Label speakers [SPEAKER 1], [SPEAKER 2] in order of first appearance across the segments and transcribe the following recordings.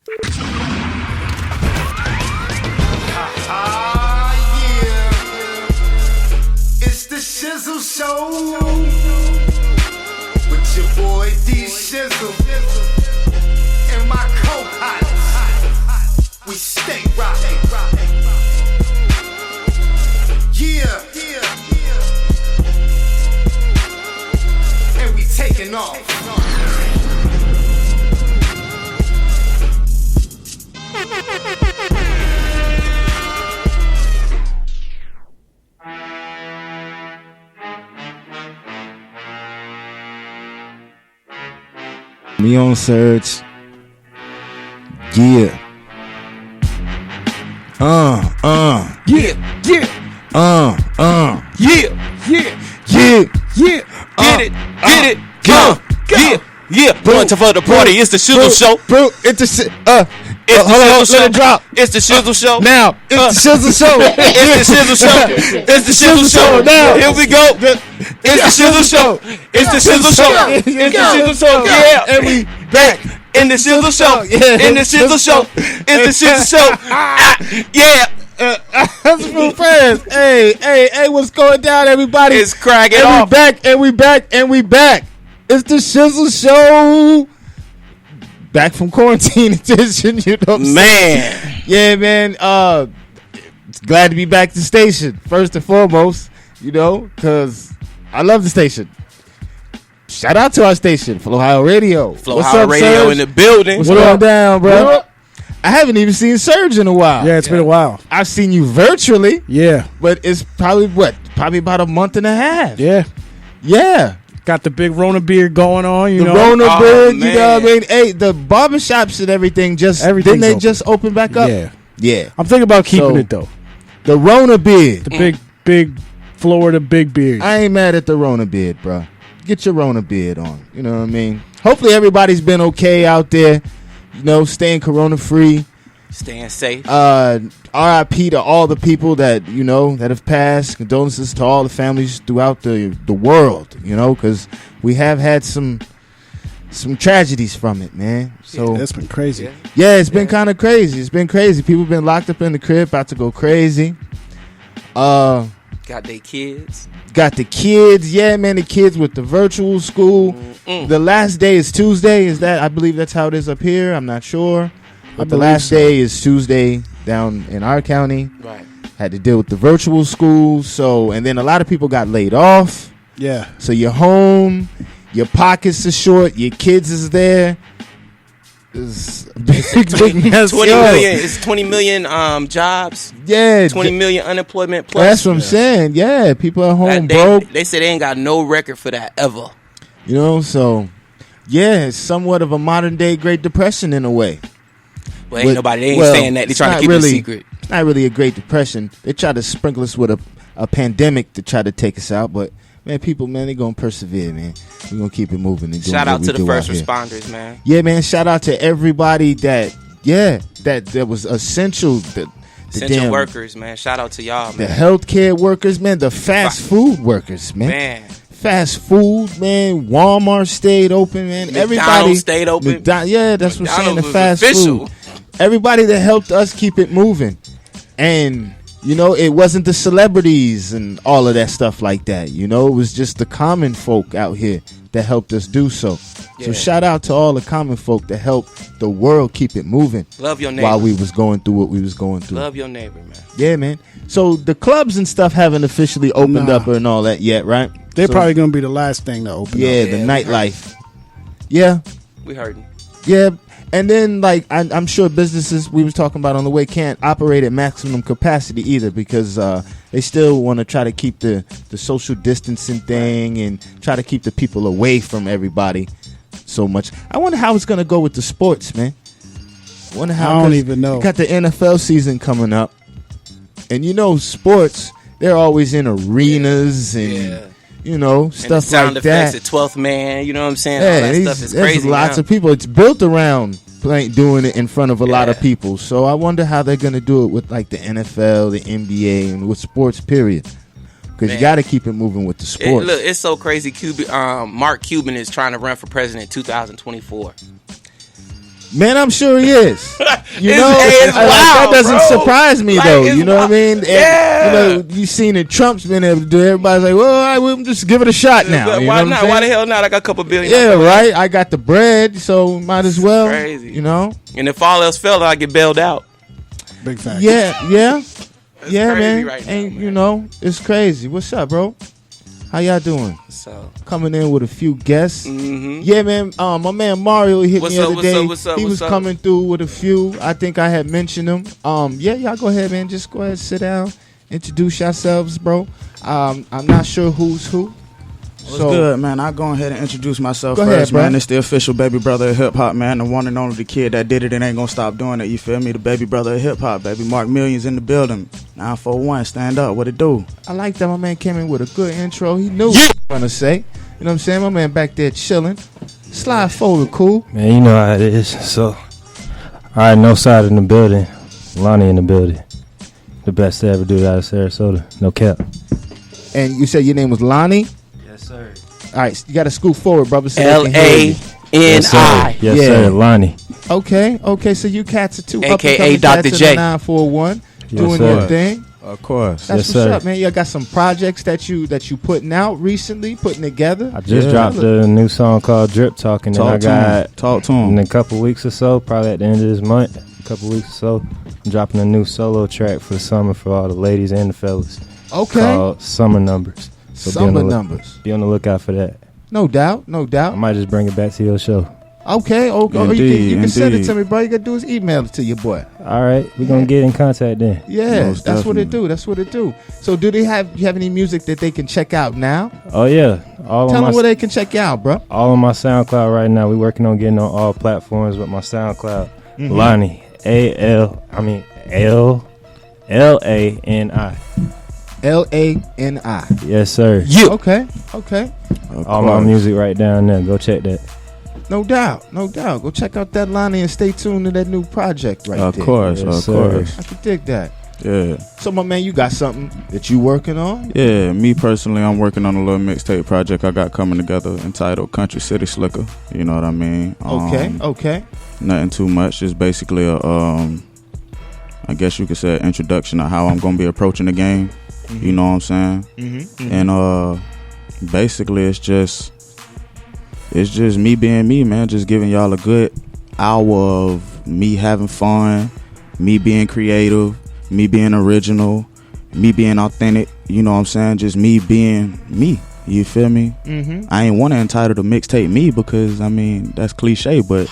[SPEAKER 1] Yeah. It's the Shizzle Show with your boy D Shizzle and my co-pilots. We stay rocking. Yeah. And we taking off.
[SPEAKER 2] Me on Surge. Yeah.
[SPEAKER 3] Yeah.
[SPEAKER 2] Yeah.
[SPEAKER 3] Get it. Go. Yeah. Going to for the party. It's the Shizzle Show.
[SPEAKER 2] Bro, it's the
[SPEAKER 3] It's the Shizzle Show.
[SPEAKER 2] Let it drop.
[SPEAKER 3] It's the Shizzle Show.
[SPEAKER 2] Now, it's the Shizzle Show.
[SPEAKER 3] It's the Shizzle Show. It's the Shizzle Show.
[SPEAKER 2] Now.
[SPEAKER 3] Here we go. It's the Shizzle Show. It's the Shizzle Show. It's the Shizzle Show. Yeah.
[SPEAKER 2] And we back.
[SPEAKER 3] In the Shizzle Show. In the Shizzle Show. It's the Shizzle Show. Yeah.
[SPEAKER 2] That's from Prez. Hey, what's going down, everybody?
[SPEAKER 3] It's cracking
[SPEAKER 2] and
[SPEAKER 3] off.
[SPEAKER 2] We back. It's the Shizzle Show. Back from quarantine edition, you know what I'm saying? Yeah, man. Glad to be back at the station, first and foremost, you know, because I love the station. Shout out to our station, Flow Ohio Radio.
[SPEAKER 3] Flow Ohio Radio Serge? In the building.
[SPEAKER 2] What's going down, bro? I haven't even seen Serge in a while.
[SPEAKER 4] Yeah, it's been a while.
[SPEAKER 2] I've seen you virtually.
[SPEAKER 4] Yeah.
[SPEAKER 2] But it's probably about a month and a half.
[SPEAKER 4] Yeah. Got the big Rona beard going on, you know.
[SPEAKER 2] The Rona beard, you know what I mean? Hey, the barbershops and everything didn't they just open back up? Yeah.
[SPEAKER 4] I'm thinking about keeping it, though.
[SPEAKER 2] The Rona beard.
[SPEAKER 4] The big Florida big beard.
[SPEAKER 2] I ain't mad at the Rona beard, bro. Get your Rona beard on. You know what I mean? Hopefully everybody's been okay out there. You know, staying corona free.
[SPEAKER 3] Staying safe.
[SPEAKER 2] RIP to all the people that, you know, that have passed. Condolences to all the families throughout the world, you know, because we have had some tragedies from it, man. So
[SPEAKER 4] that's been crazy.
[SPEAKER 2] Yeah, it's been kind of crazy. It's been crazy. People been locked up in the crib, about to go crazy.
[SPEAKER 3] Got their kids.
[SPEAKER 2] Got the kids. Yeah, man, the kids with the virtual school. The last day is Tuesday. I believe that's how it is up here. I'm not sure. But the last day is Tuesday down in our county.
[SPEAKER 3] Right.
[SPEAKER 2] Had to deal with the virtual school. And then a lot of people got laid off.
[SPEAKER 4] Yeah.
[SPEAKER 2] So you're home. Your pockets are short. Your kids is there. It's big mess.
[SPEAKER 3] 20 million. It's 20 million jobs.
[SPEAKER 2] Yeah.
[SPEAKER 3] 20 million unemployment plus.
[SPEAKER 2] That's what I'm saying. Yeah. People at home broke.
[SPEAKER 3] They say they ain't got no record for that ever.
[SPEAKER 2] You know, so yeah, it's somewhat of a modern day Great Depression in a way.
[SPEAKER 3] Well, ain't saying that. They trying to keep it a secret.
[SPEAKER 2] It's not really a Great Depression. They try to sprinkle us with a pandemic to try to take us out, but man, people, man, they gonna persevere, man. We're gonna keep it moving. And
[SPEAKER 3] shout out to the first responders, man.
[SPEAKER 2] Yeah, man. Shout out to everybody that was essential.
[SPEAKER 3] Essential workers, man. Shout out to y'all, man.
[SPEAKER 2] The healthcare workers, man. The fast food workers, man. Fast food, man. Walmart stayed open, man. Everybody
[SPEAKER 3] stayed open.
[SPEAKER 2] Yeah, that's what I'm saying. The fast
[SPEAKER 3] official.
[SPEAKER 2] Food. Everybody that helped us keep it moving. And, you know, it wasn't the celebrities and all of that stuff like that. You know, it was just the common folk out here that helped us do so. Yeah. So shout out to all the common folk that helped the world keep it moving.
[SPEAKER 3] Love your neighbor.
[SPEAKER 2] While we was going through what we was going through.
[SPEAKER 3] Love your neighbor, man.
[SPEAKER 2] Yeah, man. So the clubs and stuff haven't officially opened up and all that yet, right?
[SPEAKER 4] They're probably going to be the last thing to open up.
[SPEAKER 2] Yeah, the nightlife. Yeah.
[SPEAKER 3] We heard.
[SPEAKER 2] Yeah. And then, like, I'm sure businesses we was talking about on the way can't operate at maximum capacity either because they still want to try to keep the social distancing thing and try to keep the people away from everybody so much. I wonder how it's going to go with the sports, man.
[SPEAKER 4] I don't even know.
[SPEAKER 2] You got the NFL season coming up. And, you know, sports, they're always in arenas and... You know, stuff like that.
[SPEAKER 3] Sound effects at 12th man, you know what I'm saying?
[SPEAKER 2] Yeah,
[SPEAKER 3] all that stuff is crazy.
[SPEAKER 2] There's lots of people. It's built around doing it in front of a lot of people. So I wonder how they're going to do it with like the NFL, the NBA, and with sports, period. Because you got to keep it moving with the sports.
[SPEAKER 3] Look, it's so crazy. Mark Cuban is trying to run for president in 2024.
[SPEAKER 2] Man, I'm sure he is. You know,
[SPEAKER 3] it's wild,
[SPEAKER 2] that doesn't
[SPEAKER 3] bro.
[SPEAKER 2] surprise me
[SPEAKER 3] Like,
[SPEAKER 2] though.
[SPEAKER 3] it's
[SPEAKER 2] You know what I mean? And,
[SPEAKER 3] Yeah.
[SPEAKER 2] you know, you seen that Trump's been able to do it. Everybody's like, well, I will just give it a shot now. You know
[SPEAKER 3] Why
[SPEAKER 2] what I'm
[SPEAKER 3] not?
[SPEAKER 2] saying?
[SPEAKER 3] Why the hell not? I got a couple billion.
[SPEAKER 2] Yeah, right. I got the bread, so might as well.
[SPEAKER 3] Crazy.
[SPEAKER 2] You know?
[SPEAKER 3] And if all else failed, I get bailed out.
[SPEAKER 4] Big fact.
[SPEAKER 2] Yeah. Yeah,
[SPEAKER 3] crazy
[SPEAKER 2] man.
[SPEAKER 3] right now,
[SPEAKER 2] And
[SPEAKER 3] man.
[SPEAKER 2] you know, it's crazy. What's up, bro? How y'all doing?
[SPEAKER 3] So
[SPEAKER 2] Coming in with a few guests.
[SPEAKER 3] Mhm.
[SPEAKER 2] Yeah, man. My man Mario hit
[SPEAKER 3] What's
[SPEAKER 2] me the
[SPEAKER 3] up,
[SPEAKER 2] other
[SPEAKER 3] what's
[SPEAKER 2] day.
[SPEAKER 3] up, what's up,
[SPEAKER 2] He
[SPEAKER 3] what's
[SPEAKER 2] was
[SPEAKER 3] up?
[SPEAKER 2] coming through with a few. I think I had mentioned them. Yeah, y'all go ahead, man. Just go ahead, sit down, introduce yourselves, bro. I'm not sure who's who.
[SPEAKER 5] What's good, man? I'll go ahead and introduce myself
[SPEAKER 2] Go
[SPEAKER 5] first,
[SPEAKER 2] ahead, bro.
[SPEAKER 5] man. It's the official baby brother of hip hop, man. The one and only the kid that did it and ain't gonna stop doing it. You feel me? The baby brother of hip hop, baby. Marque Millions in the building. 941, stand up. What it do?
[SPEAKER 2] I like that my man came in with a good intro. He knew what he was gonna say. You know what I'm saying? My man back there chilling. Slide forward, cool.
[SPEAKER 6] Man, you know how it is. So, all right, no side in the building. Lonnie in the building. The best to ever do it out of Sarasota. No cap.
[SPEAKER 2] And you said your name was Lonnie.
[SPEAKER 6] Yes, sir.
[SPEAKER 2] All right, you got to scoot forward, brother. So they can hear you.
[SPEAKER 3] LANI.
[SPEAKER 6] Yes,
[SPEAKER 2] Yeah.
[SPEAKER 6] sir. Lonnie.
[SPEAKER 2] Okay. So you cats are two
[SPEAKER 3] AKA
[SPEAKER 2] up-and-coming
[SPEAKER 3] Dr.
[SPEAKER 2] cats in
[SPEAKER 3] J.
[SPEAKER 2] the 941
[SPEAKER 6] Yes,
[SPEAKER 2] doing
[SPEAKER 6] sir.
[SPEAKER 2] your thing.
[SPEAKER 5] Of course.
[SPEAKER 2] That's
[SPEAKER 6] Yes,
[SPEAKER 2] what's
[SPEAKER 6] sir.
[SPEAKER 2] up, man. You got some projects that you putting out recently, putting together.
[SPEAKER 6] I just
[SPEAKER 5] Yeah.
[SPEAKER 6] dropped a new song called Drip Talking, and I
[SPEAKER 5] Talk to
[SPEAKER 6] got
[SPEAKER 5] him. Talk to
[SPEAKER 6] in
[SPEAKER 5] him.
[SPEAKER 6] a couple weeks or so, probably at the end of this month, a couple weeks or so, I'm dropping a new solo track for the summer for all the ladies and the fellas.
[SPEAKER 2] Okay,
[SPEAKER 6] Called Summer Numbers. So
[SPEAKER 2] summer numbers.
[SPEAKER 6] Be on the lookout for that.
[SPEAKER 2] No doubt.
[SPEAKER 6] I might just bring it back to your show.
[SPEAKER 2] Okay. Or you
[SPEAKER 5] Indeed,
[SPEAKER 2] can send it
[SPEAKER 5] indeed.
[SPEAKER 2] to me, bro. You gotta do is email it to your boy.
[SPEAKER 6] All right, we're going to get in contact then.
[SPEAKER 2] Yeah,
[SPEAKER 5] Most
[SPEAKER 2] that's what it
[SPEAKER 5] definitely.
[SPEAKER 2] do. That's what it do. So, do they have you have any music that they can check out now?
[SPEAKER 6] Oh, yeah.
[SPEAKER 2] Tell them where they can check you out, bro.
[SPEAKER 6] All on my SoundCloud right now. We're working on getting on all platforms with my SoundCloud. Lonnie, Lani.
[SPEAKER 2] LANI.
[SPEAKER 6] Yes, sir.
[SPEAKER 2] Okay.
[SPEAKER 5] Of
[SPEAKER 6] All my
[SPEAKER 5] course.
[SPEAKER 6] music right down there. Go check that.
[SPEAKER 2] No doubt. Go check out that Lonnie and stay tuned to that new project right
[SPEAKER 5] Of
[SPEAKER 2] there.
[SPEAKER 5] course.
[SPEAKER 6] Yes,
[SPEAKER 5] Of
[SPEAKER 6] sir.
[SPEAKER 5] course.
[SPEAKER 2] I can dig that.
[SPEAKER 5] Yeah.
[SPEAKER 2] So, my man, you got something that you working on?
[SPEAKER 5] Yeah, me personally, I'm working on a little mixtape project I got coming together entitled Country City Slicker. You know what I mean?
[SPEAKER 2] Okay.
[SPEAKER 5] Nothing too much. Just basically a, I guess you could say, an introduction of how I'm gonna be approaching the game. You know what I'm saying?
[SPEAKER 2] Mm-hmm.
[SPEAKER 5] And basically, it's just me being me, man. Just giving y'all a good hour of me having fun, me being creative, me being original, me being authentic. You know what I'm saying? Just me being me. You feel me?
[SPEAKER 2] Mm-hmm.
[SPEAKER 5] I ain't want to entitle the mixtape me because, I mean, that's cliche, but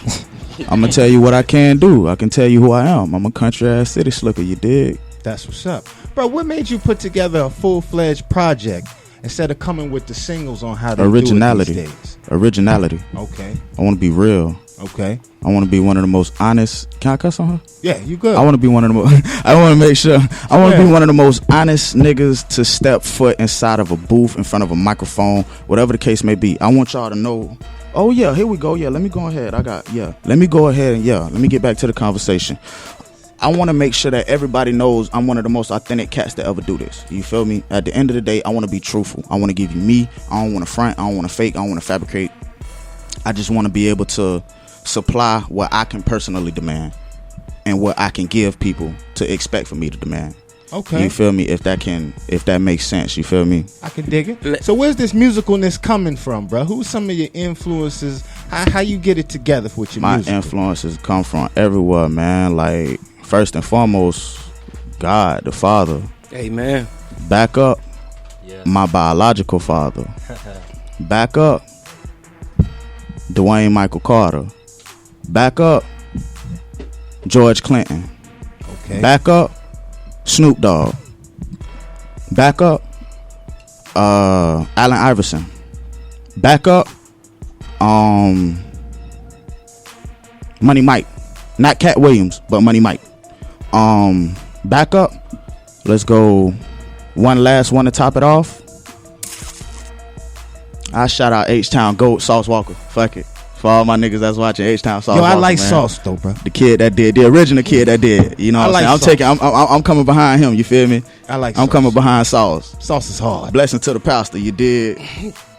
[SPEAKER 5] I'm going to tell you what I can do. I can tell you who I am. I'm a country-ass city slicker, you dig?
[SPEAKER 2] That's what's up. Bro, what made you put together a full-fledged project instead of coming with the singles on how to
[SPEAKER 5] Originality.
[SPEAKER 2] do it these days?
[SPEAKER 5] Originality.
[SPEAKER 2] Okay.
[SPEAKER 5] I want to be real.
[SPEAKER 2] Okay.
[SPEAKER 5] I want to be one of the most honest. Can I cuss on her?
[SPEAKER 2] Yeah, you good.
[SPEAKER 5] I want to be one of the most. I want to make sure. I want to
[SPEAKER 2] Yeah.
[SPEAKER 5] be one of the most honest niggas to step foot inside of a booth in front of a microphone, whatever the case may be. I want y'all to know. Oh yeah, here we go. Yeah, let me go ahead. Let me go ahead and let me get back to the conversation. I want to make sure that everybody knows I'm one of the most authentic cats that ever do this. You feel me? At the end of the day, I want to be truthful. I want to give you me. I don't want to front. I don't want to fake. I don't want to fabricate. I just want to be able to supply what I can personally demand and what I can give people to expect for me to demand.
[SPEAKER 2] Okay.
[SPEAKER 5] You feel me? If that makes sense, you feel me?
[SPEAKER 2] I can dig it. So where's this musicalness coming from, bro? Who's some of your influences? How you get it together with your
[SPEAKER 5] My
[SPEAKER 2] music?
[SPEAKER 5] influences come from everywhere, man. Like, first and foremost, God, the Father.
[SPEAKER 3] Amen.
[SPEAKER 5] Back up, my biological father. Back up, Dwayne Michael Carter. Back up, George Clinton.
[SPEAKER 2] Okay.
[SPEAKER 5] Back up, Snoop Dogg. Back up, Allen Iverson. Back up, Money Mike. Not Cat Williams, but Money Mike. Back up, let's go one last one to top it off. I shout out H-Town Goat Sauce Walker. Fuck it. For all my niggas that's watching H-Town Sauce
[SPEAKER 2] Yo,
[SPEAKER 5] Walker,
[SPEAKER 2] I like
[SPEAKER 5] man.
[SPEAKER 2] Sauce though, bro.
[SPEAKER 5] The kid that did, the original kid that did. You know what
[SPEAKER 2] I
[SPEAKER 5] I'm
[SPEAKER 2] like
[SPEAKER 5] saying? I'm coming behind him, you feel me?
[SPEAKER 2] I like
[SPEAKER 5] I'm
[SPEAKER 2] Sauce.
[SPEAKER 5] coming behind Sauce.
[SPEAKER 2] Sauce is hard.
[SPEAKER 5] Blessing to the pastor, you did.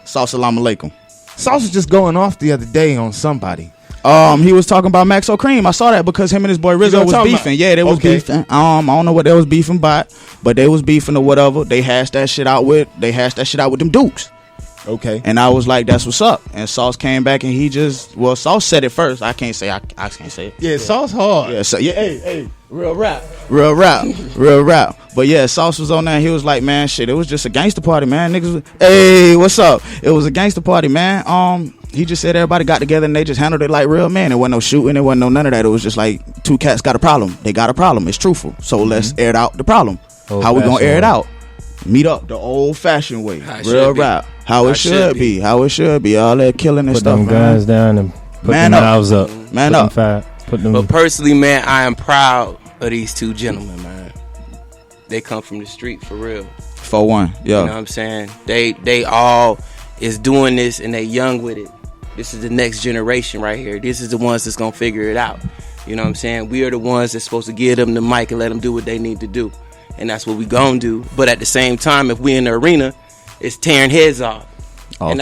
[SPEAKER 5] Sauce salam alaikum.
[SPEAKER 2] Sauce was just going off the other day on somebody.
[SPEAKER 5] He was talking about Maxo Cream. I saw that because him and his boy Rizzo was beefing. Yeah, they was beefing. I don't know what they was beefing about, but they was beefing or whatever. They hashed that shit out with them Dukes.
[SPEAKER 2] Okay.
[SPEAKER 5] And I was like, that's what's up. And Sauce came back and he just, Sauce said it first. I can't say it.
[SPEAKER 2] Yeah, Sauce hard.
[SPEAKER 5] Yeah, hey, real rap. But yeah, Sauce was on there and he was like, man, shit, it was just a gangster party, man. Niggas, hey, what's up? It was a gangster party, man. He just said everybody got together and they just handled it like real men. There wasn't no shooting, there wasn't no none of that. It was just like two cats got a problem. They got a problem. It's truthful. So let's air it out the problem. How we gonna air it out? Meet up the old fashioned way. Real rap. How it should be. All that killing and
[SPEAKER 6] put
[SPEAKER 5] stuff.
[SPEAKER 6] Put them guns down and put them mouths up.
[SPEAKER 5] Man up.
[SPEAKER 3] But personally, man, I am proud of these two gentlemen, man. They come from the street for real.
[SPEAKER 5] 4-1. Yeah.
[SPEAKER 3] You know what I'm saying? They all is doing this and they young with it. This is the next generation right here. This is the ones that's gonna figure it out. You know what I'm saying? We are the ones that's supposed to give them the mic and let them do what they need to do. And that's what we gonna do. But at the same time, if we in the arena, it's tearing heads off. And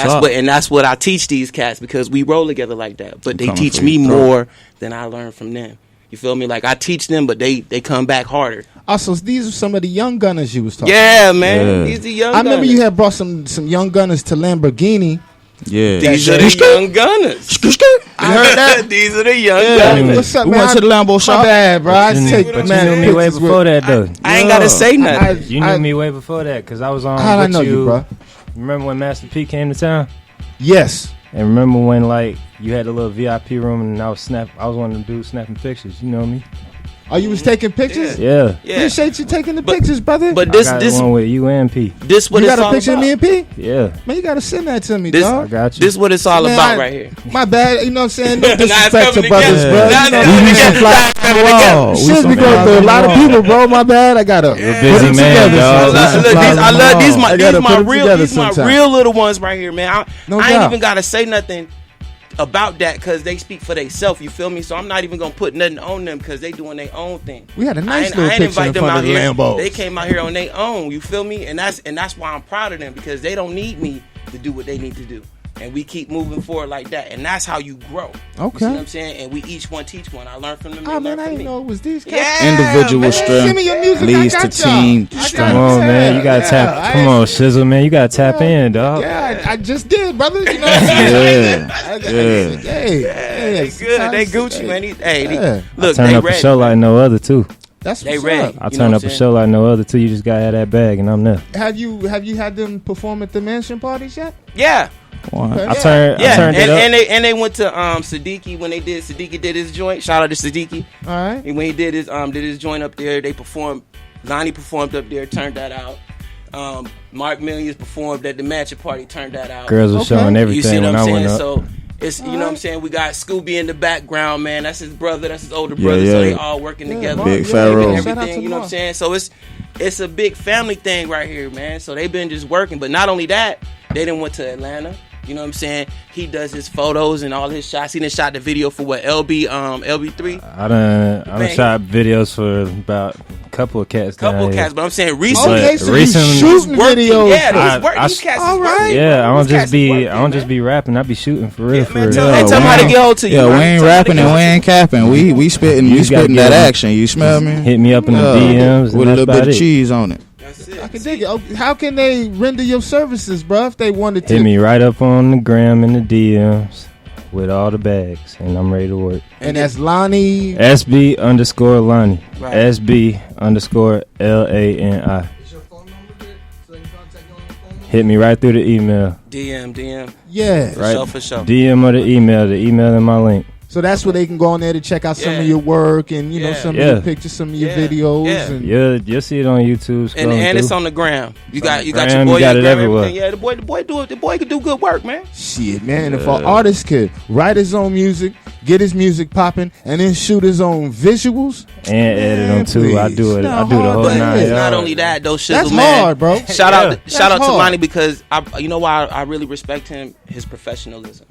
[SPEAKER 3] that's what I teach these cats because we roll together like that. But they teach me more than I learn from them. You feel me? Like I teach them, but they come back harder.
[SPEAKER 2] Also, these are some of the young gunners you was talking about.
[SPEAKER 3] Yeah, man. These are young gunners.
[SPEAKER 2] I remember you had brought some young gunners to Lamborghini.
[SPEAKER 5] Yeah.
[SPEAKER 3] These are the young gunners. You heard that? These are the young gunners.
[SPEAKER 2] What's up,
[SPEAKER 5] We
[SPEAKER 2] man?
[SPEAKER 5] went to the Lambo shop.
[SPEAKER 2] My bad, bro. I
[SPEAKER 6] But
[SPEAKER 2] take
[SPEAKER 6] you knew me way before that, though.
[SPEAKER 3] I ain't got to say nothing.
[SPEAKER 6] You knew me way before that because I was on
[SPEAKER 2] How'd I
[SPEAKER 6] with
[SPEAKER 2] know you, bro?
[SPEAKER 6] Remember when Master P came to town?
[SPEAKER 2] Yes.
[SPEAKER 6] And remember when like you had a little VIP room and I was one of them dudes snapping pictures. You know me?
[SPEAKER 2] Oh, you was taking pictures?
[SPEAKER 6] Yeah.
[SPEAKER 2] Appreciate you taking the pictures, brother.
[SPEAKER 3] But
[SPEAKER 6] I got one with you and P.
[SPEAKER 3] This what
[SPEAKER 2] you
[SPEAKER 3] it's
[SPEAKER 2] got a
[SPEAKER 3] all
[SPEAKER 2] picture
[SPEAKER 3] about.
[SPEAKER 2] of me and P?
[SPEAKER 6] Yeah.
[SPEAKER 2] Man, you gotta send that to me,
[SPEAKER 3] This-
[SPEAKER 2] dog.
[SPEAKER 6] I got you.
[SPEAKER 3] This what it's all
[SPEAKER 2] Man,
[SPEAKER 3] about right here.
[SPEAKER 2] My bad. You know what I'm saying? No
[SPEAKER 3] Nah, it's
[SPEAKER 2] disrespect to
[SPEAKER 3] coming
[SPEAKER 2] brothers,
[SPEAKER 3] together.
[SPEAKER 2] bro.
[SPEAKER 3] Nah,
[SPEAKER 2] You know,
[SPEAKER 3] it's
[SPEAKER 2] we
[SPEAKER 3] coming
[SPEAKER 2] need some
[SPEAKER 3] together.
[SPEAKER 2] fly. Shit, we go through a lot of people, bro. My bad. I gotta.
[SPEAKER 6] You're a busy man, dog.
[SPEAKER 3] I love these my
[SPEAKER 2] sometime.
[SPEAKER 3] real little ones right here, man.
[SPEAKER 2] No
[SPEAKER 3] I ain't
[SPEAKER 2] doubt.
[SPEAKER 3] even gotta say nothing about that because they speak for themselves. You feel me? So I'm not even gonna put nothing on them because they doing their own thing.
[SPEAKER 2] We had a nice
[SPEAKER 3] I
[SPEAKER 2] little
[SPEAKER 3] ain't
[SPEAKER 2] picture
[SPEAKER 3] invite
[SPEAKER 2] in
[SPEAKER 3] them
[SPEAKER 2] front
[SPEAKER 3] out
[SPEAKER 2] of the
[SPEAKER 3] here.
[SPEAKER 2] Lambos.
[SPEAKER 3] They came out here on their own. You feel me? And that's why I'm proud of them because they don't need me to do what they need to do. And we keep moving forward like that. And that's how you grow.
[SPEAKER 2] Okay.
[SPEAKER 3] You see what I'm saying? And we each one teach one. I learned from them.
[SPEAKER 2] Oh,
[SPEAKER 3] they
[SPEAKER 2] man,
[SPEAKER 3] learned
[SPEAKER 2] I
[SPEAKER 3] from
[SPEAKER 2] didn't
[SPEAKER 3] me.
[SPEAKER 2] know it was these guys.
[SPEAKER 3] Yeah,
[SPEAKER 5] Individual
[SPEAKER 3] man.
[SPEAKER 5] strength
[SPEAKER 2] Send me your music.
[SPEAKER 5] leads
[SPEAKER 2] I
[SPEAKER 5] to
[SPEAKER 2] got y'all.
[SPEAKER 5] team
[SPEAKER 2] I got
[SPEAKER 5] strength.
[SPEAKER 6] Come on, man. You gotta
[SPEAKER 2] Yeah,
[SPEAKER 6] tap. Come on, Shizzle, man. You gotta tap in, dog.
[SPEAKER 2] Yeah, I just did, brother. You know what I'm saying?
[SPEAKER 5] Yeah.
[SPEAKER 2] Hey,
[SPEAKER 3] They good. They Gucci, man.
[SPEAKER 2] Yeah.
[SPEAKER 3] Look,
[SPEAKER 6] Turn
[SPEAKER 3] they
[SPEAKER 6] up a
[SPEAKER 3] ready.
[SPEAKER 6] show like no other, too.
[SPEAKER 2] That's
[SPEAKER 3] They
[SPEAKER 2] what's
[SPEAKER 3] ready.
[SPEAKER 2] up.
[SPEAKER 6] I
[SPEAKER 3] You know
[SPEAKER 6] turn
[SPEAKER 3] what
[SPEAKER 6] up
[SPEAKER 3] I'm
[SPEAKER 6] a show like no other, too. You just gotta have that bag, and I'm there.
[SPEAKER 2] Have you had them perform at the mansion parties yet?
[SPEAKER 3] Yeah.
[SPEAKER 6] I turned it up.
[SPEAKER 3] And they went to Siddiqui when Siddiqui did his joint. Shout out to Siddiqui.
[SPEAKER 2] All right.
[SPEAKER 3] And when he did his joint up there, they performed. Lonnie performed up there, turned that out. Mark Millions performed at the mansion party, turned that out.
[SPEAKER 6] Girls were
[SPEAKER 2] Okay.
[SPEAKER 6] showing
[SPEAKER 3] You
[SPEAKER 6] everything
[SPEAKER 3] see what
[SPEAKER 6] when
[SPEAKER 3] I'm
[SPEAKER 6] I
[SPEAKER 3] saying?
[SPEAKER 6] went up.
[SPEAKER 3] So it's you know what I'm saying. We got Scooby in the background, man. That's his brother. That's his older brother. So they all working together.
[SPEAKER 2] Mark,
[SPEAKER 5] Big
[SPEAKER 2] yeah,
[SPEAKER 5] Pharaoh.
[SPEAKER 2] yeah, shout out
[SPEAKER 3] Everything,
[SPEAKER 2] to
[SPEAKER 3] you know what I'm
[SPEAKER 2] Mark.
[SPEAKER 3] saying? So it's a big family thing right here, man. So they've been just working. But not only that, they done went to Atlanta. You know what I'm saying? He does his photos and all his shots. He done shot the video for what, LB3?
[SPEAKER 6] I done
[SPEAKER 3] Man,
[SPEAKER 6] shot videos for about a couple of cats.
[SPEAKER 3] Couple
[SPEAKER 6] down
[SPEAKER 3] of
[SPEAKER 6] here.
[SPEAKER 3] cats, but I'm saying recently.
[SPEAKER 2] Okay, so
[SPEAKER 6] recently-
[SPEAKER 2] you shooting
[SPEAKER 3] Working.
[SPEAKER 2] videos.
[SPEAKER 3] Yeah,
[SPEAKER 6] I-
[SPEAKER 3] these cats
[SPEAKER 2] all
[SPEAKER 3] is
[SPEAKER 2] right.
[SPEAKER 3] working.
[SPEAKER 6] Yeah, I don't
[SPEAKER 3] These cats
[SPEAKER 6] just be
[SPEAKER 3] is
[SPEAKER 6] I don't
[SPEAKER 3] working,
[SPEAKER 6] just
[SPEAKER 3] man.
[SPEAKER 6] be rapping. I be shooting for real.
[SPEAKER 3] Yeah,
[SPEAKER 6] for
[SPEAKER 3] man,
[SPEAKER 6] real.
[SPEAKER 3] tell them how to get hold to you.
[SPEAKER 5] Yeah, we
[SPEAKER 3] man.
[SPEAKER 5] ain't
[SPEAKER 3] Tell them how to
[SPEAKER 5] rapping
[SPEAKER 3] get
[SPEAKER 5] and
[SPEAKER 3] hold
[SPEAKER 5] we
[SPEAKER 3] to you.
[SPEAKER 5] ain't capping. We spitting
[SPEAKER 6] You just gotta
[SPEAKER 5] that
[SPEAKER 6] get 'em.
[SPEAKER 5] action. You smell me?
[SPEAKER 6] Hit me up in the
[SPEAKER 5] Yeah.
[SPEAKER 6] DMs and
[SPEAKER 5] With a
[SPEAKER 6] that's
[SPEAKER 5] little bit
[SPEAKER 6] about
[SPEAKER 5] of
[SPEAKER 6] it.
[SPEAKER 5] cheese on it.
[SPEAKER 3] That's it.
[SPEAKER 2] I can dig it. Oh, how can they render your services, bro? If they wanted to.
[SPEAKER 6] Hit me right up on the gram and the DMs with all the bags, and I'm ready to work.
[SPEAKER 2] And that's Lonnie.
[SPEAKER 6] SB_Lonnie.
[SPEAKER 3] Right.
[SPEAKER 6] SB_LANI. Hit me right through the email.
[SPEAKER 3] DM.
[SPEAKER 2] Yeah.
[SPEAKER 6] Right.
[SPEAKER 3] For sure.
[SPEAKER 6] DM or the email in my link.
[SPEAKER 2] So that's where they can go on there to check out some
[SPEAKER 3] Yeah.
[SPEAKER 2] of your work and you know
[SPEAKER 3] Yeah.
[SPEAKER 2] some of
[SPEAKER 6] Yeah.
[SPEAKER 2] your pictures, some of your
[SPEAKER 3] Yeah.
[SPEAKER 2] videos.
[SPEAKER 3] Yeah.
[SPEAKER 2] And
[SPEAKER 6] You'll see it on YouTube.
[SPEAKER 3] And
[SPEAKER 6] scrolling
[SPEAKER 3] it's
[SPEAKER 6] through.
[SPEAKER 3] on the gram. You got your
[SPEAKER 6] gram,
[SPEAKER 3] boy.
[SPEAKER 6] you got
[SPEAKER 3] your
[SPEAKER 6] it
[SPEAKER 3] gram,
[SPEAKER 6] everywhere.
[SPEAKER 3] everything. Yeah, the boy do it. The boy can do good work, man.
[SPEAKER 2] shit, man. If an artist could write his own music, get his music popping, and then shoot his own visuals,
[SPEAKER 6] and edit them too. I
[SPEAKER 2] please.
[SPEAKER 6] do it.
[SPEAKER 2] Not
[SPEAKER 6] I do the
[SPEAKER 2] hard,
[SPEAKER 6] whole
[SPEAKER 2] but
[SPEAKER 6] nine.
[SPEAKER 2] it's
[SPEAKER 3] Not
[SPEAKER 6] yards.
[SPEAKER 3] only that, though, Shizzle,
[SPEAKER 2] that's
[SPEAKER 3] man.
[SPEAKER 2] hard, bro.
[SPEAKER 3] Shout out to
[SPEAKER 2] hard.
[SPEAKER 3] Lonnie because you know why I really respect him. His professionalism.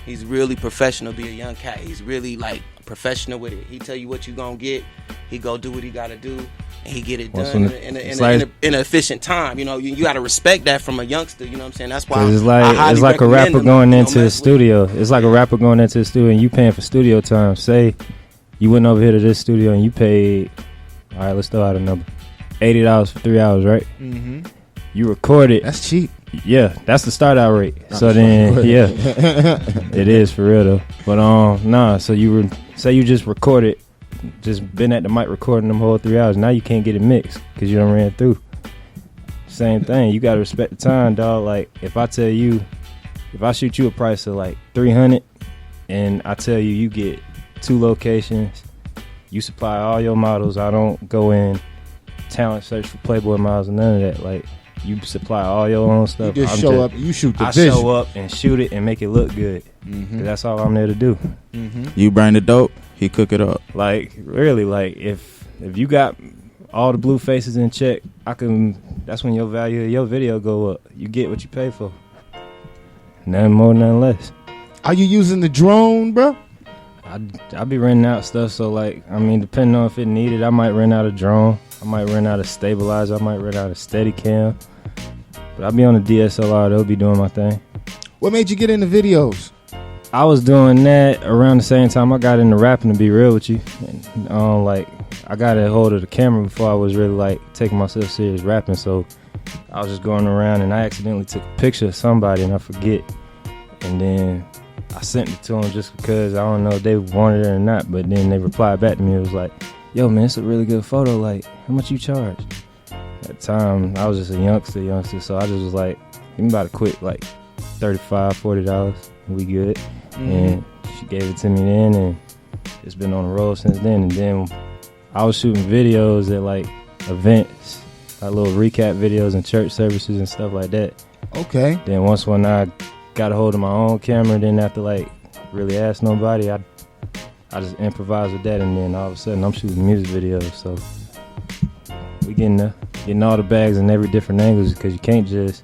[SPEAKER 3] He's really professional. Be a young cat. He's really like professional with it. He tell you what you gonna get. He go do what he gotta do. and he get it
[SPEAKER 6] Once
[SPEAKER 3] done
[SPEAKER 6] when-
[SPEAKER 3] in
[SPEAKER 6] it's like-
[SPEAKER 3] an efficient time. You know, you got to respect that from a youngster. You know what I'm saying? That's why
[SPEAKER 6] 'Cause
[SPEAKER 3] I highly
[SPEAKER 6] it's like a
[SPEAKER 3] recommend
[SPEAKER 6] rapper
[SPEAKER 3] them,
[SPEAKER 6] going
[SPEAKER 3] you know,
[SPEAKER 6] into the
[SPEAKER 3] mess with-
[SPEAKER 6] studio. It's like a rapper going into the studio and you paying for studio time. Say you went over here to this studio and you paid, all right, let's throw out a number, $80 for 3 hours, right?
[SPEAKER 2] Mm-hmm.
[SPEAKER 6] You record it.
[SPEAKER 2] That's cheap.
[SPEAKER 6] Yeah, that's the start out rate. So then, yeah, it is for real though. But so say you just recorded, just been at the mic recording them whole 3 hours. Now you can't get it mixed because you done ran through. Same thing. You gotta respect the time, dog. Like if I shoot you a price of like $300, and I tell you get 2 locations, you supply all your models. I don't go in talent search for Playboy models and none of that. Like. You supply all your own stuff.
[SPEAKER 2] You just show up. You shoot the
[SPEAKER 6] I
[SPEAKER 2] vision.
[SPEAKER 6] show up and shoot it and make it look good. 'Cause that's all I'm there to do.
[SPEAKER 5] You bring the dope, he cook it up.
[SPEAKER 6] Like really, like if you got all the blue faces in check, that's when your value of your video go up. You get what you pay for. Nothing more, nothing less.
[SPEAKER 2] Are you using the drone, bro?
[SPEAKER 6] I be renting out stuff. So like, I mean, depending on if it needed, I might rent out a drone. I might rent out a stabilizer. I might rent out a Steadicam. But I be on the DSLR. They'll be doing my thing.
[SPEAKER 2] What made you get into videos?
[SPEAKER 6] I was doing that around the same time I got into rapping, to be real with you. And, like, I got a hold of the camera before I was really, like, taking myself serious rapping. So I was just going around and I accidentally took a picture of somebody and I forget. And then I sent it to them just because I don't know if they wanted it or not. But then they replied back to me. It was like, yo, man, it's a really good photo. Like, how much you charge? At the time, I was just a youngster. So I just was like, give me about a quick, like, $35, $40. We good. And she gave it to me then, and it's been on the road since then. And then I was shooting videos at, like, events, like little recap videos and church services and stuff like that.
[SPEAKER 2] Okay.
[SPEAKER 6] Then once when I got a hold of my own camera, then after, like, really ask nobody, I just improvised with that, and then all of a sudden I'm shooting music videos. So we getting all the bags in every different angles, because you can't just,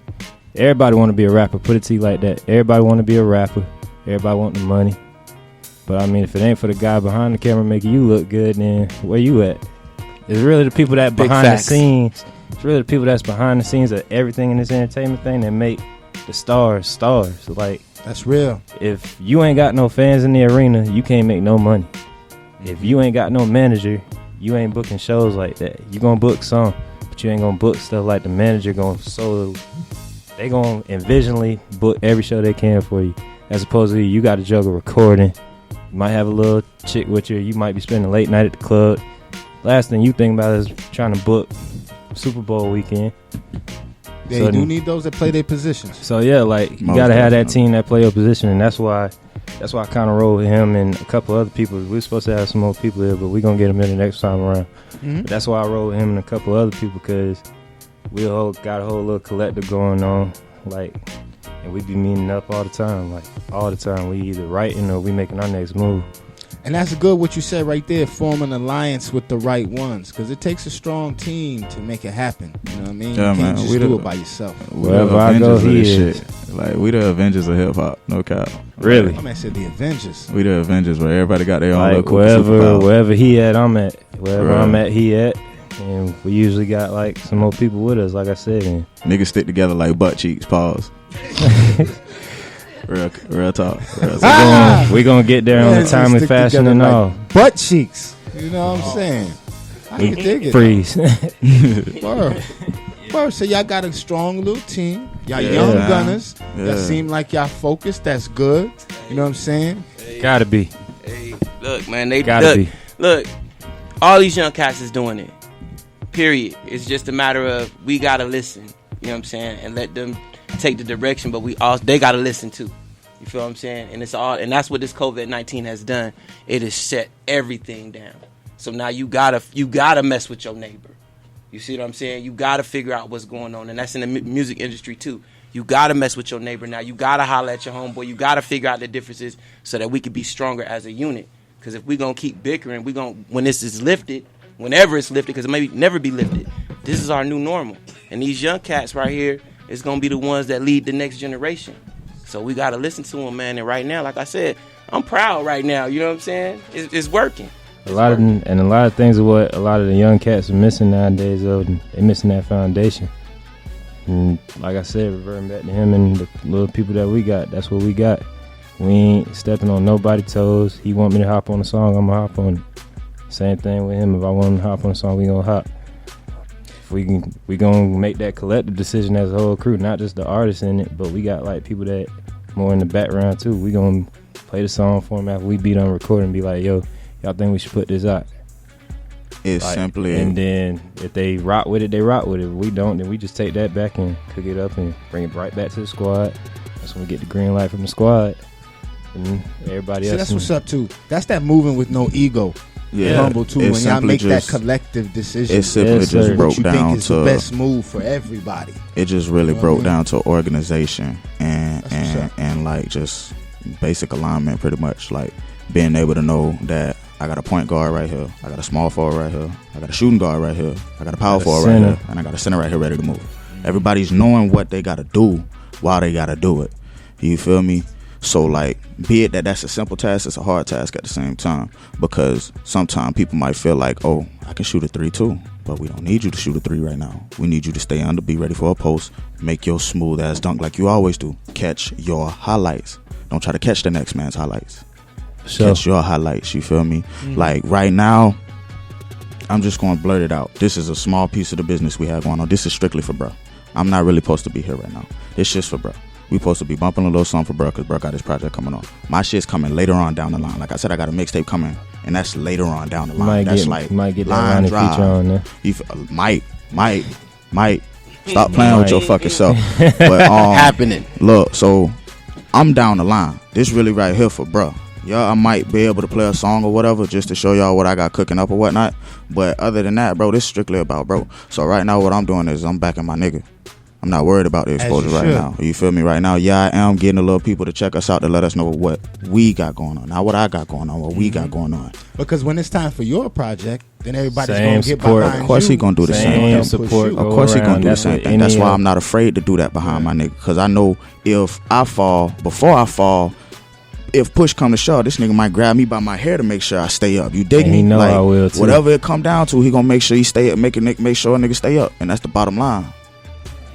[SPEAKER 6] everybody want to be a rapper. Put it to you like that. Everybody want to be a rapper. Everybody want the money. But I mean, if it ain't for the guy behind the camera making you look good, then where you at? It's really the people that
[SPEAKER 3] Big
[SPEAKER 6] behind
[SPEAKER 3] facts.
[SPEAKER 6] the scenes. It's really the people that's behind the scenes of everything in this entertainment thing that make the stars. Like,
[SPEAKER 2] That's real.
[SPEAKER 6] if you ain't got no fans in the arena, you can't make no money. If you ain't got no manager, you ain't booking shows like that. You gonna book some, but you ain't gonna book stuff like the manager gonna solo. They gonna envisionally book every show they can for you. As opposed to you got to juggle recording. You might have a little chick with you. You might be spending late night at the club. Last thing you think about is trying to book Super Bowl weekend.
[SPEAKER 2] They
[SPEAKER 6] So-
[SPEAKER 2] do need those that play their positions.
[SPEAKER 6] So yeah, like you
[SPEAKER 5] Most
[SPEAKER 6] gotta have that
[SPEAKER 5] definitely.
[SPEAKER 6] team that play your position, and that's why I kind of roll with him and a couple other people. We were supposed to have some more people here, but we gonna get them in the next time around. But that's why I roll with him and a couple other people, because we got a whole little collective going on, like, and we be meeting up all the time, like all the time. We either writing or we making our next move.
[SPEAKER 2] And that's good what you said right there, form an alliance with the right ones, because it takes a strong team to make it happen. You know what I mean?
[SPEAKER 5] Yeah,
[SPEAKER 2] you can't
[SPEAKER 5] man,
[SPEAKER 2] just
[SPEAKER 5] we
[SPEAKER 2] do
[SPEAKER 5] the-
[SPEAKER 2] it by yourself.
[SPEAKER 5] We
[SPEAKER 6] Wherever
[SPEAKER 5] the
[SPEAKER 6] I go,
[SPEAKER 5] Avengers of
[SPEAKER 6] he
[SPEAKER 5] this
[SPEAKER 6] is.
[SPEAKER 5] shit. Like, we the Avengers of hip hop, no cap.
[SPEAKER 6] Really?
[SPEAKER 2] My man said the Avengers.
[SPEAKER 5] We the Avengers where everybody got their own
[SPEAKER 6] Like
[SPEAKER 5] little
[SPEAKER 6] wherever he at, I'm at. Wherever
[SPEAKER 5] Right.
[SPEAKER 6] I'm at, he at. And we usually got like some more people with us, like I said. And
[SPEAKER 5] Niggas stick together like butt cheeks. Pause. real talk. Real talk.
[SPEAKER 6] we gonna get there
[SPEAKER 2] Man,
[SPEAKER 6] on a timely
[SPEAKER 2] stick
[SPEAKER 6] fashion
[SPEAKER 2] together
[SPEAKER 6] and
[SPEAKER 2] like
[SPEAKER 6] all.
[SPEAKER 2] butt cheeks. You know what I'm saying? I can dig it.
[SPEAKER 6] Freeze.
[SPEAKER 2] Word. Word. So y'all got a strong little team. Y'all
[SPEAKER 5] Yeah.
[SPEAKER 2] young
[SPEAKER 5] Yeah.
[SPEAKER 2] gunners.
[SPEAKER 5] Yeah.
[SPEAKER 2] That seem like y'all focused. That's good. You know what I'm saying?
[SPEAKER 6] Gotta be.
[SPEAKER 3] Hey, look, man, they
[SPEAKER 6] Gotta
[SPEAKER 3] look,
[SPEAKER 6] be.
[SPEAKER 3] Look, all these young cats is doing it. Period. It's just a matter of we gotta listen. You know what I'm saying, and let them take the direction. But they gotta listen too. You feel what I'm saying? And and that's what this COVID-19 has done. It has shut everything down. So now you gotta mess with your neighbor. You see what I'm saying? You gotta figure out what's going on, and that's in the music industry too. You gotta mess with your neighbor now. You gotta holler at your homeboy. You gotta figure out the differences so that we can be stronger as a unit. Because if we gonna keep bickering, when this is lifted, whenever it's lifted, because it may never be lifted, this is our new normal. And these young cats right here is gonna be the ones that lead the next generation. So we gotta listen to them, man. And right now, like I said, I'm proud right now. You know what I'm saying? It's working.
[SPEAKER 6] A lot of things are what a lot of the young cats are missing nowadays. Though they missing that foundation. And like I said, reverting back to him and the little people that we got, that's what we got. We ain't stepping on nobody's toes. He want me to hop on a song, I'm gonna hop on it. Same thing with him. If I want him to hop on a song, we gonna hop. If we gonna make that collective decision as a whole crew, not just the artists in it, but we got like people that more in the background too. We gonna play the song for him after we beat on record and be like, yo, y'all think we should put this out?
[SPEAKER 5] It's
[SPEAKER 6] like,
[SPEAKER 5] simply,
[SPEAKER 6] and then if they rock with it, they rock with it. If we don't, then we just take that back and cook it up and bring it right back to the squad. That's when we get the green light from the squad. And everybody else.
[SPEAKER 2] That's what's up too. That's that moving with no ego.
[SPEAKER 5] Yeah,
[SPEAKER 2] humble too. When y'all make that collective decision,
[SPEAKER 5] it simply just broke
[SPEAKER 2] you
[SPEAKER 5] down
[SPEAKER 2] think is
[SPEAKER 5] to
[SPEAKER 2] the best move for everybody.
[SPEAKER 5] It just really broke down to organization and like just basic alignment, pretty much. Like being able to know that I got a point guard right here, I got a small forward right here, I got a shooting guard right here, I got a power forward right here, and I got a center right here ready to move. Everybody's knowing what they got to do while they got to do it. You feel me? So like, be it that that's a simple task, it's a hard task at the same time, because sometimes people might feel like, oh, I can shoot a 3 too, but we don't need you to shoot a 3 right now. We need you to stay under, be ready for a post, make your smooth ass dunk like you always do. Catch your highlights. Don't try to catch the next man's highlights. Catch your highlights, you feel me? Like right now, I'm just going to blurt it out. This is a small piece of the business we have going on. This is strictly for bro. I'm not really supposed to be here right now. This shit's for bro. We supposed to be bumping a little song for bro, because bro got his project coming on. My shit's coming later on down the line. Like I said, I got a mixtape coming, and that's later on down the line. That's like
[SPEAKER 6] might get
[SPEAKER 5] line
[SPEAKER 6] that
[SPEAKER 5] drive.
[SPEAKER 6] feature on there.
[SPEAKER 5] Might. Stop playing with your fucking self. But
[SPEAKER 3] happening.
[SPEAKER 5] Look, so I'm down the line. This really right here for bro. Y'all, I might be able to play a song or whatever just to show y'all what I got cooking up or whatnot. But other than that, bro, this is strictly about bro. So right now what I'm doing is I'm backing my nigga. I'm not worried about the exposure right now. You feel me? Right now, yeah, I am getting a little people to check us out to let us know what we got going on. Not what I got going on, what we got going on.
[SPEAKER 2] Because when it's time for your project, then everybody's
[SPEAKER 6] Same
[SPEAKER 2] going to get
[SPEAKER 6] support.
[SPEAKER 2] behind you.
[SPEAKER 5] Of course he going to do the same thing.
[SPEAKER 6] Support.
[SPEAKER 5] Of course he going to do the
[SPEAKER 6] That's
[SPEAKER 5] same
[SPEAKER 6] what
[SPEAKER 5] thing. That's why
[SPEAKER 6] any
[SPEAKER 5] I'm not afraid to do that behind my nigga. Because I know if I fall, before I fall, if push come to shove, this nigga might grab me by my hair to make sure I stay up. You dig
[SPEAKER 6] And
[SPEAKER 5] me?
[SPEAKER 6] he know
[SPEAKER 5] like,
[SPEAKER 6] I will too.
[SPEAKER 5] Whatever it come down to, he gonna make sure he stay up, make sure a nigga stay up, and that's the bottom line.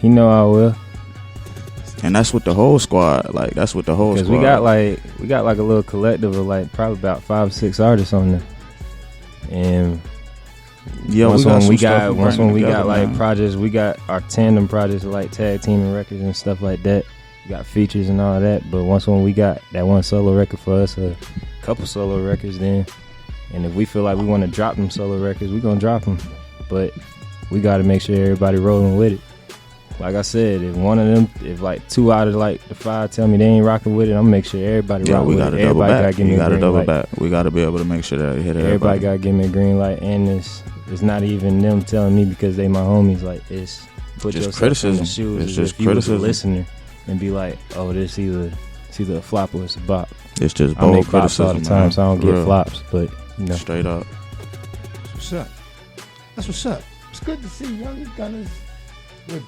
[SPEAKER 6] He know I will.
[SPEAKER 5] And that's with the whole squad. Like that's with the whole squad.
[SPEAKER 6] Because we got like a little collective of like probably about 5 or 6 artists on there, and
[SPEAKER 5] yeah,
[SPEAKER 6] once we got
[SPEAKER 5] like
[SPEAKER 6] projects, we got our tandem projects like tag teaming records and stuff like that. We got features and all that. But once when we got that one solo record for us, a couple solo records, then, and if we feel like we want to drop them solo records, we gonna drop them. But we got to make sure everybody rolling with it. Like I said, if one of them, if like 2 out of like the 5 tell me they ain't rocking with it, I'm gonna make sure everybody rock with it. Everybody gotta give me a green light.
[SPEAKER 5] We gotta be able to make sure that it hit
[SPEAKER 6] everybody gotta give me a green light, and it's not even them telling me because they my homies. Like it's put
[SPEAKER 5] just
[SPEAKER 6] yourself
[SPEAKER 5] criticism.
[SPEAKER 6] in the shoes.
[SPEAKER 5] It's
[SPEAKER 6] as
[SPEAKER 5] just
[SPEAKER 6] if you was a
[SPEAKER 5] criticism.
[SPEAKER 6] listener and be like, oh, this either a flop or it's a bop.
[SPEAKER 5] It's just
[SPEAKER 6] I make
[SPEAKER 5] bold
[SPEAKER 6] flops
[SPEAKER 5] criticism
[SPEAKER 6] all the time,
[SPEAKER 5] man.
[SPEAKER 6] so I don't
[SPEAKER 5] For
[SPEAKER 6] get
[SPEAKER 5] real.
[SPEAKER 6] flops. But you know,
[SPEAKER 5] Straight up.
[SPEAKER 2] That's what's up. That's what's up. It's good to see young gunners with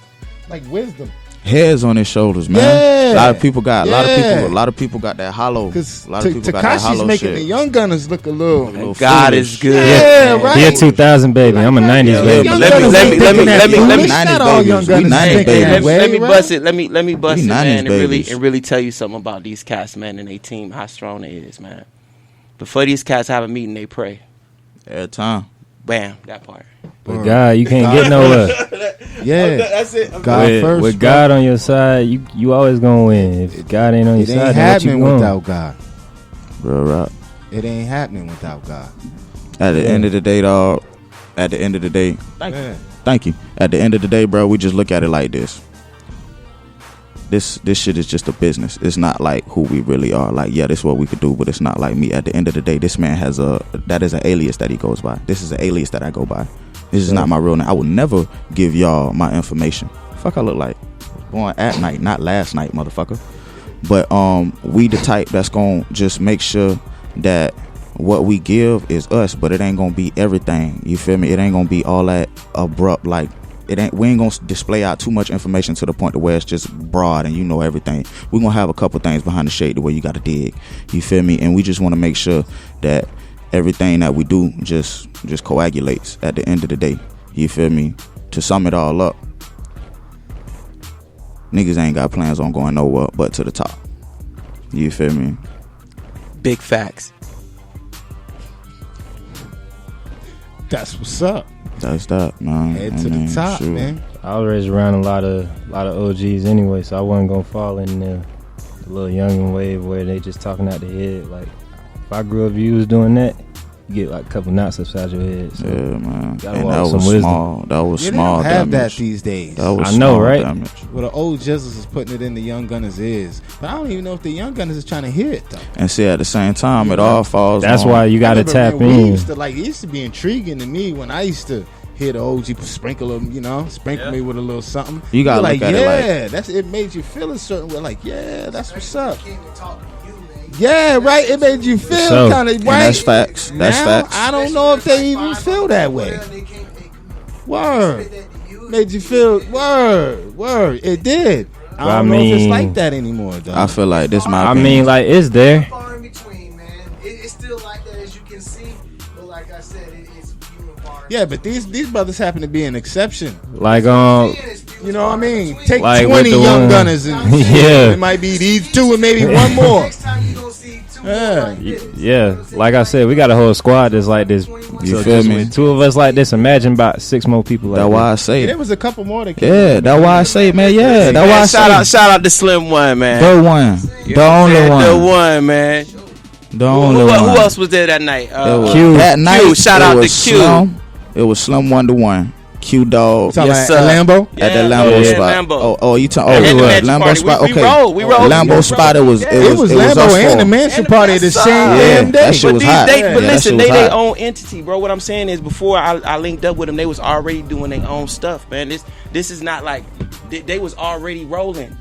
[SPEAKER 2] like wisdom.
[SPEAKER 5] Heads on his shoulders, man.
[SPEAKER 2] Yeah.
[SPEAKER 5] A lot of people got
[SPEAKER 2] Yeah.
[SPEAKER 5] a lot of people got that hollow.
[SPEAKER 2] Because
[SPEAKER 5] A lot of people got that
[SPEAKER 2] Takashi's
[SPEAKER 5] hollow
[SPEAKER 2] making
[SPEAKER 5] shit.
[SPEAKER 2] the young gunners look a little.
[SPEAKER 3] God
[SPEAKER 5] foolish.
[SPEAKER 3] is good.
[SPEAKER 2] Yeah, right.
[SPEAKER 6] he a 2000 baby. I'm a 90s
[SPEAKER 5] Yeah,
[SPEAKER 6] baby.
[SPEAKER 2] Young
[SPEAKER 5] let me-
[SPEAKER 2] gunners
[SPEAKER 5] let
[SPEAKER 2] ain't
[SPEAKER 5] me-
[SPEAKER 2] thinking
[SPEAKER 5] let
[SPEAKER 2] that
[SPEAKER 5] me-
[SPEAKER 2] foolish.
[SPEAKER 5] let me-
[SPEAKER 2] Not all young
[SPEAKER 5] 90s
[SPEAKER 2] gunners
[SPEAKER 5] babies.
[SPEAKER 2] think
[SPEAKER 5] We 90s
[SPEAKER 2] that
[SPEAKER 5] babies.
[SPEAKER 2] way,
[SPEAKER 3] Let me
[SPEAKER 2] right?
[SPEAKER 3] bust it. Let me bust
[SPEAKER 5] We
[SPEAKER 3] it,
[SPEAKER 5] 90s
[SPEAKER 3] man, and
[SPEAKER 5] babies.
[SPEAKER 3] really tell you something about these cats, man, and they team, how strong they is, man. Before these cats have a meeting, they pray.
[SPEAKER 5] Every time.
[SPEAKER 3] Bam, that part.
[SPEAKER 6] With God, you can't get nowhere.
[SPEAKER 2] Yeah,
[SPEAKER 3] That's it.
[SPEAKER 2] God first.
[SPEAKER 6] With
[SPEAKER 2] bro.
[SPEAKER 6] God on your side, you always gonna win. If God ain't on your
[SPEAKER 2] It
[SPEAKER 6] side,
[SPEAKER 2] ain't
[SPEAKER 6] then what you
[SPEAKER 2] happening
[SPEAKER 6] going?
[SPEAKER 2] without God.
[SPEAKER 5] Real rap.
[SPEAKER 2] It ain't happening without God.
[SPEAKER 5] At the end of the day, dog. At the end of the day, thank you. At the end of the day, bro, we just look at it like this. This shit is just a business. It's not like who we really are. Like, yeah, this is what we could do, but it's not like me. At the end of the day, this man has that is an alias that he goes by. This is an alias that I go by. This is not my real name. I would never give y'all my information. Fuck I look like. I was born at night, not last night, motherfucker. But we the type that's gonna just make sure that what we give is us, but it ain't gonna be everything. You feel me? It ain't gonna be all that abrupt. Like we ain't gonna display out too much information to the point to where it's just broad and you know everything. We're gonna have a couple things behind the shade the way you gotta dig. You feel me? And we just want to make sure that everything that we do just coagulates at the end of the day. You feel me? To sum it all up, niggas ain't got plans on going nowhere but to the top. You feel me?
[SPEAKER 3] Big facts.
[SPEAKER 2] That's what's up.
[SPEAKER 5] That's that, man.
[SPEAKER 2] Head to the top,
[SPEAKER 5] shoot.
[SPEAKER 2] man.
[SPEAKER 6] I was raised around a lot of OGs anyway, so I wasn't gonna fall in the little youngin' wave where they just talking out their head. Like, if I grew up, you was doing that, you get like a couple knots upside your head. So
[SPEAKER 5] Yeah, man.
[SPEAKER 6] gotta
[SPEAKER 5] And
[SPEAKER 6] walk
[SPEAKER 5] that
[SPEAKER 6] with
[SPEAKER 5] was
[SPEAKER 6] some wisdom.
[SPEAKER 5] small. That was
[SPEAKER 2] You
[SPEAKER 5] small
[SPEAKER 2] don't have
[SPEAKER 5] damage.
[SPEAKER 2] that these days.
[SPEAKER 5] That was
[SPEAKER 6] I know,
[SPEAKER 5] small
[SPEAKER 6] right?
[SPEAKER 5] damage.
[SPEAKER 2] Well, the old Jizzles is putting it in the young gunners' ears, but I don't even know if the young gunners is trying to hear it though.
[SPEAKER 5] And see, at the same time, it all falls.
[SPEAKER 6] That's
[SPEAKER 5] on,
[SPEAKER 6] why you gotta
[SPEAKER 2] I remember,
[SPEAKER 6] tap
[SPEAKER 2] man, we
[SPEAKER 6] in.
[SPEAKER 2] used to, like, it used to be intriguing to me when I used to hear the OG sprinkle them, sprinkle me with a little something.
[SPEAKER 5] You gotta
[SPEAKER 2] like,
[SPEAKER 5] look at it
[SPEAKER 2] yeah,
[SPEAKER 5] like-
[SPEAKER 2] that's it. Made you feel a certain way, like, yeah, that's what's up. Yeah, right. It made you feel
[SPEAKER 6] So-
[SPEAKER 2] kind of
[SPEAKER 5] And
[SPEAKER 2] right.
[SPEAKER 5] that's facts. That's
[SPEAKER 2] Now,
[SPEAKER 5] facts.
[SPEAKER 2] I don't know if they even feel that way. Word. Made you feel word. It did. I
[SPEAKER 6] But I
[SPEAKER 2] don't know if it's
[SPEAKER 6] mean-
[SPEAKER 2] like that anymore, though.
[SPEAKER 5] I feel like this my
[SPEAKER 6] I
[SPEAKER 5] opinion.
[SPEAKER 6] mean, like, it's there.
[SPEAKER 1] Far in between, man. It's still like that, as you can see. But like I said, it's few and far.
[SPEAKER 2] yeah, but these brothers happen to be an exception.
[SPEAKER 6] Like,
[SPEAKER 2] You know what I mean? Take
[SPEAKER 6] Like
[SPEAKER 2] 20
[SPEAKER 6] with the
[SPEAKER 2] young
[SPEAKER 6] one-
[SPEAKER 2] gunners and
[SPEAKER 6] Yeah.
[SPEAKER 2] it might be these two and maybe one more.
[SPEAKER 1] Next time you gonna see two more
[SPEAKER 2] Yeah.
[SPEAKER 1] like this.
[SPEAKER 6] yeah, like I said, we got a whole squad that's like this.
[SPEAKER 5] You
[SPEAKER 6] So
[SPEAKER 5] feel
[SPEAKER 6] just
[SPEAKER 5] me?
[SPEAKER 6] with two of us like this, imagine about 6 more people like
[SPEAKER 5] That's
[SPEAKER 6] that.
[SPEAKER 5] why I say.
[SPEAKER 2] Yeah, there was a couple more that came.
[SPEAKER 5] Yeah, that's why I say, man. Yeah, that's why I
[SPEAKER 3] Man,
[SPEAKER 5] say.
[SPEAKER 3] shout out to Slim One, man.
[SPEAKER 5] The one, the only
[SPEAKER 3] Man, the
[SPEAKER 5] one,
[SPEAKER 3] one, man.
[SPEAKER 5] the only one.
[SPEAKER 3] Who else was there that night?
[SPEAKER 5] It was-
[SPEAKER 6] Q.
[SPEAKER 5] That night,
[SPEAKER 3] Shout
[SPEAKER 5] it
[SPEAKER 3] out to
[SPEAKER 5] was
[SPEAKER 3] Q.
[SPEAKER 5] Slim. It was Slim 1-1. Q Dog
[SPEAKER 2] Talking
[SPEAKER 3] Yes,
[SPEAKER 2] about
[SPEAKER 3] sir.
[SPEAKER 2] Lambo.
[SPEAKER 5] at the
[SPEAKER 3] Yeah,
[SPEAKER 5] Lambo
[SPEAKER 3] yeah,
[SPEAKER 5] spot.
[SPEAKER 3] Lambo.
[SPEAKER 5] Oh, you talking?
[SPEAKER 3] And
[SPEAKER 5] Oh,
[SPEAKER 3] the
[SPEAKER 5] it was
[SPEAKER 3] mansion
[SPEAKER 5] Lambo
[SPEAKER 3] party.
[SPEAKER 5] spot.
[SPEAKER 3] We
[SPEAKER 5] Okay,
[SPEAKER 3] rolled.
[SPEAKER 5] Lambo spot. It was.
[SPEAKER 3] Yeah.
[SPEAKER 5] It was
[SPEAKER 2] Lambo
[SPEAKER 5] us
[SPEAKER 2] and
[SPEAKER 5] four.
[SPEAKER 2] the mansion
[SPEAKER 3] And the
[SPEAKER 2] party the
[SPEAKER 3] mansion.
[SPEAKER 2] same
[SPEAKER 5] Yeah,
[SPEAKER 2] damn day.
[SPEAKER 5] that shit was hot.
[SPEAKER 3] But
[SPEAKER 5] Yeah, that
[SPEAKER 3] listen,
[SPEAKER 5] shit
[SPEAKER 3] they
[SPEAKER 5] was
[SPEAKER 3] their
[SPEAKER 5] hot.
[SPEAKER 3] own entity, bro. What I'm saying is, before I linked up with them, they was already doing their own stuff, man. This is not like they was already rolling.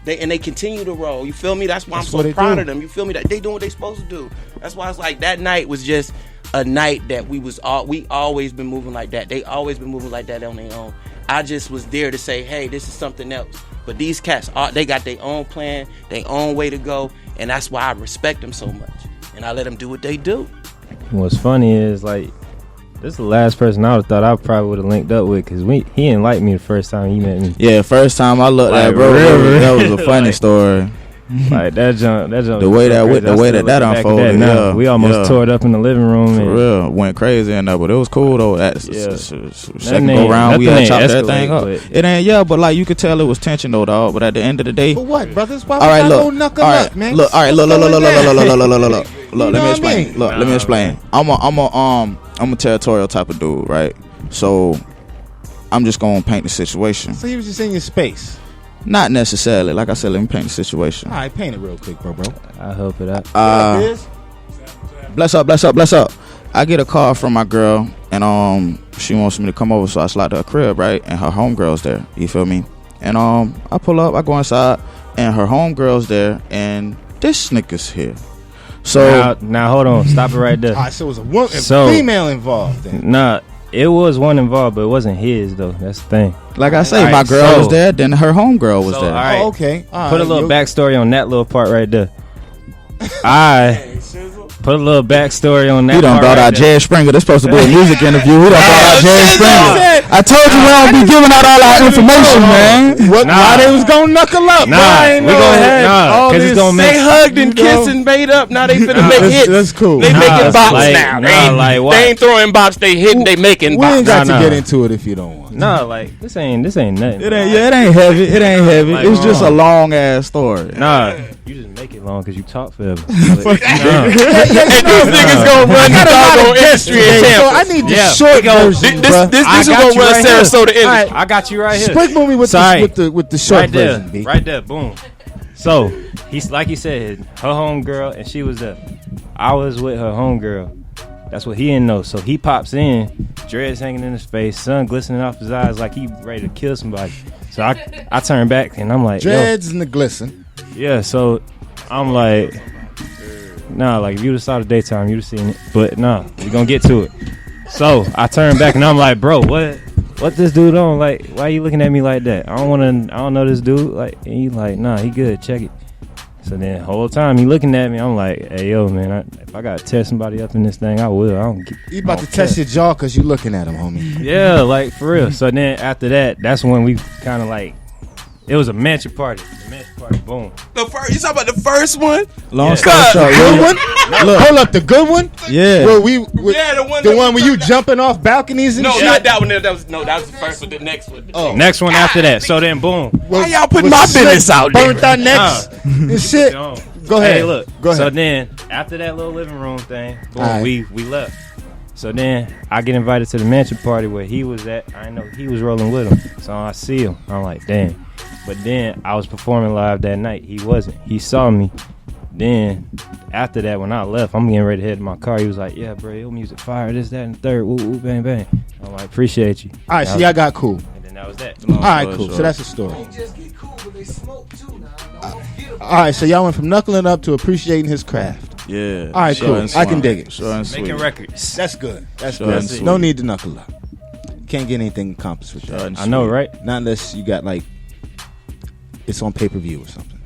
[SPEAKER 3] They continue to roll. You feel me? That's why
[SPEAKER 2] That's
[SPEAKER 3] I'm
[SPEAKER 2] what
[SPEAKER 3] so
[SPEAKER 2] they
[SPEAKER 3] proud
[SPEAKER 2] do.
[SPEAKER 3] of them. You feel me? That they doing what they supposed to do. That's why it's like that night was just a night that we always been moving like that. They always been moving like that on their own. I just was there to say, hey, this is something else. But these cats, they got their own plan, their own way to go, and that's why I respect them so much. And I let them do what they do.
[SPEAKER 6] What's funny is, like, this is the last person I would have thought I probably would have linked up with, because he didn't like me the first time he met me.
[SPEAKER 5] Yeah, first time I looked
[SPEAKER 6] Like,
[SPEAKER 5] at bro,
[SPEAKER 6] really?
[SPEAKER 5] that was a funny
[SPEAKER 6] Like-
[SPEAKER 5] story.
[SPEAKER 6] Like, that jump.
[SPEAKER 5] The way that
[SPEAKER 6] crazy.
[SPEAKER 5] the
[SPEAKER 6] I
[SPEAKER 5] way
[SPEAKER 6] still
[SPEAKER 5] that
[SPEAKER 6] looking back at
[SPEAKER 5] unfolded,
[SPEAKER 6] now.
[SPEAKER 5] yeah,
[SPEAKER 6] We almost
[SPEAKER 5] yeah.
[SPEAKER 6] tore it up in the living room.
[SPEAKER 5] For
[SPEAKER 6] and
[SPEAKER 5] real, went crazy in there, but it was cool though.
[SPEAKER 6] Yeah.
[SPEAKER 5] Second
[SPEAKER 6] ain't-
[SPEAKER 5] go round, we
[SPEAKER 6] nothing
[SPEAKER 5] had
[SPEAKER 6] ain't
[SPEAKER 5] chopped
[SPEAKER 6] escalate,
[SPEAKER 5] everything up.
[SPEAKER 6] but-
[SPEAKER 5] It ain't, yeah, but like you could tell it was tension though, dog. But at the end of the day,
[SPEAKER 2] For what, brothers? Why
[SPEAKER 5] all right,
[SPEAKER 2] we
[SPEAKER 5] look,
[SPEAKER 2] gotta
[SPEAKER 5] all
[SPEAKER 2] go knuckle
[SPEAKER 5] right,
[SPEAKER 2] up, man?
[SPEAKER 5] look, all right, look,
[SPEAKER 2] What's
[SPEAKER 5] look,
[SPEAKER 2] going
[SPEAKER 5] look,
[SPEAKER 2] on?
[SPEAKER 5] look, let me
[SPEAKER 2] know what I
[SPEAKER 5] explain.
[SPEAKER 2] mean?
[SPEAKER 5] Look, let me explain. I'm a territorial type of dude, right? So I'm just gonna paint the situation.
[SPEAKER 2] So he was just in your space.
[SPEAKER 5] Not necessarily, like I said, let me paint the situation.
[SPEAKER 2] All right, paint it real quick, bro.
[SPEAKER 6] I'll help it out.
[SPEAKER 2] Biz?
[SPEAKER 5] Bless up. I get a call from my girl, and she wants me to come over, so I slide to her crib, right? And her homegirl's there. You feel me? And I pull up, I go inside, and her homegirl's there, and this nigga's here. So
[SPEAKER 6] Now hold on. Stop it right there.
[SPEAKER 2] All right, so it was a woman,
[SPEAKER 6] So-
[SPEAKER 2] female involved then.
[SPEAKER 6] Nah, it was one involved, but it wasn't his, though. That's the thing.
[SPEAKER 5] like I say,
[SPEAKER 6] All
[SPEAKER 5] my
[SPEAKER 6] right,
[SPEAKER 5] girl
[SPEAKER 6] so-
[SPEAKER 5] was there, then her homegirl was
[SPEAKER 6] So,
[SPEAKER 5] there.
[SPEAKER 6] all right.
[SPEAKER 2] Oh, okay. All
[SPEAKER 6] Put a
[SPEAKER 2] right,
[SPEAKER 6] little
[SPEAKER 2] you-
[SPEAKER 6] backstory on that little part right there. I put a little backstory on that.
[SPEAKER 5] He done
[SPEAKER 6] part
[SPEAKER 5] brought
[SPEAKER 6] right
[SPEAKER 5] out
[SPEAKER 6] there.
[SPEAKER 5] Jerry Springer. This supposed to be a music interview. He done brought out Jerry Springer. I told you we don't be giving out all our information, man.
[SPEAKER 2] What?
[SPEAKER 6] Nah.
[SPEAKER 2] Why they was gonna knuckle up?
[SPEAKER 6] Nah,
[SPEAKER 2] bro? I ain't
[SPEAKER 6] we
[SPEAKER 2] know.
[SPEAKER 6] gonna have
[SPEAKER 2] All
[SPEAKER 6] because it's
[SPEAKER 2] this-
[SPEAKER 6] gonna make.
[SPEAKER 3] They hugged and
[SPEAKER 2] You know?
[SPEAKER 3] kissed and made up. Now they finna make
[SPEAKER 2] That's-
[SPEAKER 3] hits.
[SPEAKER 2] that's cool.
[SPEAKER 3] They
[SPEAKER 6] Nah,
[SPEAKER 3] making
[SPEAKER 6] it's
[SPEAKER 3] bops
[SPEAKER 6] like-
[SPEAKER 3] now.
[SPEAKER 6] nah,
[SPEAKER 3] They ain't,
[SPEAKER 6] like what?
[SPEAKER 3] they ain't throwing bops. They hitting. They making
[SPEAKER 2] We ain't
[SPEAKER 3] bops.
[SPEAKER 2] got
[SPEAKER 6] Nah,
[SPEAKER 2] to
[SPEAKER 6] nah.
[SPEAKER 2] get into it if you don't want.
[SPEAKER 6] Nah, like this ain't nothing.
[SPEAKER 5] It ain't heavy. It ain't heavy.
[SPEAKER 6] Like,
[SPEAKER 5] It's just a long ass story.
[SPEAKER 6] Nah, you just make it long because you talk forever.
[SPEAKER 3] And these niggas gonna run the doggone industry in
[SPEAKER 2] So
[SPEAKER 3] Tampa.
[SPEAKER 2] I need the
[SPEAKER 6] Yeah.
[SPEAKER 2] short version,
[SPEAKER 3] This
[SPEAKER 2] bruh.
[SPEAKER 3] is
[SPEAKER 6] got
[SPEAKER 3] gonna
[SPEAKER 6] you
[SPEAKER 3] run
[SPEAKER 6] right here.
[SPEAKER 3] Sarasota industry.
[SPEAKER 2] Alright.
[SPEAKER 6] I got you right here.
[SPEAKER 2] Sprinkle me with
[SPEAKER 6] Sorry.
[SPEAKER 2] the short
[SPEAKER 6] right there,
[SPEAKER 2] version, B.
[SPEAKER 6] right there, boom. So he's like he said, her homegirl, and she was there. I was with her homegirl. That's what he didn't know. So he pops in, dreads hanging in his face, sun glistening off his eyes like he ready to kill somebody. So I turn back and I'm like,
[SPEAKER 2] Dreads and the glisten.
[SPEAKER 6] yeah. So I'm like, nah, like if you'd have saw the daytime, you'd have seen it. But nah, we gonna get to it. So I turn back and I'm like, bro, what this dude on? Like, why you looking at me like that? I don't know this dude. Like, and he like, nah, he good. Check it. So then, the whole time he looking at me, I'm like, "Hey, yo, man, if I gotta test somebody up in this thing, I will. I don't."
[SPEAKER 2] You about to test your jaw because you looking at him, homie.
[SPEAKER 6] Yeah, like for real. So then after that, that's when we kind of like, it was a mansion party. The mansion party, boom.
[SPEAKER 3] You talking about the first one?
[SPEAKER 5] Long
[SPEAKER 6] Yeah.
[SPEAKER 5] story short,
[SPEAKER 2] Good one? Hold up, the good one?
[SPEAKER 5] yeah.
[SPEAKER 2] Where
[SPEAKER 3] The one
[SPEAKER 2] where you jumping off balconies and
[SPEAKER 3] No,
[SPEAKER 2] shit?
[SPEAKER 3] not that one. That was the first one. The next one.
[SPEAKER 2] Oh.
[SPEAKER 6] Next one after that. So then, boom.
[SPEAKER 3] Why y'all putting my business out there?
[SPEAKER 2] Burnt our necks and shit. Go ahead.
[SPEAKER 6] Hey, look.
[SPEAKER 2] Go ahead.
[SPEAKER 6] So then, after that little living room thing, boom,
[SPEAKER 2] All right.
[SPEAKER 6] we left. So then, I get invited to the mansion party where he was at. I didn't know he was rolling with him. So I see him. I'm like, damn. But then, I was performing live that night. He wasn't. He saw me. Then, after that, when I left, I'm getting ready to head to my car. He was like, yeah, bro, your music fire, this, that, and the third. Woo, woo, bang, bang. I'm like, appreciate you.
[SPEAKER 2] All right, so y'all got cool.
[SPEAKER 6] And then that was that.
[SPEAKER 2] All right, cool. So that's the story.
[SPEAKER 1] They just get cool, but they smoke too now. Don't get 'em.
[SPEAKER 2] All right, so y'all went from knuckling up to appreciating his craft.
[SPEAKER 5] Yeah.
[SPEAKER 2] All right,
[SPEAKER 5] Short
[SPEAKER 2] cool.
[SPEAKER 5] and
[SPEAKER 2] I can
[SPEAKER 5] sweet.
[SPEAKER 2] dig it.
[SPEAKER 5] Short and sweet.
[SPEAKER 6] Making records.
[SPEAKER 2] That's good. That's
[SPEAKER 5] Short
[SPEAKER 2] good.
[SPEAKER 5] and sweet.
[SPEAKER 2] No need to knuckle up. Can't get anything accomplished with
[SPEAKER 5] Short
[SPEAKER 2] that.
[SPEAKER 5] and
[SPEAKER 6] I know,
[SPEAKER 5] sweet.
[SPEAKER 6] right?
[SPEAKER 2] Not unless you got like it's on pay-per-view or something.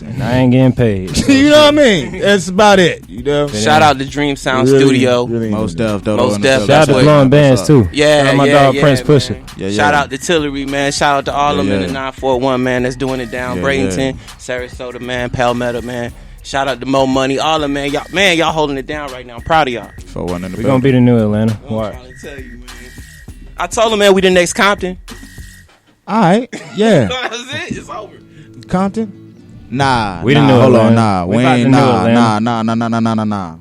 [SPEAKER 6] And I ain't getting paid.
[SPEAKER 2] You know what I mean? That's about it. You know.
[SPEAKER 3] Shout out to Dream Sound
[SPEAKER 2] Really,
[SPEAKER 3] Studio.
[SPEAKER 2] really
[SPEAKER 5] Most
[SPEAKER 2] need to-
[SPEAKER 5] Def, Dodo,
[SPEAKER 3] Most
[SPEAKER 5] and the
[SPEAKER 3] Def.
[SPEAKER 5] Def.
[SPEAKER 6] Shout out to
[SPEAKER 3] That's
[SPEAKER 6] blowing
[SPEAKER 5] what-
[SPEAKER 6] bands too.
[SPEAKER 3] Yeah,
[SPEAKER 6] Shout out my
[SPEAKER 3] yeah,
[SPEAKER 6] dog
[SPEAKER 3] yeah,
[SPEAKER 6] Prince
[SPEAKER 3] man.
[SPEAKER 6] Pusher.
[SPEAKER 5] Yeah,
[SPEAKER 3] Shout
[SPEAKER 5] yeah.
[SPEAKER 3] out to Tillery, man. Shout out to all of them in the 941, man, that's doing it down.
[SPEAKER 5] Yeah,
[SPEAKER 3] Bradenton, Sarasota, man, Palmetto, man. Shout out to Mo Money, all of them, man. Y'all holding it down right now. I'm proud of y'all.
[SPEAKER 5] For one in the
[SPEAKER 6] We gonna be the new Atlanta.
[SPEAKER 3] I'm
[SPEAKER 6] Why?
[SPEAKER 3] trying to tell you, man. I told him, man, we the next Compton.
[SPEAKER 2] All right. Yeah.
[SPEAKER 3] That's it. It's over.
[SPEAKER 2] Compton.
[SPEAKER 5] Nah,
[SPEAKER 6] We the
[SPEAKER 5] nah,
[SPEAKER 6] new
[SPEAKER 5] hold on,
[SPEAKER 6] Atlanta.
[SPEAKER 5] nah.
[SPEAKER 6] We
[SPEAKER 5] We
[SPEAKER 6] about
[SPEAKER 5] ain't,
[SPEAKER 6] the new
[SPEAKER 5] nah,
[SPEAKER 6] Atlanta.
[SPEAKER 5] nah.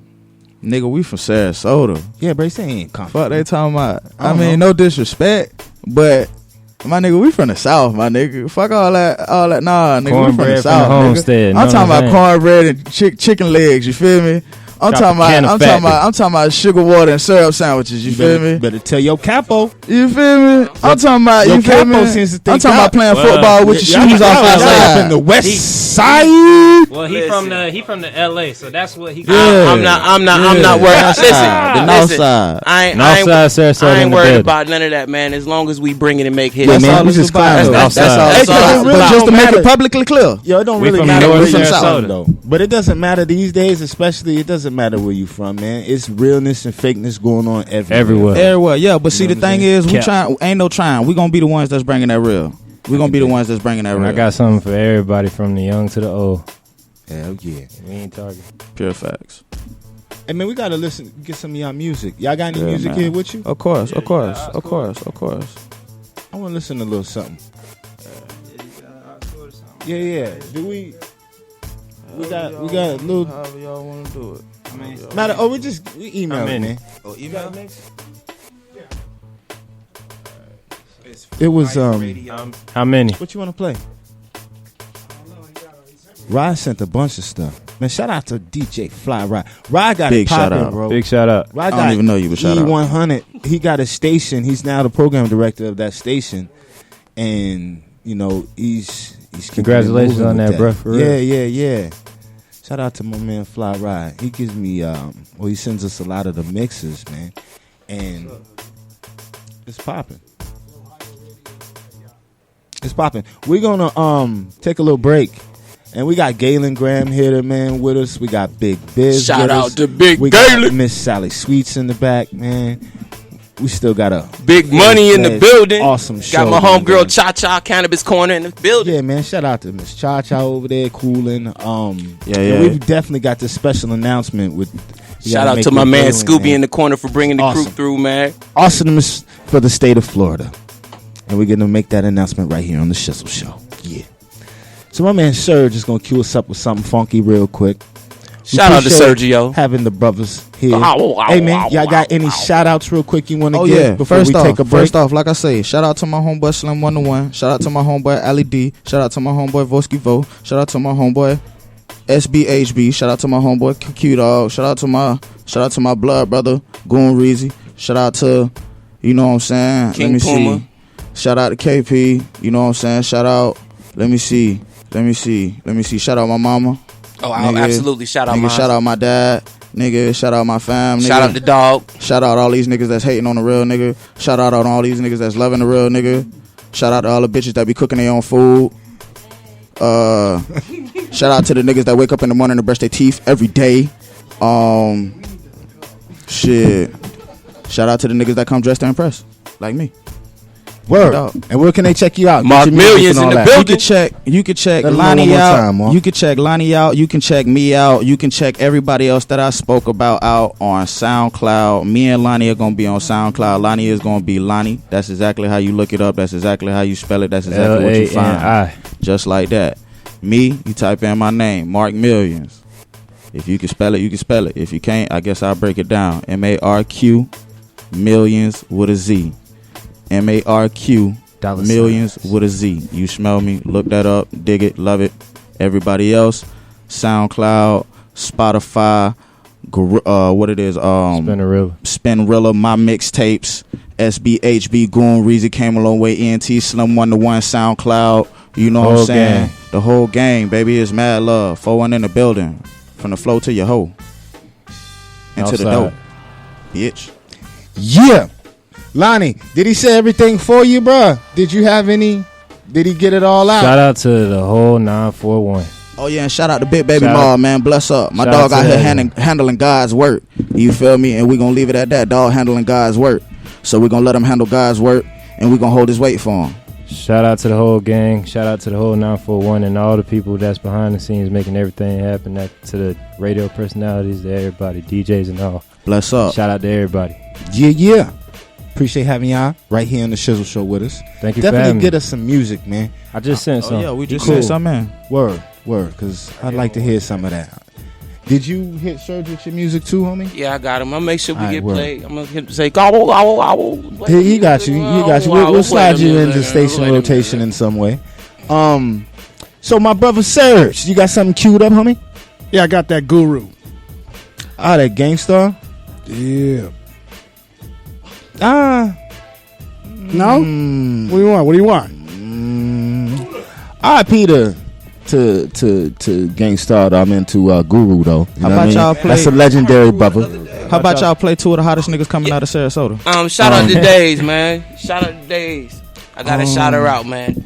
[SPEAKER 5] Nigga, we from Sarasota.
[SPEAKER 2] Yeah, bro. Say ain't Compton.
[SPEAKER 5] Fuck they talking about. I
[SPEAKER 2] don't
[SPEAKER 5] mean, no disrespect, but my nigga, we from the South, my nigga. Fuck all that. Nah, nigga, we from
[SPEAKER 6] Cornbread
[SPEAKER 5] the
[SPEAKER 6] from
[SPEAKER 5] South,
[SPEAKER 6] the
[SPEAKER 5] nigga.
[SPEAKER 6] homestead,
[SPEAKER 5] I'm
[SPEAKER 6] know
[SPEAKER 5] talking
[SPEAKER 6] what I'm
[SPEAKER 5] about
[SPEAKER 6] saying?
[SPEAKER 5] cornbread and chicken legs. You feel me? I'm
[SPEAKER 6] Drop
[SPEAKER 5] talking
[SPEAKER 6] a can
[SPEAKER 5] about.
[SPEAKER 6] of
[SPEAKER 5] I'm talking about sugar water and syrup sandwiches. You feel me?
[SPEAKER 2] Better tell your capo.
[SPEAKER 5] You feel me? I'm talking about.
[SPEAKER 2] Yo,
[SPEAKER 5] You feel
[SPEAKER 2] Capo
[SPEAKER 5] me?
[SPEAKER 2] seems to
[SPEAKER 5] I'm
[SPEAKER 2] think
[SPEAKER 5] talking about playing
[SPEAKER 6] Well,
[SPEAKER 5] football with your shoes off
[SPEAKER 2] Y'all up
[SPEAKER 5] outside.
[SPEAKER 2] in the West
[SPEAKER 6] He-
[SPEAKER 2] Side.
[SPEAKER 6] Well, he from the LA, so that's what he.
[SPEAKER 5] Yeah.
[SPEAKER 3] I'm not worried.
[SPEAKER 5] North
[SPEAKER 3] Listen,
[SPEAKER 5] side, the north side.
[SPEAKER 3] I
[SPEAKER 6] North
[SPEAKER 3] ain't
[SPEAKER 6] side, Sarasota
[SPEAKER 3] I
[SPEAKER 6] in
[SPEAKER 3] ain't
[SPEAKER 6] the
[SPEAKER 3] worried
[SPEAKER 6] building.
[SPEAKER 3] about none of that, man. As long as we bring it and make hits.
[SPEAKER 5] Yeah,
[SPEAKER 2] That's
[SPEAKER 5] man,
[SPEAKER 2] all
[SPEAKER 5] we
[SPEAKER 2] it's
[SPEAKER 5] just
[SPEAKER 2] about,
[SPEAKER 5] clowning.
[SPEAKER 2] though.
[SPEAKER 5] That's all.
[SPEAKER 3] That's
[SPEAKER 5] That's all.
[SPEAKER 3] all.
[SPEAKER 5] But just to make
[SPEAKER 2] matter.
[SPEAKER 5] it publicly clear.
[SPEAKER 2] Yo, it don't
[SPEAKER 6] We
[SPEAKER 2] really
[SPEAKER 6] from
[SPEAKER 2] matter
[SPEAKER 6] North
[SPEAKER 2] where you're
[SPEAKER 6] Sarasota.
[SPEAKER 2] from, though. But it doesn't matter these days, especially. It doesn't matter where you from, man. It's realness and fakeness going on everywhere.
[SPEAKER 5] Everywhere, yeah. But see,
[SPEAKER 2] know
[SPEAKER 5] the
[SPEAKER 2] what I'm
[SPEAKER 5] thing is, we
[SPEAKER 6] Cap.
[SPEAKER 5] trying. Ain't no trying. We gonna be the ones that's bringing that real. We gonna be the ones that's bringing that
[SPEAKER 6] And
[SPEAKER 5] real.
[SPEAKER 6] I got something for everybody from the young to the old.
[SPEAKER 2] Hell yeah.
[SPEAKER 6] We ain't talking.
[SPEAKER 5] pure facts.
[SPEAKER 2] Hey, man, we got to get some of y'all music. Y'all got any
[SPEAKER 5] Yeah,
[SPEAKER 2] music
[SPEAKER 5] man.
[SPEAKER 2] here with you?
[SPEAKER 5] Of course.
[SPEAKER 2] I want to listen to a little something. Yeah. Do we got a little.
[SPEAKER 5] However y'all want to do it.
[SPEAKER 2] Matter. Oh, we email it,
[SPEAKER 6] in.
[SPEAKER 2] man.
[SPEAKER 5] Oh, email.
[SPEAKER 2] It was
[SPEAKER 6] How many?
[SPEAKER 2] What you want to play? Rod sent a bunch of stuff. Man, shout out to DJ Fly Rod. Rod got
[SPEAKER 5] Big
[SPEAKER 2] it
[SPEAKER 5] shout
[SPEAKER 2] popping,
[SPEAKER 5] out.
[SPEAKER 2] bro.
[SPEAKER 6] Big shout out.
[SPEAKER 2] Rod
[SPEAKER 5] I don't even know you, but shout out.
[SPEAKER 2] E100. He got a station. He's now the program director of that station, and you know he's keeping it
[SPEAKER 6] Congratulations
[SPEAKER 2] moving
[SPEAKER 6] on
[SPEAKER 2] with
[SPEAKER 6] that, bro, for real.
[SPEAKER 2] Yeah. Shout out to my man Fly Rod. He gives me he sends us a lot of the mixes, man, and it's popping. It's popping. We're gonna take a little break. And we got Galen Graham here, man, with us. We got Big Biz.
[SPEAKER 3] Shout
[SPEAKER 2] with
[SPEAKER 3] out
[SPEAKER 2] us.
[SPEAKER 3] to Big
[SPEAKER 2] We got
[SPEAKER 3] Galen.
[SPEAKER 2] Miss Sally Sweets in the back, man. We still got a
[SPEAKER 3] Big money in the
[SPEAKER 2] man,
[SPEAKER 3] building.
[SPEAKER 2] awesome show.
[SPEAKER 3] Got my
[SPEAKER 2] man.
[SPEAKER 3] homegirl Cha Cha Cannabis Corner in the building.
[SPEAKER 2] Yeah, man. Shout out to Miss Cha Cha over there, cooling.
[SPEAKER 5] Yeah.
[SPEAKER 2] And we've definitely got this special announcement with.
[SPEAKER 3] Shout out to my man Scooby in the corner for bringing the crew
[SPEAKER 2] Awesome.
[SPEAKER 3] through, man.
[SPEAKER 2] Awesomeness for the state of Florida, and we're gonna make that announcement right here on the Shizzle Show. Yeah. So my man Serge is gonna cue us up with something funky real quick. We
[SPEAKER 3] Shout out to
[SPEAKER 2] appreciate
[SPEAKER 3] Sergio.
[SPEAKER 2] having the brothers here.
[SPEAKER 3] Ow,
[SPEAKER 2] Hey
[SPEAKER 3] ow,
[SPEAKER 2] man,
[SPEAKER 3] ow,
[SPEAKER 2] y'all got
[SPEAKER 3] ow,
[SPEAKER 2] any
[SPEAKER 3] ow.
[SPEAKER 2] shout outs real quick you want to
[SPEAKER 5] Oh
[SPEAKER 2] give
[SPEAKER 5] yeah.
[SPEAKER 2] before
[SPEAKER 5] First
[SPEAKER 2] we
[SPEAKER 5] off,
[SPEAKER 2] take a break?
[SPEAKER 5] like I say, shout out to my homeboy Slim 101. Shout out to my homeboy Ali D. Shout out to my homeboy Voski Vo. Shout out to my homeboy SBHB. Shout out to my homeboy Q Dog. Shout out to my blood brother Goon Reezy. Shout out to, you know what I'm saying.
[SPEAKER 3] King
[SPEAKER 5] Let me
[SPEAKER 3] Puma.
[SPEAKER 5] see. Shout out to KP. You know what I'm saying. Shout out. Let me see. Shout out my mama.
[SPEAKER 3] Oh,
[SPEAKER 5] Nigga,
[SPEAKER 3] absolutely. Shout out
[SPEAKER 5] Nigga,
[SPEAKER 3] mine.
[SPEAKER 5] shout out my dad. Nigga, shout out my fam. Nigga.
[SPEAKER 3] Shout out the dog.
[SPEAKER 5] Shout out all these niggas that's hating on the real nigga. Shout out on all these niggas that's loving the real nigga. Shout out to all the bitches that be cooking their own food. Shout Shout out to the niggas that wake up in the morning and brush their teeth every day. Shit. Shout out to the niggas that come dressed to impress, like me.
[SPEAKER 2] Word.
[SPEAKER 5] Dog.
[SPEAKER 2] And where can they check you out?
[SPEAKER 3] Marque
[SPEAKER 2] Get your music
[SPEAKER 3] Millions
[SPEAKER 2] and all
[SPEAKER 3] in the
[SPEAKER 2] that.
[SPEAKER 3] building.
[SPEAKER 5] You can check
[SPEAKER 2] Let 'em know one
[SPEAKER 5] Lonnie
[SPEAKER 2] more
[SPEAKER 5] out.
[SPEAKER 2] time, Mark.
[SPEAKER 5] You can check Lonnie out. You can check me out. You can check everybody else that I spoke about out on SoundCloud. Me and Lonnie are gonna be on SoundCloud. Lonnie is gonna be Lonnie. That's exactly how you look it up. That's exactly how you spell it. That's exactly what you find.
[SPEAKER 6] L-A-N-I.
[SPEAKER 5] Just like that. Me, you type in my name, Marque Millions. If you can spell it, you can spell it. If you can't, I guess I'll break it down. M-A-R-Q Millions with a Z. M-A-R-Q Millions with a Z. You smell me? Look that up. Dig it. Love it. Everybody else, SoundCloud, Spotify, what it is? Spinrilla, my mixtapes, SBHB, Goon, Reezy, Came a Long Way, ENT, Slim 1-to-1, SoundCloud. You know what I'm saying?
[SPEAKER 6] Gang.
[SPEAKER 5] The whole gang, baby, is mad love. 4-1 in the building. From the flow to your hoe. And to the dope. Bitch.
[SPEAKER 2] Yeah. Lonnie, did he say everything for you, bruh? Did you have any? Did he get it all out?
[SPEAKER 6] Shout out to the whole 941.
[SPEAKER 5] Oh, yeah, and shout out to Big Baby
[SPEAKER 6] Shout
[SPEAKER 5] Ma,
[SPEAKER 6] out-
[SPEAKER 5] man. Bless up. My
[SPEAKER 6] shout
[SPEAKER 5] dog
[SPEAKER 6] out
[SPEAKER 5] out
[SPEAKER 6] to
[SPEAKER 5] here
[SPEAKER 6] everyone.
[SPEAKER 5] handling God's work. You feel me? And we going to leave it at that. Dog handling God's work. So we going to let him handle God's work, and we going to hold his weight for him.
[SPEAKER 6] Shout out to the whole gang. Shout out to the whole 941 and all the people that's behind the scenes making everything happen. That to the radio personalities, to everybody, DJs and all.
[SPEAKER 5] Bless up.
[SPEAKER 6] Shout out to everybody.
[SPEAKER 2] Yeah. Appreciate having y'all right here on the Shizzle Show with us.
[SPEAKER 6] Thank you for
[SPEAKER 2] Definitely
[SPEAKER 6] having
[SPEAKER 2] get
[SPEAKER 6] me.
[SPEAKER 2] us some music, man.
[SPEAKER 6] I just sent some.
[SPEAKER 5] Oh, yeah, we just
[SPEAKER 2] Cool.
[SPEAKER 5] sent some in.
[SPEAKER 2] Word, because I'd like to hear some of that. Did you hit Surge with your music too, homie?
[SPEAKER 3] Yeah, I got him. I'm gonna make sure we
[SPEAKER 2] Alright,
[SPEAKER 3] get
[SPEAKER 2] word.
[SPEAKER 3] played. I'm gonna hit him say gobble, gobble, gobble.
[SPEAKER 2] He got you. We'll slide you into station rotation in some way. So my brother Serge, you got something queued up, homie?
[SPEAKER 4] Yeah, I got that Guru.
[SPEAKER 2] Ah, that Gangstar?
[SPEAKER 4] Yeah.
[SPEAKER 2] What
[SPEAKER 4] No? What do you want? What do you want?
[SPEAKER 2] R.I.P. to Gangstar. I'm into Guru though. You
[SPEAKER 5] How
[SPEAKER 2] know what
[SPEAKER 5] about
[SPEAKER 2] I mean?
[SPEAKER 5] y'all play-
[SPEAKER 2] That's a legendary brother.
[SPEAKER 5] How about y'all play two of the hottest niggas coming out of Sarasota?
[SPEAKER 3] Shout out to Days, man. Shout out to Days. I gotta shout her out, man.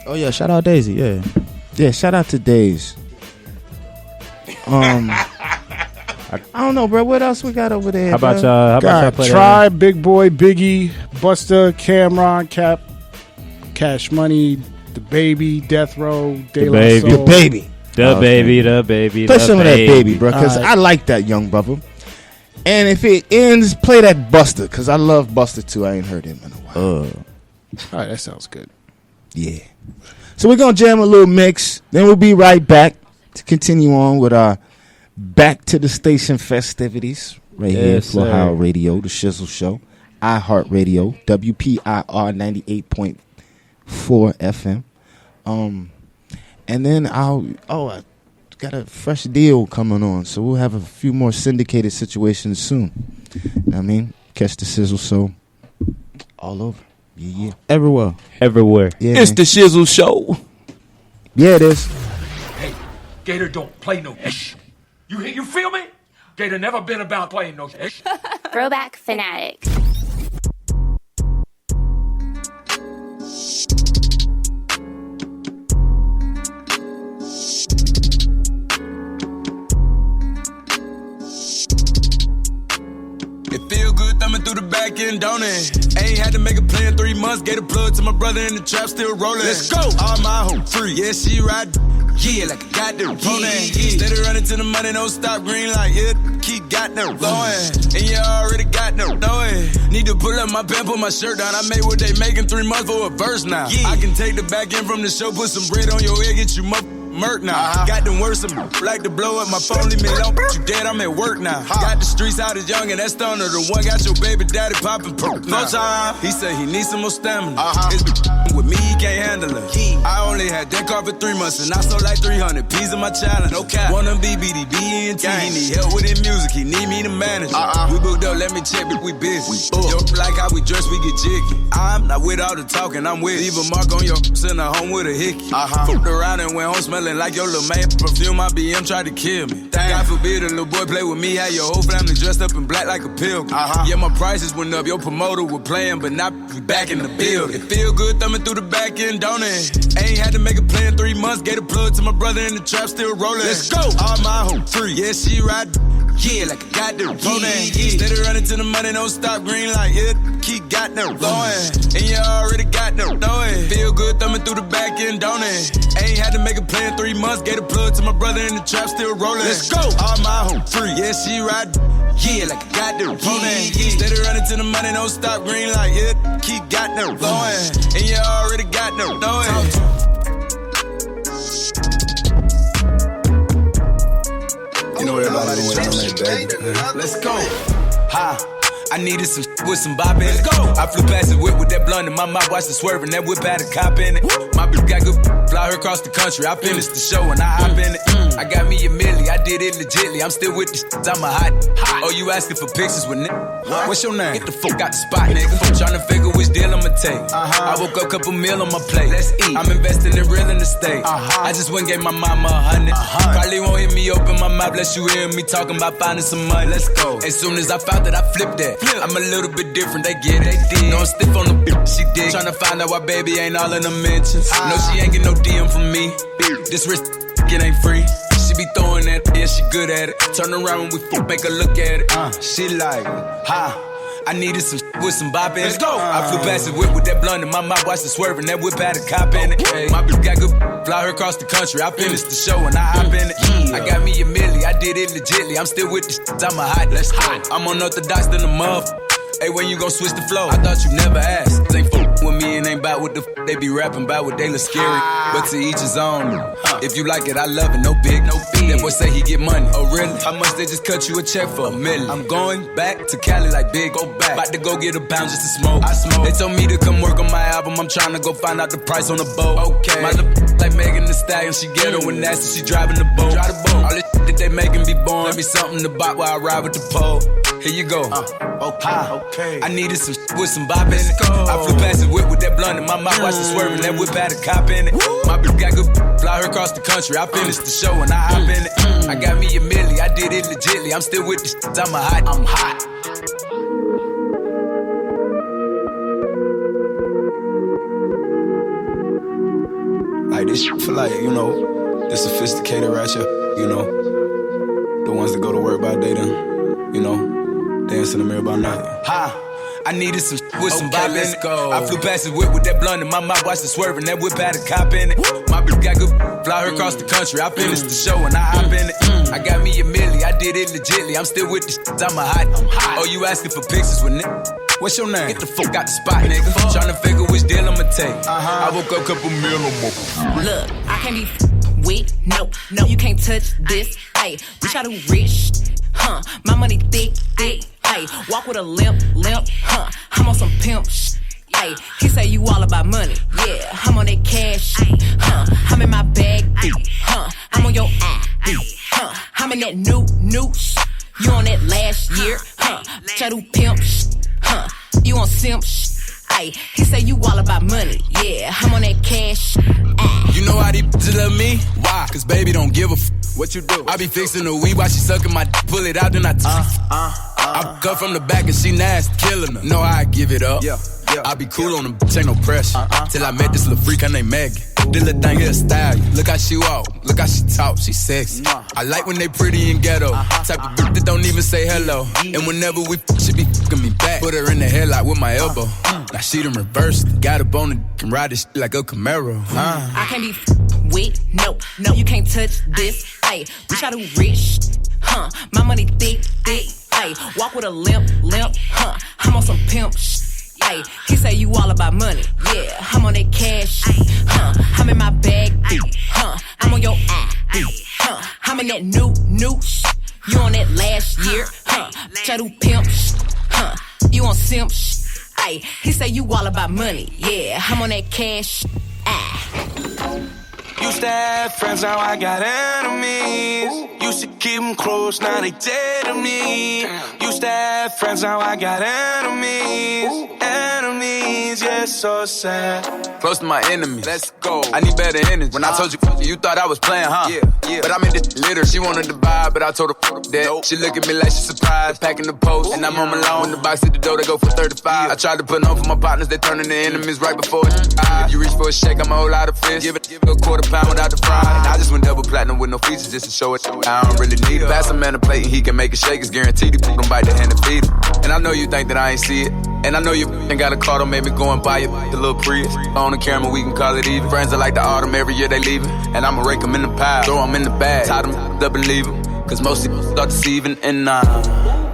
[SPEAKER 5] Oh, yeah, shout out Daisy, yeah.
[SPEAKER 2] Yeah, shout out to Days. I don't know, bro. What else we got over there?
[SPEAKER 6] How about
[SPEAKER 2] bro?
[SPEAKER 6] y'all? How about y'all
[SPEAKER 4] Got
[SPEAKER 6] play
[SPEAKER 4] Tribe, Big Boy, Biggie, Busta, Cameron, Cap, Cash Money, The Baby, Death Row, De La
[SPEAKER 6] Baby.
[SPEAKER 4] Soul.
[SPEAKER 2] The baby.
[SPEAKER 6] The baby, the baby,
[SPEAKER 2] Play
[SPEAKER 6] the
[SPEAKER 2] some of that baby, bro, because
[SPEAKER 4] Alright.
[SPEAKER 2] I like that young brother. And if it ends, play that Buster, because I love Buster too. I ain't heard him in a while.
[SPEAKER 4] All right, that sounds good.
[SPEAKER 2] Yeah. So we're going to jam a little mix. Then we'll be right back to continue on with our Back to the Station festivities. Right here,
[SPEAKER 6] Yes,
[SPEAKER 2] Flow
[SPEAKER 6] sir.
[SPEAKER 2] High Radio, The Shizzle Show, iHeartRadio, WPIR 98.4 FM. And then I got a fresh deal coming on. So we'll have a few more syndicated situations soon. I mean, catch the Shizzle Show all over. Yeah.
[SPEAKER 5] Everywhere.
[SPEAKER 6] Everywhere.
[SPEAKER 2] Yeah,
[SPEAKER 3] It's
[SPEAKER 2] man.
[SPEAKER 3] the Shizzle Show.
[SPEAKER 2] Yeah, it is.
[SPEAKER 7] Hey, Gator don't play no ish. You feel me? Gator never been about playing no ish.
[SPEAKER 8] Throwback Fanatic.
[SPEAKER 9] It feel good thumbing through the back end, don't it? Ain't had to make a plan 3 months. Gave a plug to my brother in the trap, still rolling. Let's go. All my hoe free. Yeah, she ride. Yeah, like I got them pony. Steady running to the money, no stop, green light. Yeah, keep got them going. And you already got them knowing. Need to pull up my pen, put my shirt down. I made what they making 3 months for a verse now. I can take the back end from the show, put some bread on your head, get you murk now. Got them worse, like to blow up my phone, leave me alone. You dead, I'm at work now. Got the streets out as young and that stunner. The one got your baby daddy popping perk. No time. He said he needs some more stamina. His with me, he can't handle it. I only had that car for 3 months and I sold like 300 P's in my challenge. No cap. Wanna be BDB and T. He need help with his music. He need me to manage. We booked up, let me check, but we busy. Yo, like how we dress, we get jiggy. I'm not with all the talking, I'm with. Leave a mark on your send her home with a hickey. Fucked around and went home smelling feeling like your little man perfume. My BM tried to kill me. God forbid a little boy play with me. Had your whole family dressed up in black like a pilgrim. Yeah, my prices went up. Your promoter was playing, but now we back in the building. It feel good thumbing through the back end, don't it? Ain't had to make a plan 3 months. Gave a plug to my brother in the trap, still rolling. Let's go. All my hoe free. Yeah, she ride. Yeah, like a goddamn pony. Steady running to the money, don't stop, green light. Yeah, keep got them going. And you already got them knowing. Feel good thumbing through the back end, don't it? Ain't had to make a plan 3 months. Gave a plug to my brother in the trap, still rolling. Let's go. All my hoe free. Yeah, she ride. Yeah, like a goddamn pony. Steady running to the money, don't stop, green light. Yeah, keep got them going. And you already got them knowing. You know everybody went on that, baby. Let's go. Ha. I needed some with some bop in it. Let's go. I flew past the whip with that blunt in my mouth, watched it swerving. That whip had a cop in it. My bitch got good, fly her across the country. I finished the show and I hop in it. I got me a milli, I did it legitly. I'm still with the shit, I'm a hot. Oh, you asking for pictures with nigga? What's your name? Get the fuck out the spot, nigga. Tryna figure which deal I'ma take. I woke up, couple meal on my plate. Let's eat. I'm investing in real estate. I just went and gave my mama 100. Probably won't hear me open my mouth, unless you hear me talking about finding some money. Let's go. As soon as I found that, I flipped that. I'm a little bit different, they get it. They did. No, I'm stiff on the bitch, she dig. Tryna find out why baby ain't all in the mentions. No, she ain't get no DM from me. This wrist, it ain't free. She be throwing that, yeah, she good at it. Turn around when we make her look at it. She like, ha. I needed some with some bop in it. Let's go. I flew past the whip with that blunt in my mouth, watched it swerving. That whip had a cop in it. My bitch got good, fly her across the country. I finished the show and I hop in it. I got me a milli, I did it legitly. I'm still with the shit, I'm a hot. Let's go. I'm unorthodox than the muff. Hey, when you gon' switch the flow? I thought you never asked. They ain't with me and ain't bout what the they be rapping about what they look scary. But to each his own. If you like it, I love it. No big, no fee. That boy say he get money. Oh really? How much they just cut you a check for? $1 million. I'm going back to Cali like big. Go back. About to go get a pound just to smoke. I smoke. They told me to come work on my album. I'm trying to go find out the price on the boat. Okay. My little like Megan Thee Stallion. She ghetto and nasty. She driving the boat. Drive the boat. All this that they making be born. Let me something to bop while I ride with the pole. Here you go. Okay. I needed some with some bop in it. I flew past the whip with that blunt in my mouth, watched it swerving. That whip had a cop in it. My bitch got good, fly her across the country. I finished the show and I hop in it. I got me a milli, I did it legitly. I'm still with the shit, I'm a hot. I'm hot. Like this shit for like, you know, the sophisticated ratchet, you know, the ones that go to work by day then, you know, dance in the mirror by night. Ha! I needed some with some bop in it. I flew past the whip with that blunt in my mouth, watched it swerving. That whip had a cop in it. My bitch got good, fly her across the country. I finished the show and I hop in it. I got me a milli, I did it legitly. I'm still with the shit, I'm a hot. Oh, you asking for pictures with nigga? What's your name? Get the fuck out the spot, nigga. Tryna figure which deal I'ma take. I woke up, couple meal on my.
[SPEAKER 10] Look, I can't be with, no, you can't touch this. Ayy, bitch, I do rich, my money thick, ayy, walk with a limp, I'm on some pimp shit. Ayy, he say you all about money, yeah, I'm on that cash, I'm in my bag, I'm on your eye, I'm in that new shit. You on that last year, bitch, I do pimp shit, you on simp shit. Ay, he say you all about money, yeah, I'm on that cash.
[SPEAKER 9] You know how these bitches love me? Why? Cause baby don't give a what you do. I be fixing the weed while she sucking my pull it out, then I I cut from the back and she nasty, killing her. Know how I give it up. Yeah. I be cool on them, bitch, ain't no pressure. Till I met this little freak, her name Maggie. This little thing here style. Look how she walk, look how she talk, she sexy. I like when they pretty and ghetto. Type of bitch that don't even say hello. And whenever we she be fucking me back. Put her in the headlock with my elbow. Now she done reversed. Got up on it, can ride this shit like a Camaro.
[SPEAKER 10] I can't be with, no, you can't touch this. Ayy, bitch, I do rich, my money thick, ayy, walk with a limp, I'm on some pimp shit. Ay, he say you all about money, yeah, I'm on that cash, I'm in my bag, I'm on your eye, I'm in that new shit. You on that last year, bitch, I do pimp shit, you on simp shit. Ay, he say you all about money, yeah, I'm on that cash,
[SPEAKER 11] Used to have friends, now I got enemies. Used to keep them close, now they dead to me. Used to have friends, now I got enemies. enemies, yeah, so sad.
[SPEAKER 9] Close to my enemies, let's go. I need better energy. When I told you, you thought I was playing, huh? Yeah. But I'm in this litter. She wanted to buy, but I told her that. Nope. She look at me like she surprised, packing the post. And I'm home alone. When the box at the door, they go for 35. I tried to put on for my partners, they turn into enemies right before it. If you reach for a shake, I'ma hold out a fist. Give it a quarter pound without the fry. And I just went double platinum with no features just to show it. I don't really need it. Pass a man a plate and he can make a shake. It's guaranteed he don't bite the hand and feed it. And I know you think that I ain't see it. And I know you ain't got a car, don't make me go and buy it. The little Prez. On the camera, we can call it even. Friends are like the autumn, every year they leaving. And I'ma rake them in the pile, throw them in the bag. Tie them up and leave them. Cause most of them start deceiving and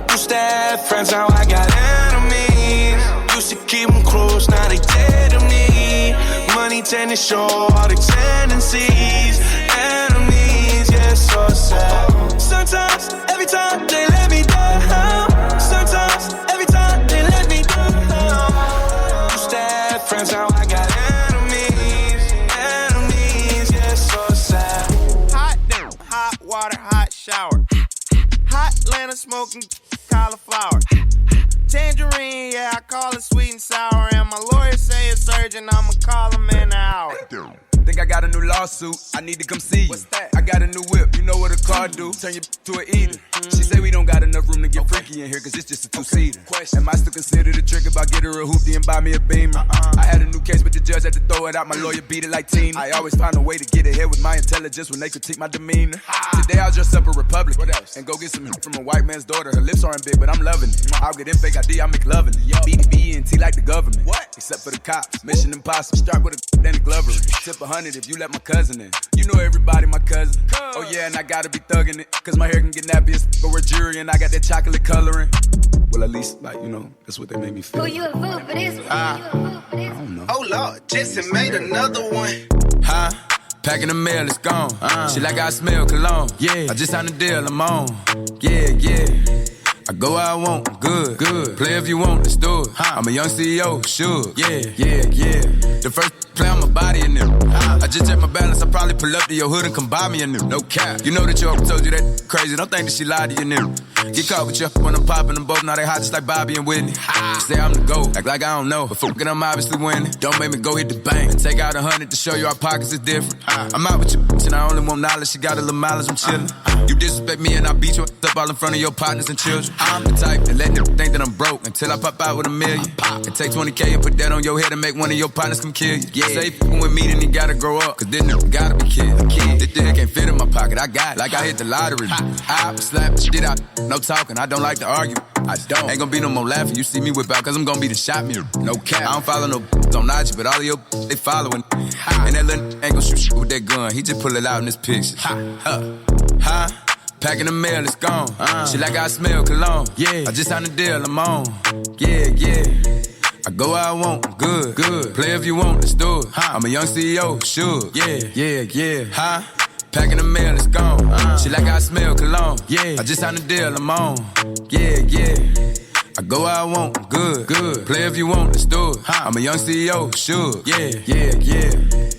[SPEAKER 11] Used to have friends, now I got enemies. Used to keep them close, now they dead to me. Money tend to show all the tendencies. Enemies, yeah, so sad. Sometimes, every time they let me down. Sometimes, every time they let me down. Used to have friends, now I got enemies. Enemies, yeah, so sad.
[SPEAKER 12] Hot damn, hot water, hot shower. Hot Atlanta smoking cauliflower. Tangerine, yeah, I call it sweet and sour. And my lawyer say it's urgent, I'ma call him in an hour.
[SPEAKER 9] think I got a new lawsuit, I need to come see you. What's that? I got a new whip, you know what a car do? Turn you to an eater. She say we don't got enough room to get freaky in here, cause it's just a two-seater. Am I still consider the trick if I get her a hoopty and buy me a Beamer? I had a new case, but the judge had to throw it out, my lawyer beat it like Tina. I always find a way to get ahead with my intelligence when they critique my demeanor. Today I'll dress up a Republican. What else? And go get some from a white man's daughter. Her lips aren't big, but I'm loving it. I'll get in fake ID, I make loving it. BDB&T like the government. What? Except for the cops. Mission impossible. Start with a then the glover. Tip 100 if you let my cousin in. You know everybody my cousin. Oh yeah, and I gotta be thugging it. Cause my hair can get nappy as go with jury and I got that chocolate coloring. Well, at least, like, you know, that's what they made me feel.
[SPEAKER 13] Who you a fool for this?
[SPEAKER 9] I don't know.
[SPEAKER 12] Oh Lord, Jesse made another one.
[SPEAKER 9] Huh? Packing the mail, it's gone. She like I smell cologne. Yeah, I just signed a deal, I'm on. Yeah, yeah. I go where I want, good, good. Play if you want, let's do it. I'm a young CEO, sure. Yeah, yeah, yeah. The first play on my body in them. I just check my balance, I probably pull up to your hood and come buy me a new. No cap. You know that your told you that crazy. Don't think that she lied to you, new. Get caught with you when I'm popping them both. Now they hot just like Bobby and Whitney. Say I'm the GOAT, act like I don't know. But fuck it, I'm obviously winning. Don't make me go hit the bank and take out 100 to show you our pockets is different. I'm out with you, and I only want knowledge. She got a little mileage, I'm chillin'. You disrespect me and I beat you up all in front of your partners and children. I'm the type that let them think that I'm broke until I pop out with $1 million. And take 20K and put that on your head and make one of your partners come kill you. Yeah. Say f***ing with me, then he gotta grow up, cause then nigga gotta be kid. This thing can't fit in my pocket, I got it. Like I hit the lottery. I slap the shit out, no talking, I don't like to argue. I don't. Ain't gonna be no more laughing, you see me whip out, cause I'm gonna be the shot mirror. No cap. I don't follow no on IG, but all of your they following. And that little ain't gonna shoot shit with that gun, he just pull it out in this picture. Packing the mail, it's gone. She like I smell cologne. Yeah, I just signed a deal, I'm on. Yeah, yeah. I go where I want, good, good. Play if you want, let's do it. I'm a young CEO, sure. Yeah, yeah, yeah. Packing the mail, it's gone. She like I smell cologne. Yeah, I just signed a deal, I'm on. Yeah, yeah. I go where I want, good, good. Play if you want, let's do it. I'm a young CEO, sure. Yeah, yeah, yeah.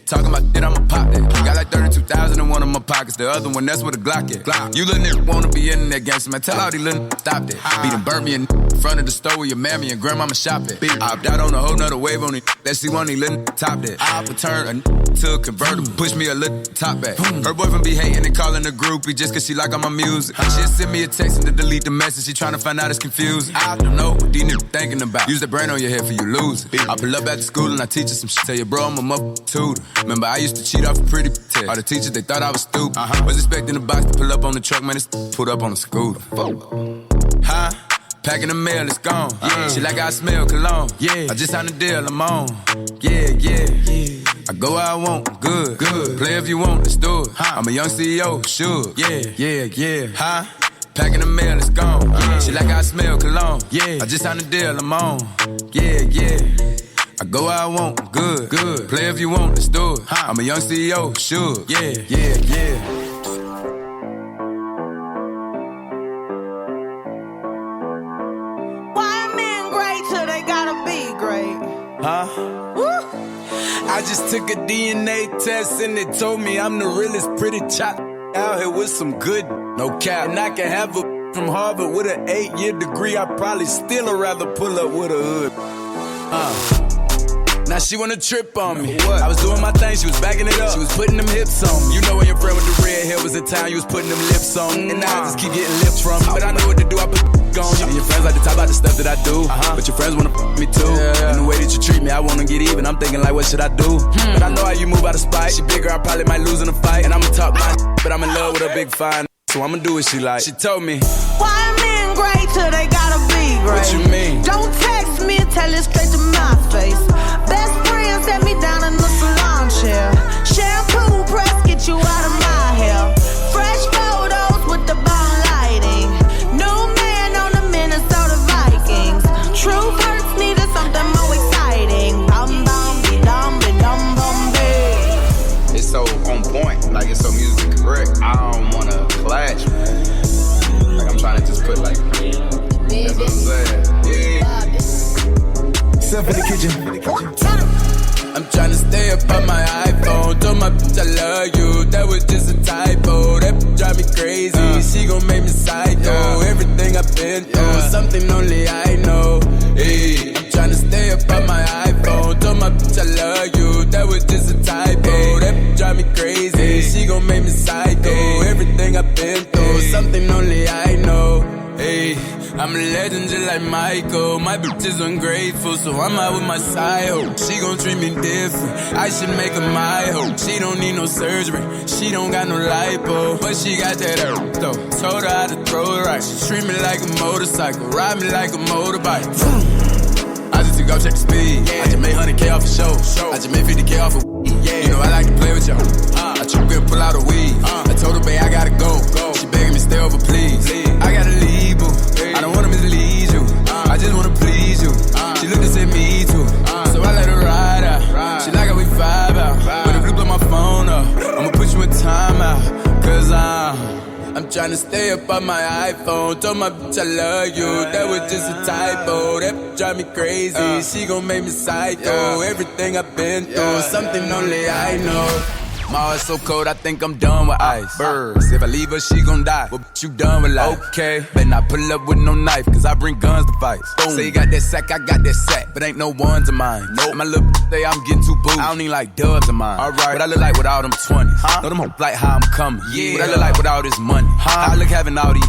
[SPEAKER 9] Talking about that, I'ma pop that. Got like 32,000 in one of my pockets. The other one, that's where the Glock at. You little nigga wanna be in that gangster, man. Tell all these little niggas stop that. Beat and burn me in front of the store where your mammy and grandmama shop at. I opt out on a whole nother wave on it. That she want these little top that. I return to a convertible, push me a little top back. Her boyfriend be hating and calling a groupie just cause she like all my music. She'll send me a text and to delete the message. She tryna find out it's confusing. I don't know what these niggas thinking about. Use the brain on your head for you lose it. I pull up after school and I teach her some shit. Tell you, bro, I'm a motherfucking tutor. Remember, I used to cheat off a pretty test. All the teachers, they thought I was stupid. Was expecting the box to pull up on the truck, man, it's pulled up on the scooter. Packing the mail, it's gone. She like I smell cologne. Yeah, I just signed a deal, I'm on. Yeah, yeah. I go where I want, good, good. Play if you want, let's do it. I'm a young CEO, sure. Yeah, yeah, yeah. Packing the mail, it's gone. She like I smell cologne. Yeah, I just signed a deal, I'm on. Yeah, yeah. I go where I want, good, good. Play if you want, let's do it. I'm a young CEO, sure. Yeah, yeah, yeah.
[SPEAKER 13] Why men great till they gotta be great?
[SPEAKER 9] I just took a DNA test and it told me I'm the realest pretty chop out here with some good, no cap. And I can have a from Harvard with an 8-year degree. I probably still rather pull up with a hood. Now she wanna trip on me. What? I was doing my thing, she was backing it up. She was putting them hips on me. You know when your friend with the red hair was in town, you was putting them lips on. And now I just keep getting lips from you. But I know what to do, I put on you. And your friends like to talk about the stuff that I do. But your friends wanna me too. And the way that you treat me, I wanna get even. I'm thinking like, what should I do? But I know how you move out of spite. She bigger, I probably might lose in a fight. And I'ma talk my but I'm in love with a big fine. So I'ma do what she like. She told me,
[SPEAKER 13] why men great till they gotta be great?
[SPEAKER 9] What you mean?
[SPEAKER 13] Don't text me, tell it straight to my face. Best friend set me down in the salon chair. Shampoo press, get you out of my hair. Fresh photos with the bomb lighting. New man on the Minnesota Vikings. True hurts needed something more exciting. Bum bum be dum be dum bum be.
[SPEAKER 14] It's so on point, like it's so musically correct. I don't wanna clash, man. Like I'm trying to just put like, that's what I'm saying. Yeah.
[SPEAKER 9] Step in the kitchen. I'm trying to stay up on my iPhone. Told my bitch I love you. That was just a typo. That bitch drive me crazy. She gon' make me psycho. Everything I've been through, something only I know. Hey, I'm trying to stay up on my iPhone. Told my bitch I love you. That was just a typo. That bitch drive me crazy. She gon' make me psycho. Everything I've been through, something only I know. Hey, I'm a legend just like Michael. My bitch is ungrateful, so I'm out with my side hoe. She gon' treat me different. I should make her my hoe. She don't need no surgery. She don't got no lipo, but she got that earth though. Told her how to throw it right. She treat me like a motorcycle, ride me like a motorbike. I just took off, check the speed. I just made 100K off a show. I just made 50K off a You know I like to play with y'all. I choke and pull out a weed. I told her, babe, I gotta go. She begging me stay over, please. I gotta leave, boo. I don't wanna mislead you. I just wanna please you. She looked and said me too. So I let her ride out. She like how we vibe out. When the blue blow my phone up, I'ma put you in timeout. Cause I'm trying to stay up on my iPhone. Told my bitch I love you. That was just a typo. That bitch drive me crazy. She gon' make me psycho. Everything I've been through, something only I know. My heart's so cold, I think I'm done with ice. Birds, if I leave her, she gon' die. But you done with life. Okay, better not pull up with no knife, cause I bring guns to fight. Say you got that sack, I got that sack, but ain't no ones of mine. Nope. My little say I'm getting too booed. I don't need like dubs of mine. Alright, what I look like with all them 20s. Know them hoes like how I'm coming. Yeah. What I look like with all this money. How I look having all these.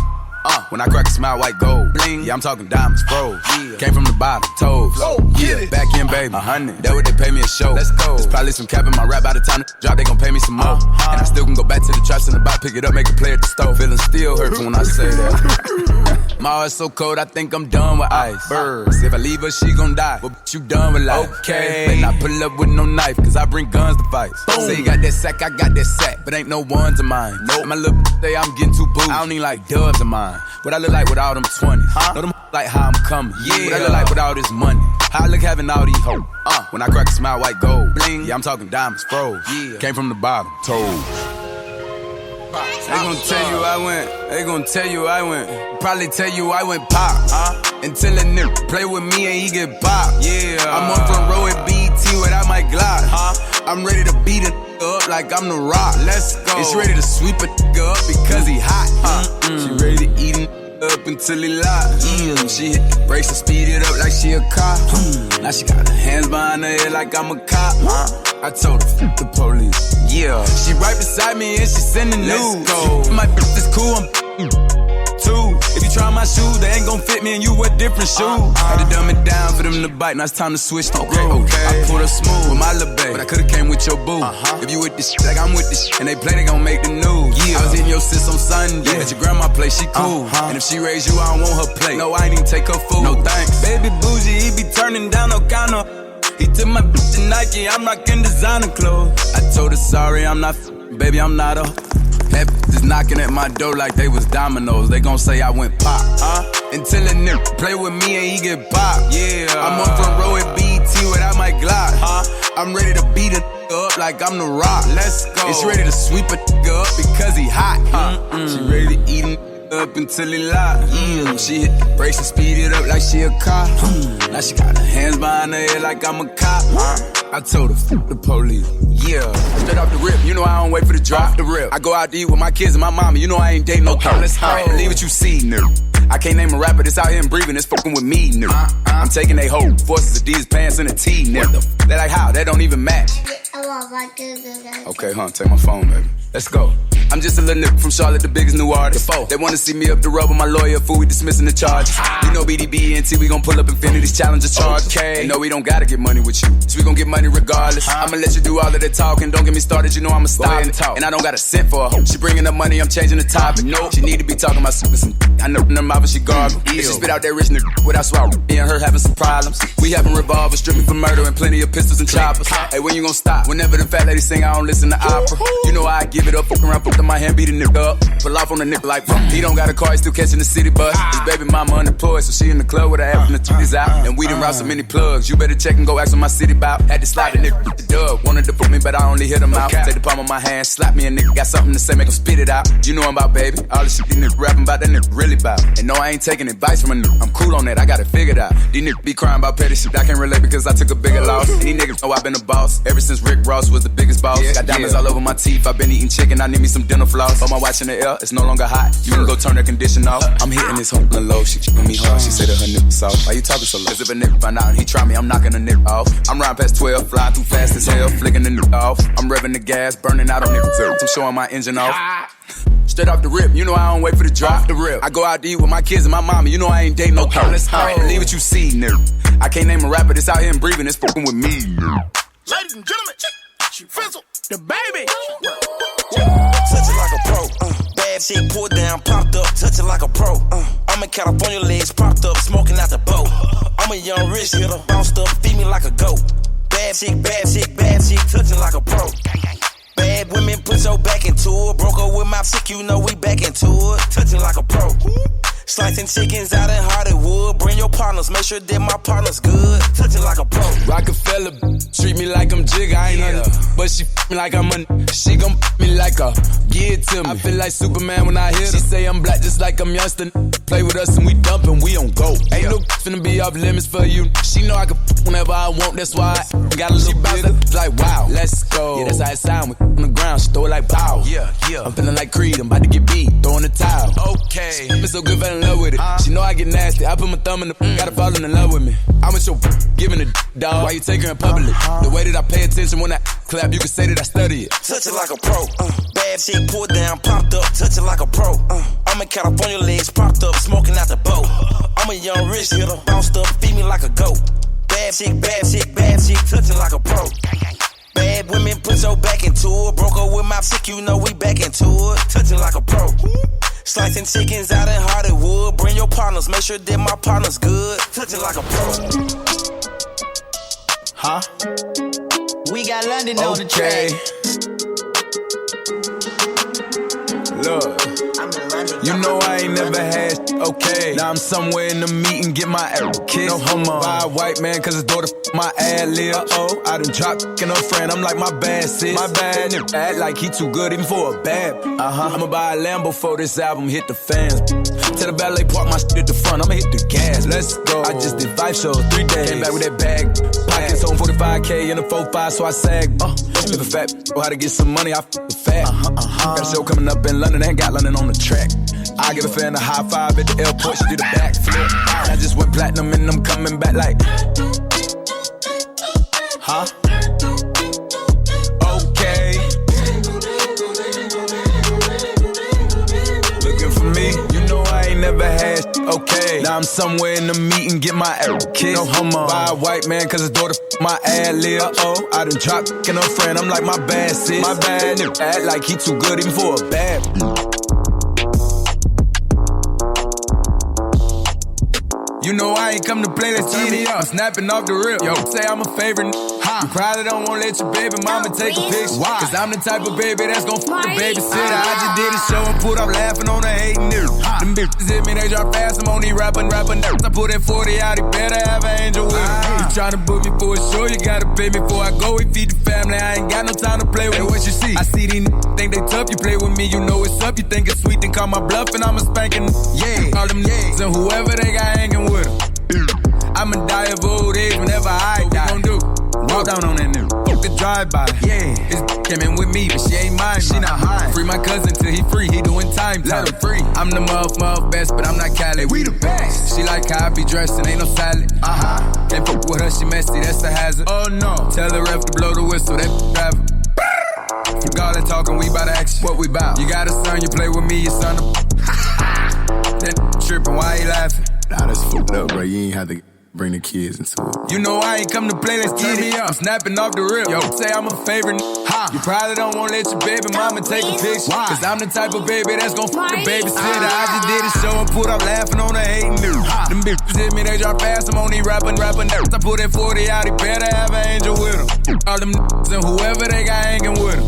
[SPEAKER 9] When I crack a smile, white gold. Bling. Yeah, I'm talking diamonds, froze. Yeah. Came from the bottom, toes. Yeah, back in, baby. 100. That what they pay me a show. Let's go. There's probably some cap in my rap by the time the drop, they gon' pay me some more. And I still can go back to the traps in the box, pick it up, make a play at the stove. Feeling still hurts when I say that. My heart's so cold, I think I'm done with ice. Birds, if I leave her, she gon' die. But you done with life. Okay. Better not pull up with no knife, cause I bring guns to fight. Say you got that sack, I got that sack, but ain't no ones of mine. Nope. My little say I'm getting too booed. I don't need like dubs of mine. What I look like with all them 20s. Know them like how I'm coming. Yeah. What I look like with all this money. How I look having all these hoes. When I crack a smile, white gold. Bling. Yeah, I'm talking diamonds, froze. Yeah. Came from the bottom, toes. They gon' tell you I went. They gon' tell you I went. Probably tell you I went pop. Until a nigga play with me and he get pop. Yeah. I'm on front row at BT without my Glock. I'm ready to beat a nigga up like I'm the Rock. Let's go. It's ready to sweep a nigga up because he hot. She ready to eat a up until he locked. She hit the brakes and speed it up like she a cop. Now she got her hands behind her head like I'm a cop. I told her, f*** the police. Yeah. She right beside me and she sending news. Let's go. My bitch is cool, I'm too. If you try my shoes, they ain't gon' fit me and you wear different shoes. Had to dumb it down for them to bite, now it's time to switch to groove. I pulled her smooth with my little babe, but I could've came with your boo. If you with this shit like I'm with this shit, and they play, they gon' make the news. I was in your sis on Sunday, at your grandma place, she cool. And if she raise you, I don't want her plate. No, I ain't even take her food. No thanks. Baby bougie, he be turning down no counter. He took my bitch to Nike, I'm rockin' designer clothes. I told her sorry, I'm not baby, I'm not a. That is knocking at my door like they was dominoes. They gon' say I went pop. Until a nigga play with me and he get pop. Yeah. I'm on front row at BT without my Glock. I'm ready to beat a nigga up like I'm the Rock. Let's go. It's ready to sweep a nigga up because he hot. She ready to eat him up until he locked. She hit the brakes and speed it up like she a cop. Now she got her hands behind her head like I'm a cop. I told her, f*** the police. Yeah. Straight off the rip, you know I don't wait for the drop. The rip. I go out to eat with my kids and my mama, you know I ain't dating no cop. Let's go. Believe what you see, nigga.
[SPEAKER 14] I can't name a rapper that's out here and breathing, that's fucking with me, nigga. I'm taking they whole forces, Adidas pants and a tee, nigga. They like how? That don't even match. Okay, take my phone, baby. Let's go. I'm just a little nigga from Charlotte, the biggest new artist. They wanna see me up the road with my lawyer, fool, we dismissing the charges. You know BDB and T, we gon' pull up Infinity's challenger charge. Okay. And no, we don't gotta get money with you, so we gon' get money regardless. I'ma let you do all of the talking, don't get me started, you know I'ma stop it. And I don't got a cent for a hoe. She bringing up money, I'm changing the topic. No, she need to be talking about some. I know in her mouth and she gargle. If she spit out that rich nigga without swallow, me and her having some problems. We having revolvers, stripping for murder and plenty of pistols and choppers. Hey, when you gon' stop? Whenever the fat lady sing, I don't listen to opera. You know I give it up, fuck around, fuck in my hand, beat a nigga up. Pull off on the nigga like, he don't got a car, he still catching the city bus. His baby mama unemployed, so she in the club with her ass from the titties out. And we done route so many plugs, you better check and go ask what my city bout. Had to slide the nigga with the dub, wanted to put me, but I only hit him out. Take the palm of my hand, slap me a nigga, got something to say, make him spit it out. You know I'm about, baby, all the shit these niggas rapping about, that nigga really bout. And no, I ain't taking advice from a nigga, I'm cool on that, I got it figured out. These niggas be crying about petty shit, I can't relate because I took a bigger loss. And these niggas know I've been a boss, ever since Rick Ross was the biggest boss. Got diamonds all over my teeth, I've been eating chicken, I need me some dental floss. On my watch in the air, it's no longer hot, you can go turn the condition off. I'm hitting this hoe low, she keeping me hard, she said that her nigga soft. Why you talking so low? Cause if a nigga find out and he try me, I'm knocking a nigga off. I'm riding past 12, flying through fast as hell, flicking the nigga off. I'm revving the gas, burning out on niggas. I'm showing my engine off. Straight off the rip, you know I don't wait for the drop. The rip. I go out to eat with my kids and my mama, you know I ain't dating no girl. Let's go. Believe what you see, nigga. I can't name a rapper that's out here and breathing, that's fucking with me, nigga.
[SPEAKER 15] Ladies and gentlemen, Shizzle, the baby. Touch it like a pro. Bad shit pulled down, popped up, touch it like a pro. I'm in California, legs propped up, smoking out the boat. I'm a young rich hitter, bounced up, feed me like a goat. Bad shit, touching like a pro. Bad women, put your back into it. Broke up with my chick, you know we back into it. Touching like a pro. Slicing chickens out in Hollywood. Bring your partners, make sure that my partner's good. Touching like a pro.
[SPEAKER 14] Rockefeller, treat me like I'm Jigga, I ain't nothing. But she f me like I'm a. She gon' f me like a. Give it to me. I feel like Superman when I hit her. She say I'm black just like I'm youngster. Play with us and we dumpin', we on go. Ain't no finna be off limits for you. She know I can f whenever I want, that's why I got a little bigger. Like wow, let's go. Yeah, that's how it sound. On the ground, she throw it like pow. Yeah. I'm feeling like Creed, I'm about to get beat, throwing the towel. Okay. Been so good, fell in love with it. She know I get nasty. I put my thumb in the gotta fall in love with me. I'm with your giving a dog. Why you take her in public? The way that I pay attention when I clap, you can say that I study it.
[SPEAKER 15] Touch it like a pro. Bad shit pulled down, popped up, touch it like a pro. I'm in California, legs propped up, smoking out the boat. I'm a young rich hitter, bounced up, feed me like a goat. Bad shit, touching like a pro. Bad women, put your back into it. Broke up with my chick, you know we back into it. Touching like a pro. Slicing chickens out in Hollywood. Bring your partners, make sure that my partner's good. Touching like a pro.
[SPEAKER 14] Huh?
[SPEAKER 15] We got London on the track.
[SPEAKER 14] Look, you know I ain't never had okay. Now I'm somewhere in the meeting, get my ass kissed. No homo. By a white man, cause his daughter my ad lib. I done dropped in her friend, I'm like my bad sis. My bad nigga act like he too good even for a bad. I'ma buy a Lambo for this album, hit the fans. Tell the ballet park my shit at the front, I'ma hit the gas. Let's go. I just did 5 shows, 3 days. Came back with that bag. Pockets on 45K in a 4-5, so I sag. If a fat know how to get some money, I f*** fat. Got a show coming up in London, ain't got London on the track. I give a fan a high five at the airport, she did a backflip. I just went platinum and I'm coming back like. Huh? Okay. Looking for me, you know I ain't never had okay. Now I'm somewhere in the meeting, get my ass kissed. No homo. By a white man, cause his daughter my ad lib. I done dropped in her friend, I'm like my bad sis. My bad nigga act like he too good even for a bad. You know I ain't come to play, let's turn me up. I'm snapping off the rip. Yo, say I'm a favorite. You probably don't wanna let your baby mama take a picture. Why? Cause I'm the type of baby that's gon' fuck the babysitter. I just did a show and put up laughing on the hating niggas. Them bitches hit me, they drop fast. I'm on these rapping nerds. I put that 40 out, he better have an angel with him. You tryna book me for a show, you gotta pay me before I go. We feed the family, I ain't got no time to play with. Hey, what you see? I see these think they tough, you play with me, you know it's up. You think it's sweet, then call my bluff and I'm a spanking. Yeah, call them niggas and whoever they got hanging with them. I'ma die of old age whenever I die. What we gon' do? Walk down on that nigga. Fuck a drive-by. Yeah, this came in with me, but she ain't mine. She not high. Free my cousin till he free. He doing time. Let him free. I'm the muff best, but I'm not Cali. We the best. She like how I be dressed and ain't no salad. Can't fuck with her, she messy, that's a hazard. Oh no. Tell the ref to blow the whistle, that driver. Fuck all that talking, we bout action. What we bout? You got a son, you play with me, your son. That trippin', why he laughing?
[SPEAKER 16] Nah, that's fucked up, bro. You ain't have to bring the kids into it.
[SPEAKER 14] You know I ain't come to play, let's get it. I'm snapping off the rip. Yo, say I'm a favorite. You probably don't wanna let your baby mama take a picture. Cause I'm the type of baby that's gon' fuck the babysitter. I just did a show and put up laughing on the hating news. Them bitches hit me, they drop fast. I'm on these rapping nerds. I put that 40 out, he better have an angel with him. All them niggas and whoever they got hanging with him.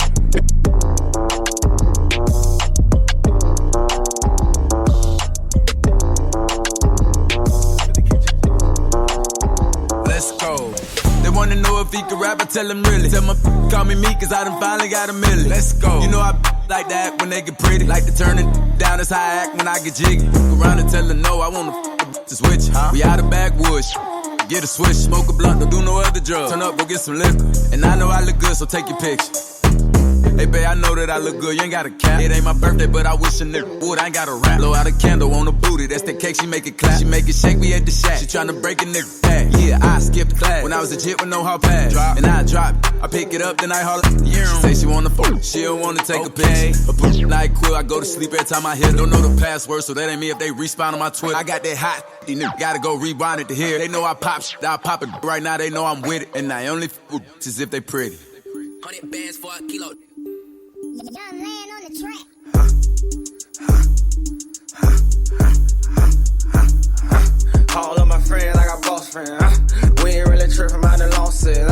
[SPEAKER 14] Let's go. They wanna know if he can rap, I tell him really. Tell my call me me, cause I done finally got a million. Let's go. You know I like that when they get pretty. Like to turn it down, that's how I act when I get jiggy. Look around and tell her no, I wanna to switch. We out of backwoods. Get a switch, smoke a blunt, don't do no other drugs. Turn up, go get some liquor. And I know I look good, so take your picture. Hey, babe, I know that I look good, you ain't got a cap. It ain't my birthday, but I wish a nigga would. I ain't got a rap. Blow out a candle on the booty, that's the cake, she make it clap. She make it shake, we at the shack. She tryna break a nigga back. Yeah, I skipped class when I was a jit with no hard pass. And I drop, I pick it up, then I holler. She say she wanna fuck, she don't wanna take a picture. A pussy like quill, I go to sleep every time I hit. Don't know the password, so that ain't me if they respawn on my Twitter. I got that hot, these niggas gotta go rewind it to hear. They know I pop shit, I pop it right now, they know I'm with it. And I only f with bitches if they pretty.
[SPEAKER 15] 100 bands for a kilo.
[SPEAKER 17] Young man on the track.
[SPEAKER 12] All of my friends, I got boss friends. We ain't really tripping about the losses.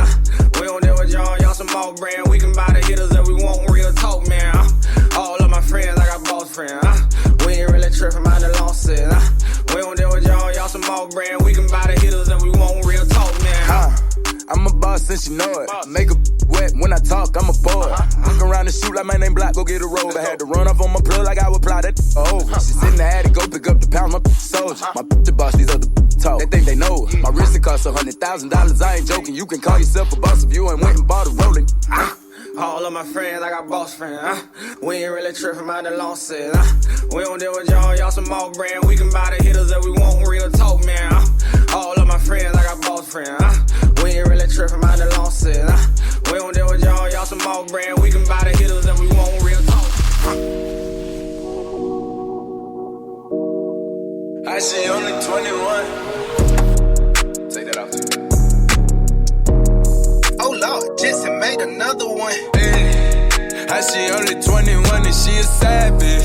[SPEAKER 12] We don't deal with y'all some more brand. We can buy the hitters that we want, real talk, man. All of my friends, I got boss friends. We ain't really tripping about the losses. We don't deal with y'all some more brand. We can buy the hitters that we want, real talk, man.
[SPEAKER 14] I'm a boss since you know it. Make a wet when I talk, I'm a boy. Look around and shoot like my name Black, go get a robe. I had to run off on my plug like I would apply that over. She sit in the attic, go pick up the pound, my soldier. My the boss, these other talk. They think they know it. My wrist it costs $100,000, I ain't joking. You can call yourself a boss if you ain't went and bought a rolling.
[SPEAKER 12] All of my friends, I got boss friends. We ain't really tripping about the losses. We don't deal with y'all some more brand. We can buy the hitters that we want, real talk, man. All of my friends, I got boss friends. We ain't really tripping about the losses. We don't deal with y'all some more brand. We can buy the hitters that we want, real talk.
[SPEAKER 14] I see only 21. Take that out.
[SPEAKER 12] Oh Lord, Jesse made another one.
[SPEAKER 14] Hey, I see only 21 and she a savage.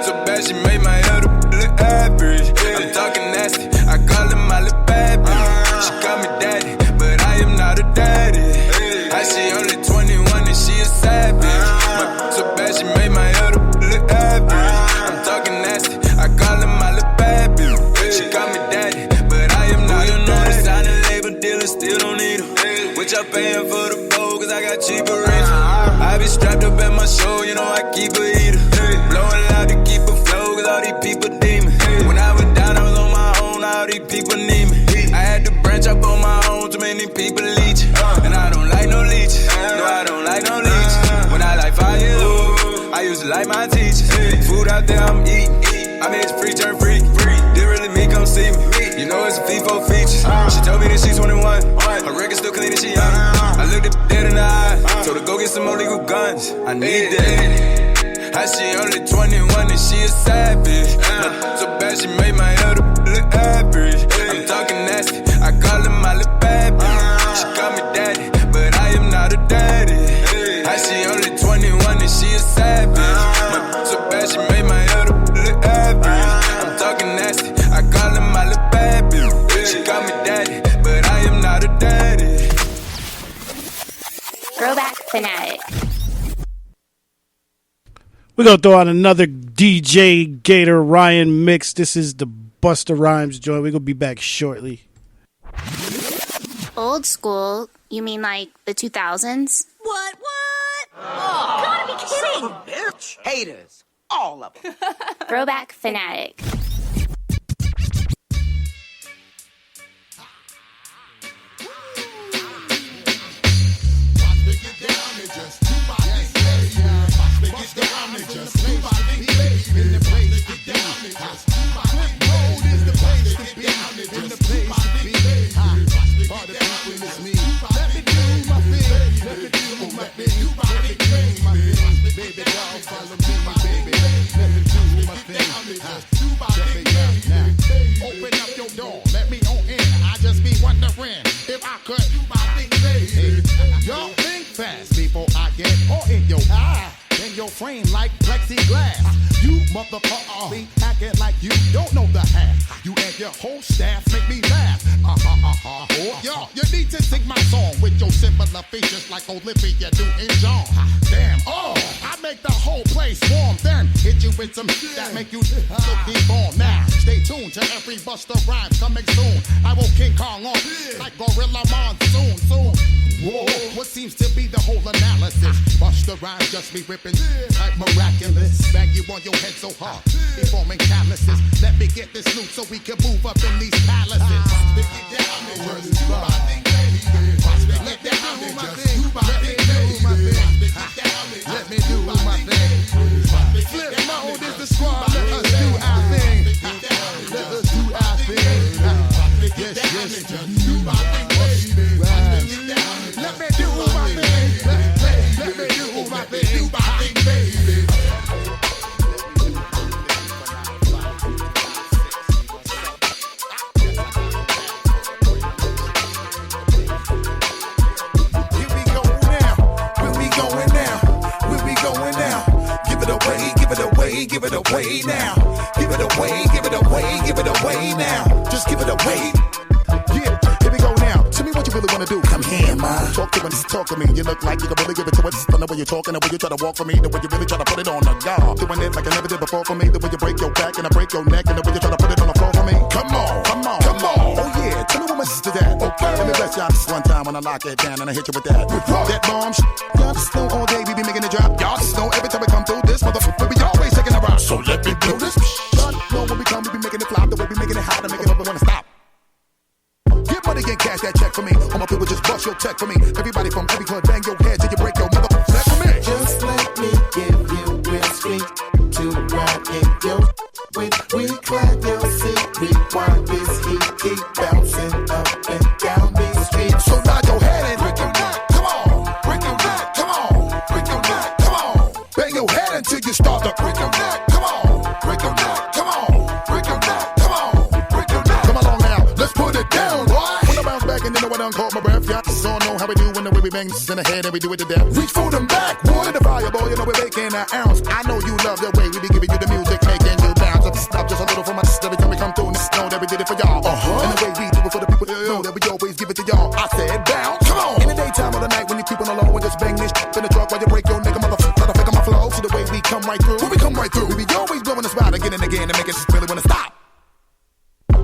[SPEAKER 14] So bad she made my other look average. I'm talking nasty, I call her my little bad bitch. She call me daddy, but I am not a daddy. I see only 21 and she a savage. So bad she made my other look average. I'm talking nasty, I call her my little bad bitch. She call me daddy, but I am not a daddy. Sign a label dealer, still don't need her. What y'all paying for the bowl, cause I got cheaper rings. I be strapped up at my show, you know I keep a heater. Blowing loud to keep a flow, cause all these people demon. When I was down, I was on my own, all these people need me. I had to branch up on my own, too many people leech. And I don't like no leeches, no I don't like no leeches. When I like fire, I used to like my teachers. Food out there I'm eating, I made this free turn free. Didn't really me come see me, you know it's a FIFO feature. She told me that she's 21, her record still clean and she young. I looked at dead in the eye, told her go get some more legal guns, I need that. I see only 21 and she a savage. So bad she made my other look average. I'm talking nasty, I call her my little bad bitch. She call me daddy, but I am not a daddy. I see only 21 and she a savage. So bad she made my other look average. I'm talking nasty, I call her my little bad bitch. She call me daddy, but I am not a daddy.
[SPEAKER 8] Throwback Fanatic.
[SPEAKER 4] We're going to throw out another DJ Gator Ryan mix. This is the Busta Rhymes joint. We're going to be back shortly.
[SPEAKER 8] Old school? You mean like the 2000s?
[SPEAKER 17] What? Oh, gotta be kidding.
[SPEAKER 15] Son of a bitch. Haters. All of them.
[SPEAKER 8] Throwback Fanatic.
[SPEAKER 18] friend. If I could do my thing, baby. Y'all think fast before I get all in your eye. In your frame like plexiglass. You motherfucker be acting like you don't know the half. You and your whole staff make me laugh. Yo, you need to sing my song with your similar features like Olivia do in John. Damn, I make the whole place warm. Then hit you with some shit that make you look deep on. Now, stay tuned to every Busta Rhymes coming soon. I will King Kong on like Gorilla Monsoon. Soon. Whoa, what seems to be the whole analysis? Busta Rhymes just be ripping like miraculous. Bang you on your head so hard, be forming calluses. Let me get this loot so we can move up in these palaces. Let me get down and just do my thing, baby. Let me do my thing, baby. Let me do my thing. Flip mode is the squad. Let us do our thing. Let us do our thing. Yes, yes, do my thing, baby. Let me do my thing. Let me do my thing. Do my thing, baby. Here we go now. Where we going now? Where we going now? Give it away, give it away, give it away now. Give it away, give it away, give it away now. Just give it away. Yeah, here we go now. Tell me what you really wanna do. Come here, man. Talk to me. You look like you can really give it to us. The way you're talking, the way you try to walk for me, the way you really try to put it on the guard. Doing it like I never did before for me. The way you break your back and I break your neck, and the way you try to put it on the floor for me. Come on, come on, come on. Oh yeah, tell me what my sister that. Okay, let me bless y'all this one time when I lock it down and I hit you with that. That bomb y'all just know all day we be making it drop. Y'all just know every time we come through this motherfucker, we always taking a rock. So let me do this. Y'all know when we come, we be making it flop. The way we making it hot and making it up and wanna stop. Get money and cash that check for me. All my people just bust your check for me. Everybody from every club, bang your head till you break your motherfucker neck for me. Just let me give you real sweet to ride in your with. Recline your seat, rewind this heat, keep bouncing up and down these streets. So nod your head and break your neck. Come on, break your neck. Come on, break your neck. Come on, bang your head until you start to break your neck. Come on, break your neck. Come on, break your neck. Come on, break your neck. Come along now, let's put it down. When I bounce back and you know I done caught my breath. Y'all just don't know how we do when the way we bang this in the head and we do it to death. Reach for them back, wood the fire, boy, you know we're making an ounce. I know you love the way we be giving you the music, making you bounce. Stop just a little for my sister every time we come through and know that we did it for y'all. And the way we do it for the people that know that we always give it to y'all. I said bounce, come on. In the daytime or the night when you keep on the low and just bang this in the truck while you break your nigga motherfucker, try to fake on my flow. See the way we come right through. When we come right through, we be always blowing the spot again and again and make it just really wanna stop.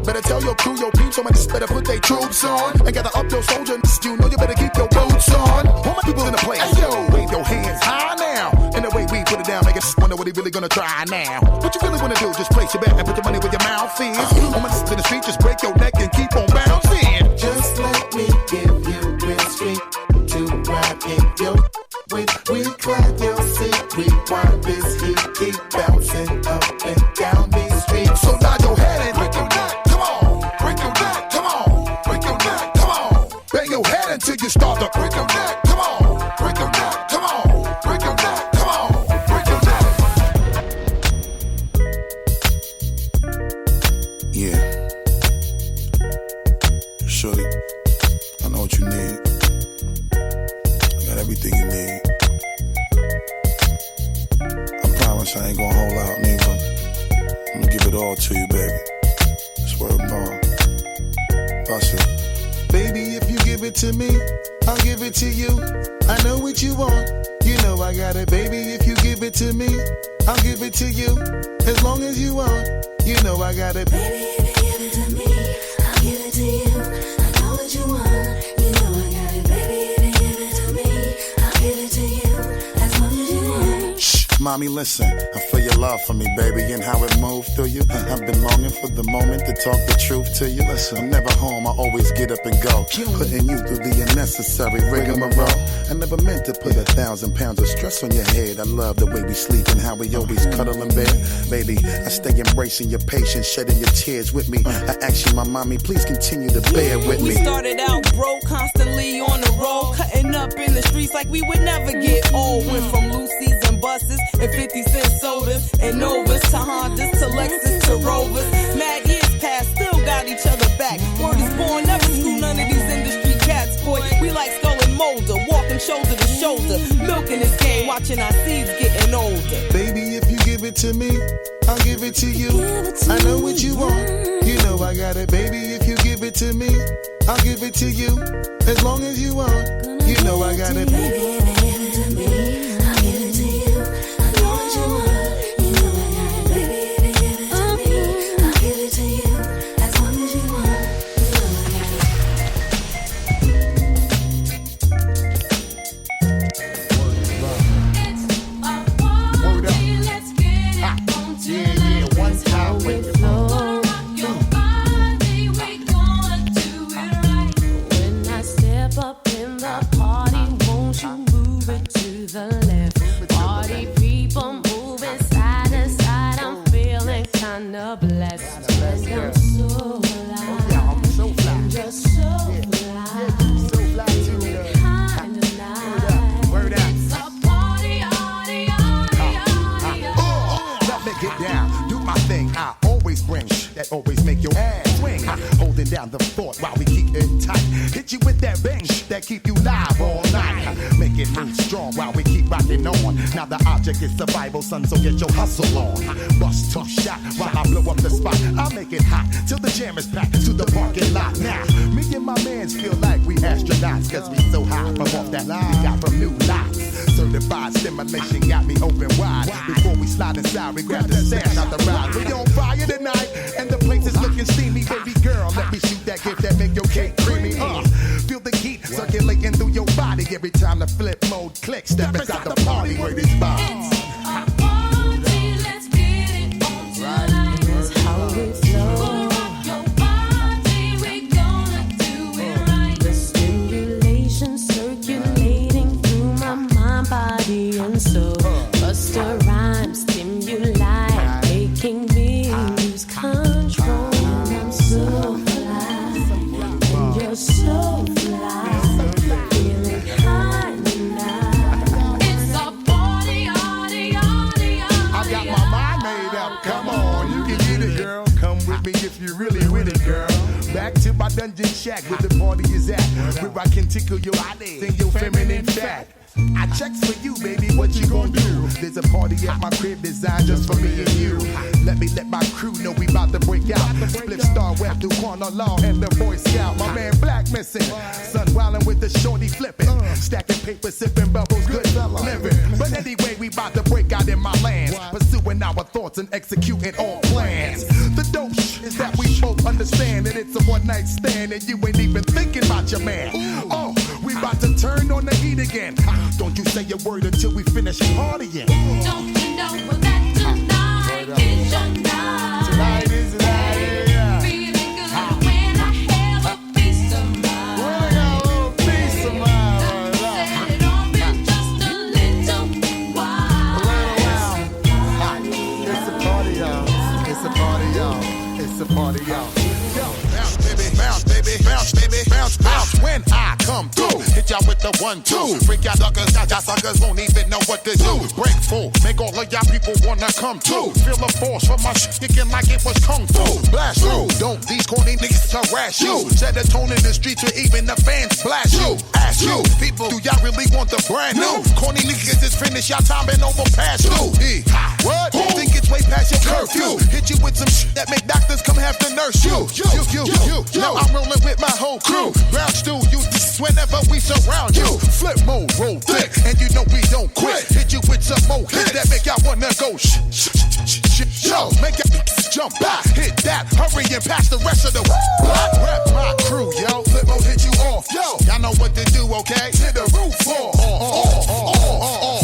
[SPEAKER 18] Better tell your crew, your peeps, somebody just better put their troops on and gather up your soldiers. You know you better keep your boots on. All my people in the place, hey, yo, wave your hands high now. And the way we put it down, make it wonder what he really gonna try now. What you really wanna do? Just place your bet and put your money where your mouth is. On my in the street, just break your neck and keep on bouncing. Just let me give you real street to ride in your with. Recline your seat, rewind this heat, keep bouncing up and down these streets. So nod your head and break your neck. Until you start to break your neck. Come on, break your neck. Come on, break your neck. Come on, break your neck. Yeah. Shorty, I know what you need. I got everything you need. I promise I ain't gonna hold out, neither. I'm gonna give it all to you, baby. Swear to God. Bust it. Baby, if you give it to me, I'll give it to you. I know what you want, you know I got it. Baby, if you give it to me, I'll give it to you. As long as you want, you know I got it.
[SPEAKER 19] Baby, if you give it to me, I'll give it to you. I know what you want, you know I got it. Baby, if you give it to me, I'll give it to you. As long as you want.
[SPEAKER 18] Shh, mommy, listen. I feel your love for me, baby, and how it moved through you. I've been longing for the moment to talk the truth to you. Listen, I'm never home, I always get up and go. Putting you through the unnecessary rigmarole. I never meant to put 1,000 pounds of stress on your head. I love the way we sleep and how we always cuddle in bed. Baby, I stay embracing your patience, shedding your tears with me. I ask you, my mommy, please continue to bear with me.
[SPEAKER 10] We started out broke, constantly on the road, cutting up in the streets like we would never get old. Went from Lucy's and buses and 50-cent sodas and Novas to Hondas to Lexus to Rovers. Mad years past, still got each other back. Word is born, never screw none of these dancing shoulder to shoulder, milking this game, watching our seeds getting older.
[SPEAKER 18] Baby, if you give it to me, I'll give it to you. I know what you want, you know I got it. Baby, if you give it to me, I'll give it to you. As long as you want, you know I got it. Baby, if you give it to me, I'll give it to you. I know what you want, you know I got it. Baby, if you give it to me, I'll give it to you. As long as you want, you know I got it.
[SPEAKER 19] Word up. Let's get it on tonight. Yeah, one time with the flow. Up in the party, won't you move it to the left? Party people moving side to side, I'm feeling kinda blessed. And I'm so alive, I'm just so alive, kinda nice. It's a party,
[SPEAKER 18] Let me get down, do my thing. I always bring that always make your ass swing. Holding down the fort while we keep it tight. Hit you with that bang that keep you live all night. Make it move strong while we keep rocking on. Now the object is survival, son, so get your hustle on. Bust tough shot while I blow up the spot. I'll make it hot till the jam is packed to the parking lot. Now, me and my mans feel like we astronauts, cause we so high from off that line we got from new lots. Certified stimulation got me open wide. Before we slide inside, we grab the sand out the ride. We on fire tonight, and the place is looking steamy. Baby girl, let me shoot that gift that make your cake creamy. Feel the heat circulating through your body every time the flip mode clicks. Step inside the party where this bombs.
[SPEAKER 19] let's get it on tonight. That's how we flow. Your body, we gonna do it right. The stimulation circulating through my mind, body, and soul. Busta Rhymes stimuli, making me lose control. And I'm so fly, and you're so fly. Feeling high tonight. It's a party,
[SPEAKER 18] I got my mind made up. Come on, you can get it, girl. Come with me if you really with it, girl. Back to my dungeon shack where the party is at, where I can tickle your eyelids and your feminine fat. I checks for you, baby, what you gon' do? There's a party at my crib designed just for me and you. Let me let my crew know we about to break out. Split star web through corner law and the Boy Scout. My man Black missing, son wildin' with the shorty flipping, stacking paper, sipping bubbles, good living. But anyway, we about to break out in my lands, pursuing our thoughts and executing all plans. The dope is that we both understand that it's a one-night stand and you ain't even thinking about your man. Oh, we about to turn on the heat again. Don't you say a word until we finish partying.
[SPEAKER 19] Don't you know that tonight is your night?
[SPEAKER 18] Tonight is the night, yeah.
[SPEAKER 19] Feeling good when I have a piece of mind.
[SPEAKER 18] When I got a little piece of mind.
[SPEAKER 19] Set it on me just a little while.
[SPEAKER 18] It's a party, y'all. It's a party, y'all. It's a party, y'all. Yo, bounce, baby, bounce, baby, bounce, baby, bounce, bounce. When I come through, hit y'all with the 1-2. Freak out suckers, y'all suckers won't even know what to do. Break full, make all of y'all people wanna come too. Feel the force from my kicking like it was kung fu. Blast through, don't these corny niggas harass you. Set the tone in the streets where even the fans blast you. Ask you, people, do y'all really want the brand new? Corny niggas is finished, y'all time and over past due. What? Think it's way past your curfew. Hit you with some shit that make doctors come have to nurse you. Now I'm rolling with my whole crew. Ground stew, you whenever we surround you. Flip mode, roll thick, and you know we don't quit. Hit you with some more hits that make y'all wanna go yo, make y'all jump back, hit that, hurry and pass the rest of the block. Rep my crew, yo. Flip mode hit you off, yo. Y'all know what to do, okay? Hit the roof off,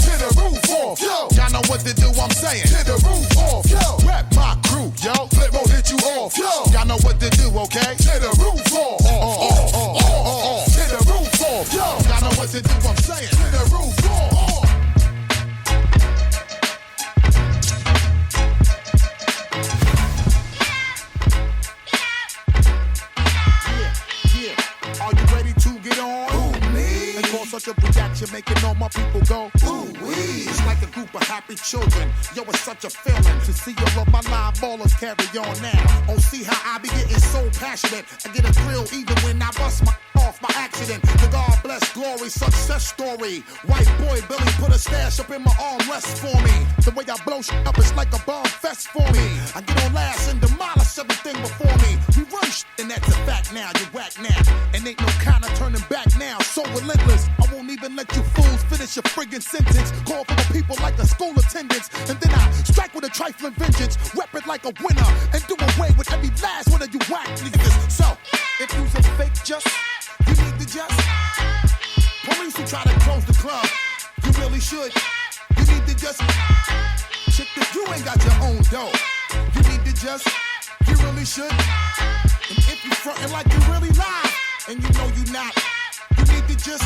[SPEAKER 18] hit the roof off, yo. Y'all know what to do, I'm saying. Hit the roof off, yo. Rep my crew, yo. Flip mode hit you off, yo. Y'all know what to do, okay? Hit the roof off, hit the roof off, yo. Y'all know what to do, I'm saying. Hit the roof off. Are you ready to get on? Ooh, me. And cause such a reaction, making all my people go, ooh, wee. It's like a group of happy children. Yo, it's such a feeling to see all of my live ballers carry on now. Oh, see how I be getting so passionate. I get a thrill even when I bust my off by accident. The God bless glory, success story. White boy Billy put a stash up in my armrest for me. The way I blow shit up, it's like a bomb fest for me. I get on last and demolish everything before me. We run shit and that's a fact now. You whack now, and ain't no kind of turning back now. So relentless, I won't even let you fools finish your friggin' sentence. Call for the people like a school attendance, and then I strike with a trifling vengeance. Rep it like a winner and do away with every last one of you whack niggas. So if you's a fake just, you need to just. Police who try to close the club, you really should. You need to just check if you ain't got your own dough. You need to just, you really should. And if you frontin' like you really lie, and you know you not, you need to just.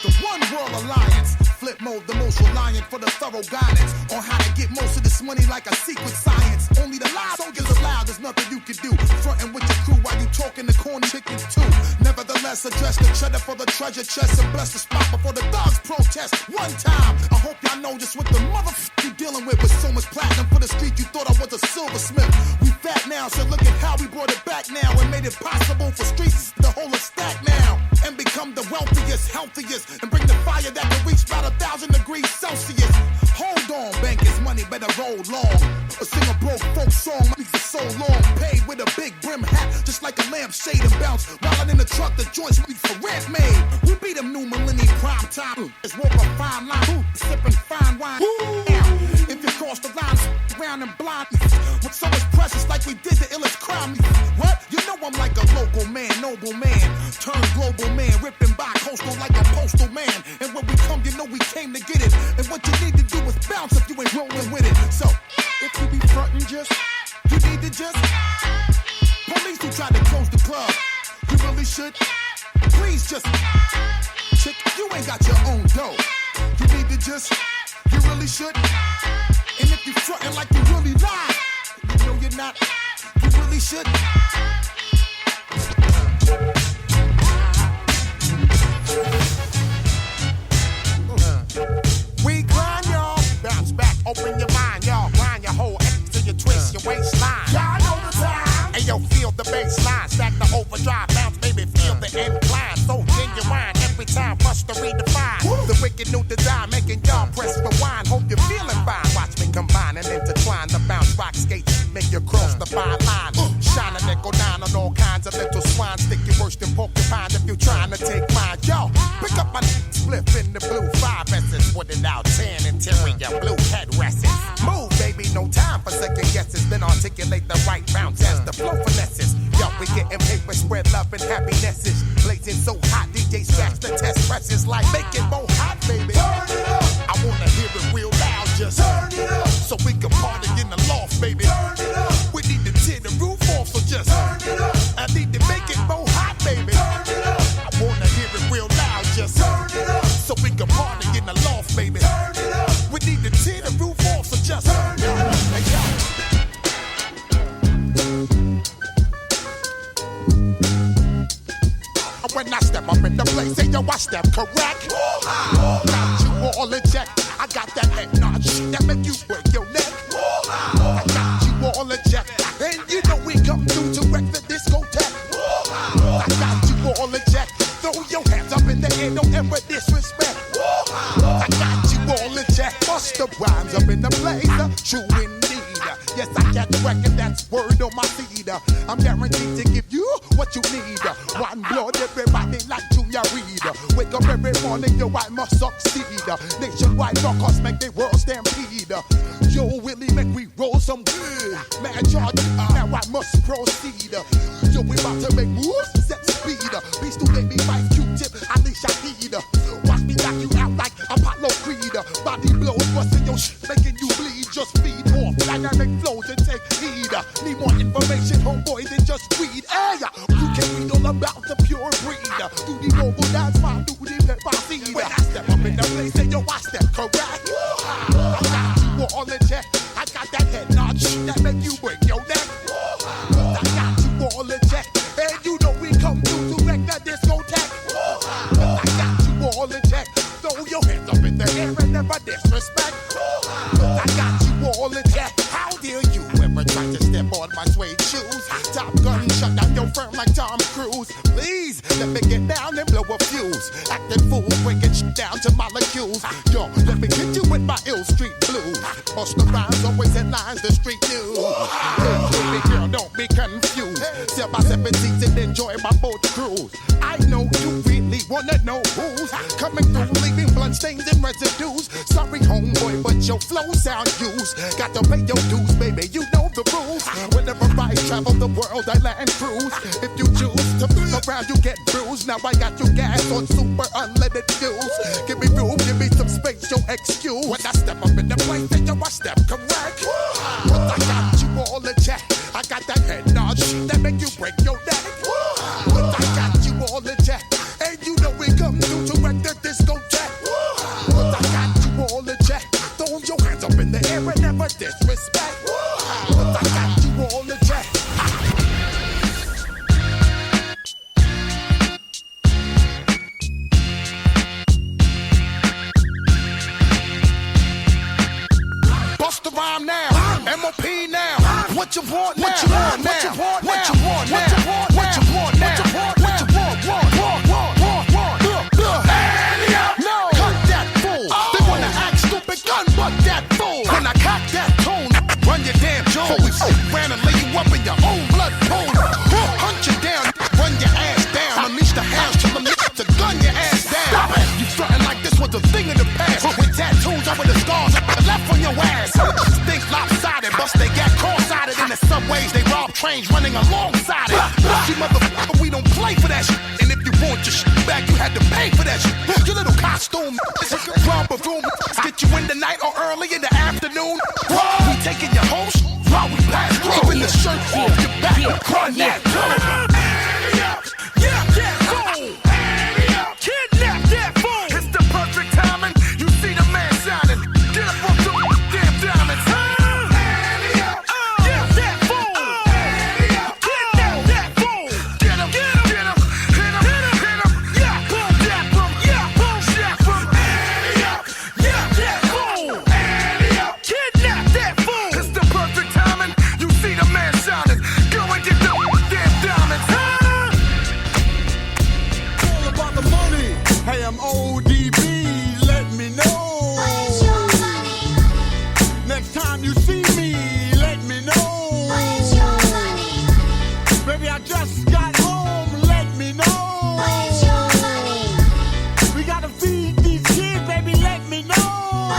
[SPEAKER 18] The One World Alliance, flip mode, the most reliant for the thorough guidance on how to get most of this money like a secret science. Only the live soldiers allowed, there's nothing you can do. Frontin' with your crew while you talking the corny chickens too. Nevertheless, address the cheddar for the treasure chest and bless the spot before the thugs protest. One time, I hope y'all know just what the motherfucker you dealing with so much platinum for the street. You thought I was a silversmith. We fat now, so look at how we brought it back now and made it possible for streets to hold a stack now and become the wealthiest, healthiest. And bring the fire that can reach about 1,000 degrees Celsius. Hold on, bankers, money better roll long. Or sing a broke folk song, money for so long. Paid with a big brim hat, just like a lampshade and bounce. While in the truck, the joints we for rent made. We beat them new millennium prime time. It's walk a fine line, sipping fine wine. Now, if you cross the line, around and blind. With so much precious like we did the illest crime. What? You know I'm like a local man, noble man. Turn global man, ripping by coastal like a postal man. And when we come, you know we came to get it. And what you need to do is bounce if you ain't rolling with it. So, if you be frontin' just, you need to just. Police who try to close the club, you really should. Please just. Chick, you ain't got your own dough. You need to just, you really should. And if you frontin' like you really lie, you know you're not, you really should. We grind, y'all. Bounce back, open your mind, y'all. Grind your whole ass till you twist your waistline. Y'all know the time. And yo, feel the bass line. Stack the overdrive, bounce, baby, feel the incline. So genuine, every time, must to redefine. The wicked new design, making y'all press rewind. Hope you're feeling fine. Watch me combine and intertwine. The bounce rock skates, make you cross the fine line. Shine a nickel nine on all kinds of little swine. Stick you worse than porcupines if you're trying to take mine. Yo, pick up my split in the blue 5S's. Put it out 10 interior blue headrests. Move, baby, no time for second guesses. Then articulate the right bounce as the flow finesses. Yo, we getting paper, spread love and happinesses. Blazing so hot, DJ scratch the test presses like make it more hot, baby. Turn it up. I wanna hear it real loud, just turn it up. So we can party in the loft, baby. Turn it up. We need to tear the roof off, so just turn it up. I need to make it more hot, baby. Turn it up. I wanna hear it real loud, just turn it up. So we can party in the loft, baby. Turn it up. We need to tear the roof off, so just turn it up. Hey, yo. When I step up in the place, say yo, I step correct. Got you all in check. I got that head notch that make you break your neck. I got you all in check, and you know we come through to wreck the discotheque. I got you all in check. Throw your hands up in the air, don't ever disrespect. I got you all in check. Bust the rhymes up in the place, true indeed. Yes, I got the record, that's word on my feed. I'm guaranteed to give you what you need. One blood, everybody like Junior Reed. Wake up every morning, yo, I must succeed. Nationwide rockers make the world stampede. Yo, Willie, make we roll some good. Man, charge, now I must proceed. Yo, we about to make moves, set speed. Beast to make me fight Q-tip, Alicia Heed. Watch me knock you out like Apollo Creed. Body blows, busting your shit, making you bleed. Just feed off dynamic flows and take heed. Need more information, homeboy, than just weed. Hey, you can read all about the pure breed. Do the mobile dance, my do the pepper seed. When I step up in the place, say yo, I step correct. I got you all in check. I got that head notch that make you break your neck. I got you all in check, and you know we come through to wreck the discotheque. I got you all in check. Throw your hands up in the air and never disrespect. I got you all in check. How dare you ever try to step on my suede shoes? Top Gun shut down your firm like Tom Cruise. Please let me get down around and blow a fuse. Acting fool, breaking shit down to molecules. Yo, let me get you with my ill street blues. Bust the rhymes, always headlines, the street news. Baby girl, don't be confused. Sell my 17s and enjoy my boat cruise. I know you really wanna know who's coming through, leaving bloodstains and residues. Sorry, homeboy, but your flow sound used. Got to pay your dues, baby, you know the rules. Whenever I travel the world, I land cruise. If you choose to move around, you get bruised. Now I got you gas on super unleaded fuels. Give me room, give me some space, your excuse. When I step up in the place, then yo, I step correct. But I got you all in check. I got that head nod shit that make you break your neck. But I got you all in check. And you know we come through to wreck the discotheque. But I got you all in check. Throw your hands up in the air and never disrespect. But I got you all in check. Bust the rhyme now, MOP now. What you want now? What you want now? What you want now? What you want now? What you want now? What you want now? What you want? No, cut that fool. They wanna act stupid, gun butt that fool. When I cock that tone, run your damn jaw. We sit around and lay you up in your own blood pool. Hunt you down, run your ass down. Unleash the hounds till them to gun your ass down. You frontin' like this was a thing in the past. With tattoos over the scars left on your ass. Think lopsided, bust they got cross-sided in the subways. They rob trains running alongside it. See, motherfucker, we don't play for that shit. And if you want your shit back, you had to pay for that shit. Your little costume, romper room, get you in the night or early in the afternoon. We taking your host while we pass through. Keeping the shirt off your back, run that through. Yeah, fool. Kidnap that fool. It's the perfect timing. You see the man shining. Get up off the damn diamonds. Yeah, that fool. Kidnap that fool. Get him, hit him. Yeah, boom, dap him. Yeah, boom, shap him. Yeah, that fool. Kidnap that fool. It's the perfect timing. You see the man shining. Go and get the damn diamonds. All about the money. Hey, I'm ODB. Let me know. Next time you see me, let me know. Baby, I just got home, let me know. We gotta feed these kids, baby, let me know.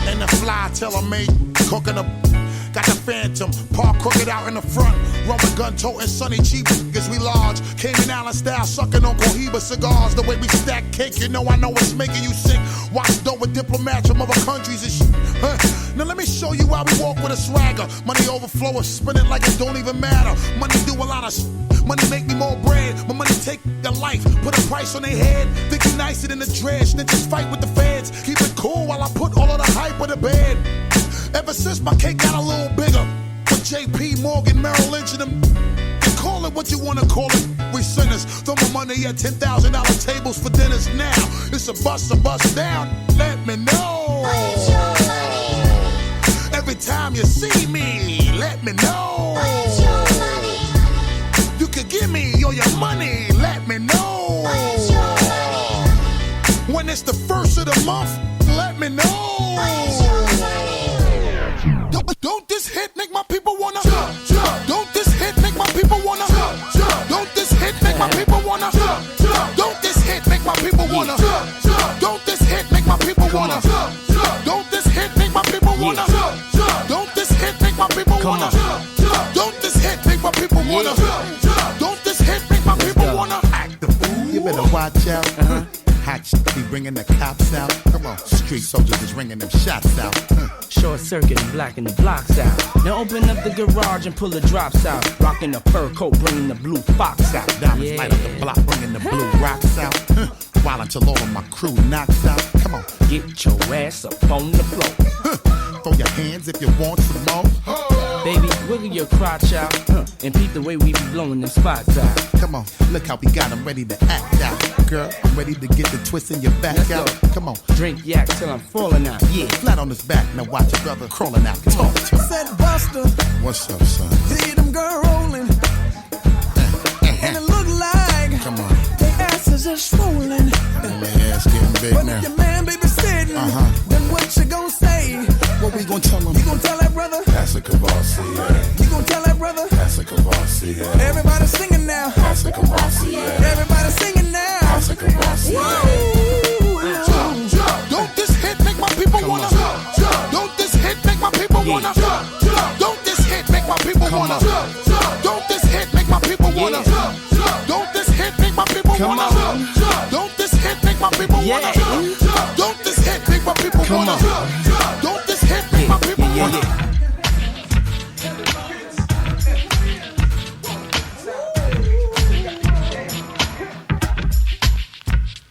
[SPEAKER 18] And the fly tailor made, cooking up. Got the Phantom, park crooked out in the front. Rubber gun toting sunny cheap as we large. Cayman Island style, sucking on Cohiba cigars. The way we stack cake, you know I know it's making you sick. Watch though with diplomats from other countries and shit. Huh. Now let me show you how we walk with a swagger. Money overflow is spinning like it don't even matter. Money do a lot of shit. Money make me more bread. My money take their life, put a price on their head. Think you nicer than the dread. Snitches fight with the feds. Keep it cool while I put all of the hype on the bed. Ever since my cake got a little bigger, with JP Morgan, Merrill Lynch, and them, you call it what you want to call it. We sinners, throw my money at $10,000 tables for dinners now. It's a bust down. Let me know. Every time you see me, let me know. You could give me all your money, let me know. When it's the first of the month, let me know. Don't this hit make my people wanna? Don't this hit make my people wanna? Don't this hit make my people wanna? Don't this hit make my people wanna? Don't this hit make my people wanna? Don't this hit make my people wanna? Don't this hit make my people wanna? Don't this hit make my people wanna? Don't this hit make my people wanna? Act the fool. You better watch out. Hot shit be bringing the cops out. Come on, street soldiers is ringing them shots out.
[SPEAKER 20] Short circuit and blacking the blocks out. Now open up the garage and pull the drops out. Rocking the fur coat, bringing the blue fox out.
[SPEAKER 18] Diamonds light up the block, bringing the blue rocks out. While until all of my crew knocks out. Come on,
[SPEAKER 20] get your ass up on the floor.
[SPEAKER 18] Throw your hands if you want some more.
[SPEAKER 20] Baby, wiggle your crotch out and peep the way we be blowing them spots out.
[SPEAKER 18] Come on, look how we got them ready to act out. Girl, I'm ready to get the twist in your back out. Come on,
[SPEAKER 20] drink yak till I'm falling out. Yeah,
[SPEAKER 18] flat on his back. Now watch your brother crawling out. Talk to him.
[SPEAKER 21] Said Buster,
[SPEAKER 18] what's up, son?
[SPEAKER 21] See them girl rolling, and it look like
[SPEAKER 18] come on, big
[SPEAKER 21] but
[SPEAKER 18] now.
[SPEAKER 21] if your man be sitting, then what you gon' say?
[SPEAKER 18] What we gon' tell him?
[SPEAKER 21] You gon' tell that brother?
[SPEAKER 18] That's a Cavassier.
[SPEAKER 21] You gon' tell that brother?
[SPEAKER 18] That's a Cavassier.
[SPEAKER 21] Everybody singing now.
[SPEAKER 18] That's a Cavassier.
[SPEAKER 21] Everybody singing now.
[SPEAKER 18] That's a Cavassier. Don't this hit make my people wanna? Don't this hit make my people wanna? Don't this hit make my people wanna? Don't this hit make my people wanna? Don't this hit make my people wanna? Don't this hit make my people wanna? Don't this hit make my people wanna? Don't this hit make my people wanna?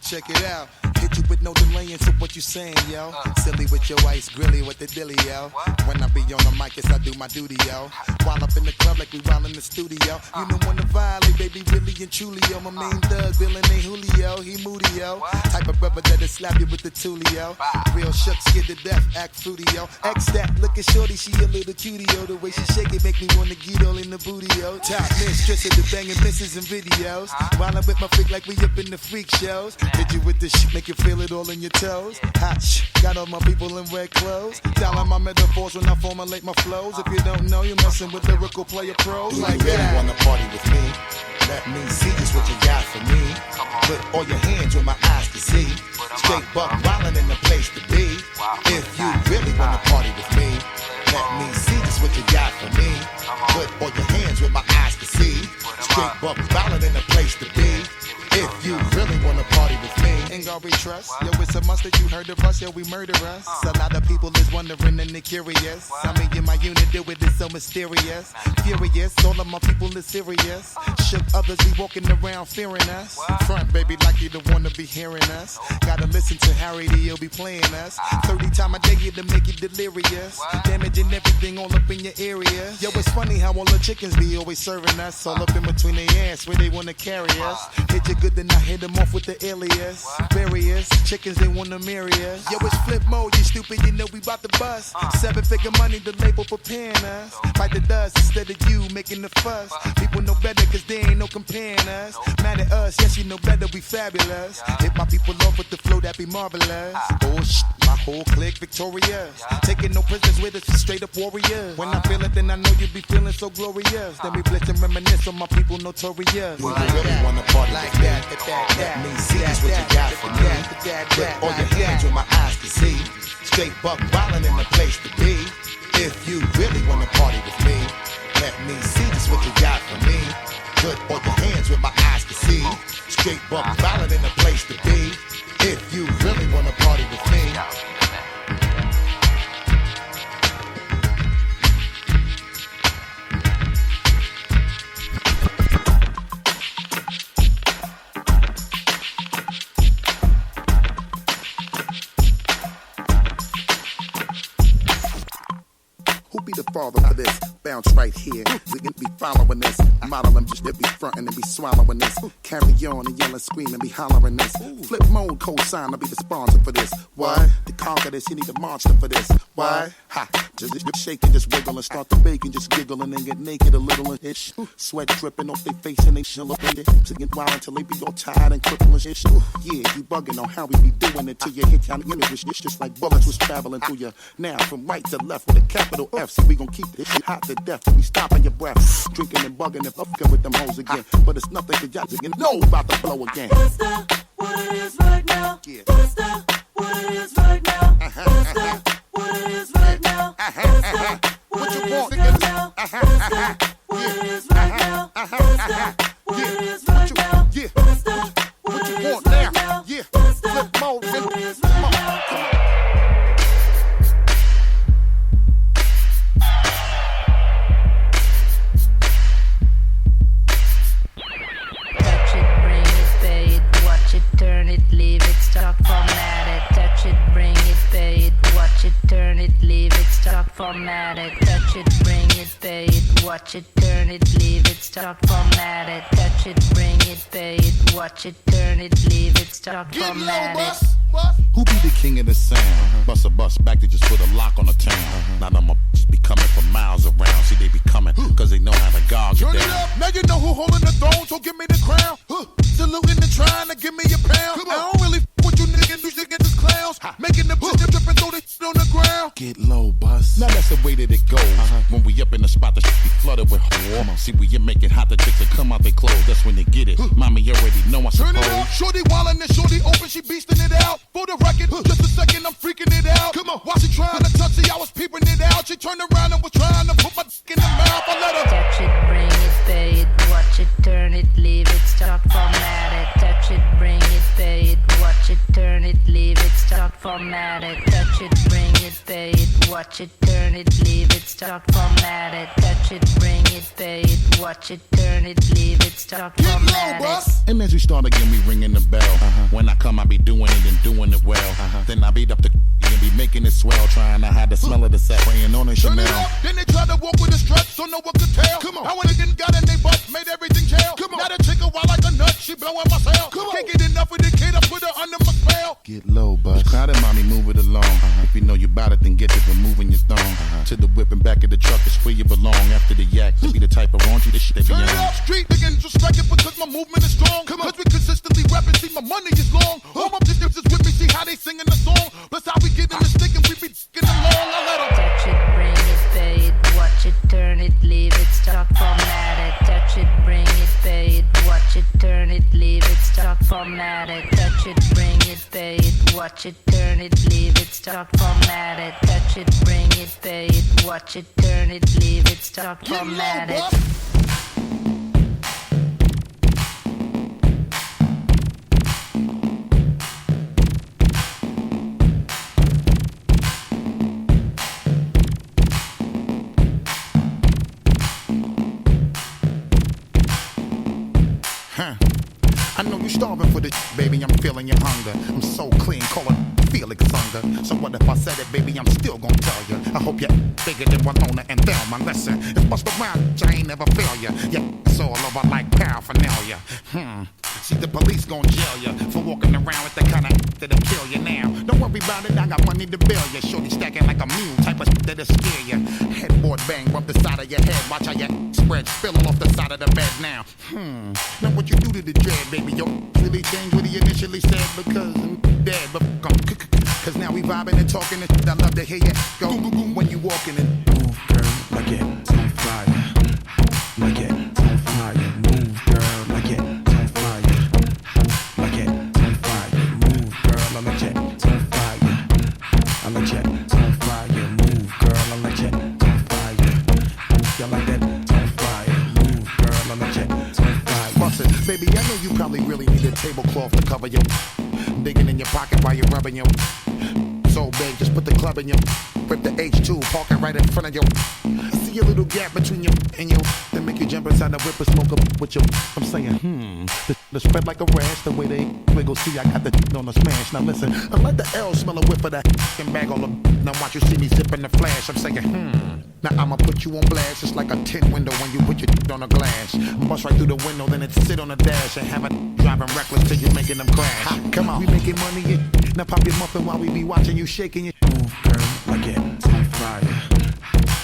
[SPEAKER 22] Check it out. Hit you with no delay into what you saying, yo. Silly with your ice grilly with the dilly, yo. When I be on the mic, yes, I do my duty, yo. While up in the club like we while in the studio. You know when to violate, baby, really and truly, yo. My main thug, villain ain't Julio, he moody, yo. Type of brother that'll slap you with the tulio. Real shook, scared to death, act fruity, yo. X that, look at shorty, she a little cutie, yo. The way she shake it make me wanna get all in the booty, yo. Top mistress of the banging misses and videos. While I'm with my freak like we up in the freak shows. Hit you with this shit, make you feel it all in your toes. Hot shh, got all my people in red clothes. Dialing my metaphors when I formulate my flows. If you don't know, you're messing with lyrical player pros.
[SPEAKER 18] Do
[SPEAKER 22] Like
[SPEAKER 18] you really
[SPEAKER 22] that.
[SPEAKER 18] wanna party with me? Let me see just what you got for me. Put all your hands where my eyes can see. Straight buck wildin' in the place to be. If you really wanna party with me, let me see just what you got for me. Put all your hands where my eyes can see. Straight buck wildin' in the place to be. If you really wanna party with me,
[SPEAKER 22] Ain't gonna be trust. Yo, it's a must that you heard of us. Yo, we murder us. A lot of people is wondering and they curious. I mean, in my unit, do it is so mysterious. Furious, all of my people is serious. Shook others be walking around fearing us. Front, baby, like you don't wanna be hearing us. Gotta listen to Harry, he'll be playing us. 30 times a day to make you delirious. Damaging everything all up in your area. Yo, it's funny how all the chickens be always serving us. All up in between their ass where they wanna carry us. Hit you good, then I hit them off with the alias. Various chickens, they wanna marry us. Yo, it's flip mode, you stupid, you know we bout to bust. 7-figure money, the label preparing us. Fight the dust instead of you making the fuss. People know better, cause they ain't no comparing us. Mad at us, yes, you know better, we fabulous. Hit my people off with the flow, that be marvelous. Oh, my whole clique victorious. Taking no prisoners with us, straight up warriors. When I feel it, then I know you be feeling so glorious. Then we blitz and reminisce on my people notorious.
[SPEAKER 18] do you really wanna party with me? Let me see just what you got for me. Put all your hands where my eyes can see. Straight buck wildin' in the place to be. If you really wanna party with me, let me see just what you got for me. Put all your hands where my eyes can see. Straight buck wildin' in the place to be. If you really wanna party with me.
[SPEAKER 23] Who be the father for this? Bounce right here. We can be following this. Model them just to be frontin' and be swallowing this. Carry on and yelling, screaming, be hollering this. Flip mode, co-sign, I'll be the sponsor for this. Why? To conquer this, you need a monster for this. Why? Ha! Just shake and just wiggle and start to bake and just giggle and then get naked a little and ish. Sweat dripping off their face and they chill up in it. Singing wild until they be all tired and crippled and ish. Yeah, you bugging on how we be doing it till you hit down the image. It's just like bullets was traveling through you. Now from right to left with a capital F. So we gon' keep this shit hot to death till we stopping your breath. Drinking and bugging and fucking with them hoes again. But it's nothing to y'all just know about to blow again.
[SPEAKER 19] What's that? What it is right now? What's that? What it is right now? What's that? What it is right now? What's that? What you want, nigga? What's that? What it is right now? What's that? What it is right now?
[SPEAKER 23] Yeah.
[SPEAKER 19] What's that?
[SPEAKER 23] What you want now? Yeah. Flip mode. Come on.
[SPEAKER 24] Touch it, bring it, pay it, watch it, turn it, leave it, stop, format it. Touch it, bring it, pay it, watch it, turn it, leave it, stop, format it. Touch it, bring it, pay it, watch it, turn it, leave it, stop, format it. Touch it, bring it, pay it, watch it, turn it, leave it, stop, format it.
[SPEAKER 18] Who be the king of the sound? Bust a bus back to just put a lock on the town. Now them just be coming from miles around. See, they be coming cause they know how to gog
[SPEAKER 23] Turn
[SPEAKER 18] it
[SPEAKER 23] it
[SPEAKER 18] down.
[SPEAKER 23] up, now you know who holding the throne, so give me the crown. Saluting and trying to give me a pound. I don't really with you niggas,
[SPEAKER 18] against clowns, making them just dip and throw the shit on the ground.
[SPEAKER 23] Get low, bus.
[SPEAKER 22] Now that's the way that it goes. When we up in the spot, the shit be flooded with warmer. See, we make it hot, the chicks that come out they clothes. That's when they get it. Mommy already know I
[SPEAKER 18] Turn
[SPEAKER 22] suppose.
[SPEAKER 18] it up, shorty wildin' and shorty open, she beastin' it out. For the record, just a second, I'm freaking it out. Come on, while she trying to touch it, I was peeping it out. She turned around and was trying to put my dick in the mouth. I let her
[SPEAKER 24] touch it, bring it, pay it, watch it, turn it, leave it, stop, format it. Touch it, bring it, pay it, watch it, turn it, leave it, stop, format it. Touch it, bring it, pay it, watch it, turn it, leave it, stop, format it. Touch it, bring it, pay it, watch it, turn it, leave it, stop, format it.
[SPEAKER 22] And as we start again, we ringing the bell. When I come, I be doing it and doing it well. Then I beat up the and be making it swell, trying to hide the smell of the set, praying on a
[SPEAKER 18] turn
[SPEAKER 22] Chanel.
[SPEAKER 18] it up, then they try to walk with a strut so no one could tell. Come on, I went and got in they butt, made everything jail. Come on, now the chick a wild like a nut, she blowing my cell. Come on, can't get enough of the kid, I put her under my spell.
[SPEAKER 23] Get low, bus.
[SPEAKER 22] Crowded, mommy, move it along. If you know you bout it, then get it, removing your thong. To the whip and back of the truck is where you belong. After the yak, to be the type of raunchy this shit they be
[SPEAKER 18] Turn it
[SPEAKER 22] on.
[SPEAKER 18] up, street niggas respect it because my movement is strong. Come on, cause we consistently rapping, see my money is long. All my bitches is with me, see how they singing the song. Plus how we get in the stick and we be getting along. I let 'em
[SPEAKER 24] touch it, bring it, pay it, watch it, turn it, leave it, stop, format it. Touch it, bring it, pay it, watch it, turn it, leave it, stop, format it. Touch it, bring it, pay it, watch it, turn it, leave it, stop, format it. Touch it, bring it, pay it, watch it, turn it, leave it, stop, format it.
[SPEAKER 23] I know you starving for this, baby. I'm feeling your hunger. I'm so clean, call it Felix hunger. So what if I said it, baby? I'm still gonna tell you. I hope you're bigger than Winona and Thelma. Listen, it's bust around, I ain't never fail you. Yeah, it's all over like paraphernalia. See, the police gon' jail you for walking around with the kind of that'll kill you now. Don't worry about it, I got money to bail you. Shorty stacking like a mule, type of that'll scare you. Headboard bang, rub the side of your head. Watch how your spread spilling off the side of the bed now. Now what you do to the dread, baby? Yo, really changed what he initially said because I'm dead, but cause now we vibing and talking and shit. I love to hear you go when you walking and move, girl, like it on fire, like it on fire, move, girl, like it on fire, like it on fire, move, girl, I like it on fire, I like it on fire, move, girl, I like it on fire, y'all like that on fire, move, girl, I like it on fire. Bust it, baby, I know you probably really need a tablecloth to cover your digging in your pocket while you're rubbing your so big, just put the club in your rip the H2, park it right in front of your see a little gap between your and your then make you jump inside the whip and smoke up with your I'm saying, the spread like a rash, the way they wiggle, see I got the on the smash. Now listen, I let the L smell a whiff of that and bag all the now watch you see me zipping the flash. I'm saying, now I'ma put you on blast, it's like a tin window when you put your on a glass. Bust right through the window, then it sit on the dash and have it driving reckless till you making them crash. Come on, we making money, now pop your muffin while we be watching you shaking it. Move, girl, like it on fire,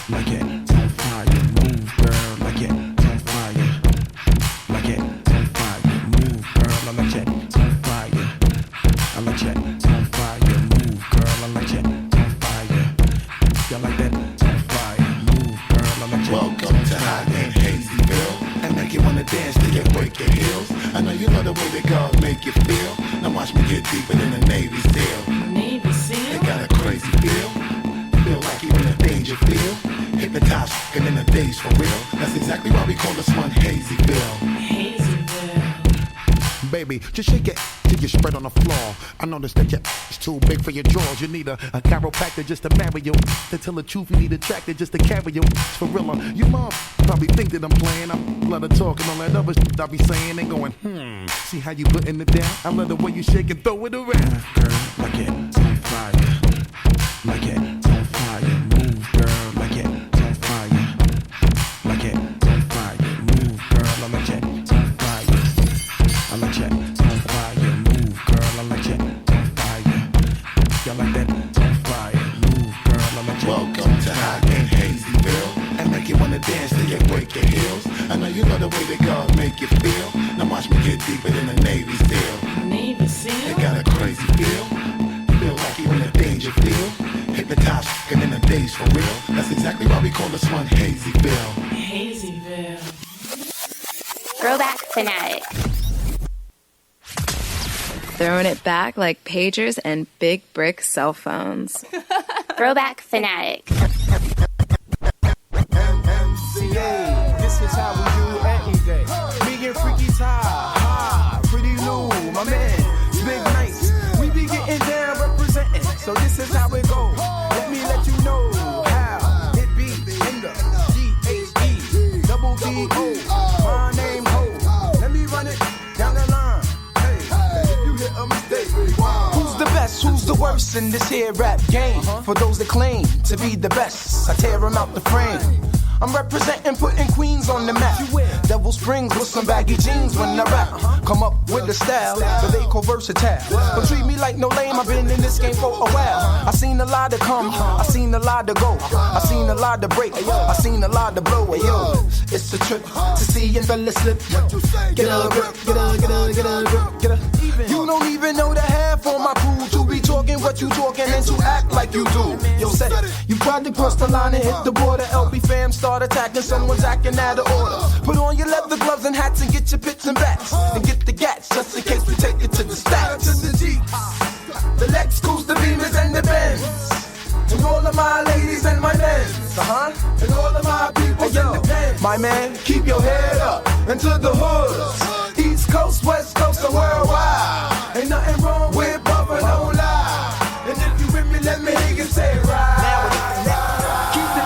[SPEAKER 23] like it on fire. Move, girl, like it on fire, like it on fire. Move, girl, I like it on fire, I like it on fire. Move, girl, I like it on fire. Y'all like that on fire. Move, girl, I like it.
[SPEAKER 18] welcome to Hot and Hazyville, and make you wanna dance till you break your heels. I know you love the way that God make you feel. Now watch me get deeper than the Navy SEAL.
[SPEAKER 24] Navy SEAL.
[SPEAKER 18] It got a crazy feel. Feel like you in a danger field. Hypnotized, and in the days for real. That's exactly why we call this one Hazyville.
[SPEAKER 23] Baby, just shake it till you spread on the floor. I noticed that your is too big for your drawers. You need a chiropractor just to marry you. To tell the truth, you need a tractor just to carry you. For real, you mom probably think that I'm playing. I'm lot of talk and all that other shit I be saying and going, see how you putting it down? I love the way you shake and throw it around. Girl, like it on fire, like it on fire. Move, girl, like it on fire, like it on fire. Move, girl, I like it on fire, I like it on fire. Move, girl, I like it on fire. Y'all like that on fire. Move, girl, I like it.
[SPEAKER 18] Welcome to Hot and Hazyville, and make you wanna dance till you break your heels. I know you love the way that God make you feel. Now watch me get deeper than the Navy SEAL.
[SPEAKER 24] Navy SEAL.
[SPEAKER 18] It got a crazy feel. for real. That's exactly why we call this one Hazyville.
[SPEAKER 19] Hazyville.
[SPEAKER 8] Throwback Fanatic.
[SPEAKER 1] Throwing it back like pagers and big brick cell phones.
[SPEAKER 8] Throwback Fanatic.
[SPEAKER 3] MCA, this is how we do any day. Me and Freaky's high, Pretty Lou, my man, Big Nice. We be getting down representing, so this is how it goes. Let me let you know how it be in the GHE-double-D-O. My name Ho. Let me run it down the line. Hey, if you hit a mistake, who's the best? Who's the worst in this here rap game? For those that claim to be the best, I tear them out the frame. I'm representing, putting Queens on the map. Devil Springs with some baggy jeans when I rap. Come up with a style that they call versatile. But treat me like no lame, I've been in this game for a while. I seen a lot to come, I seen a lot to go. I seen a lot to break, I seen a lot to blow. Yo, it's a trip to see and fella slip. Get up, get up, get up, get up, get up. You don't even know the half on my crew to be talking what you talking and to act like you do. Yo, say, you tried to cross the line and hit the border. LB fam start attacking, someone's acting out of order. Put on your leather gloves and hats and get your pits and bats. And get the gats just in case we take it to the stacks. To the Jeeps, the Lexus, the Beamers and the Benz. To all of my ladies and my men, and all of my people in the pen. My man, keep your head up into the hoods. East Coast, West Coast, and worldwide. Ain't nothing wrong with bumping, no lie. And if you with me, let me hear you say right. Keep the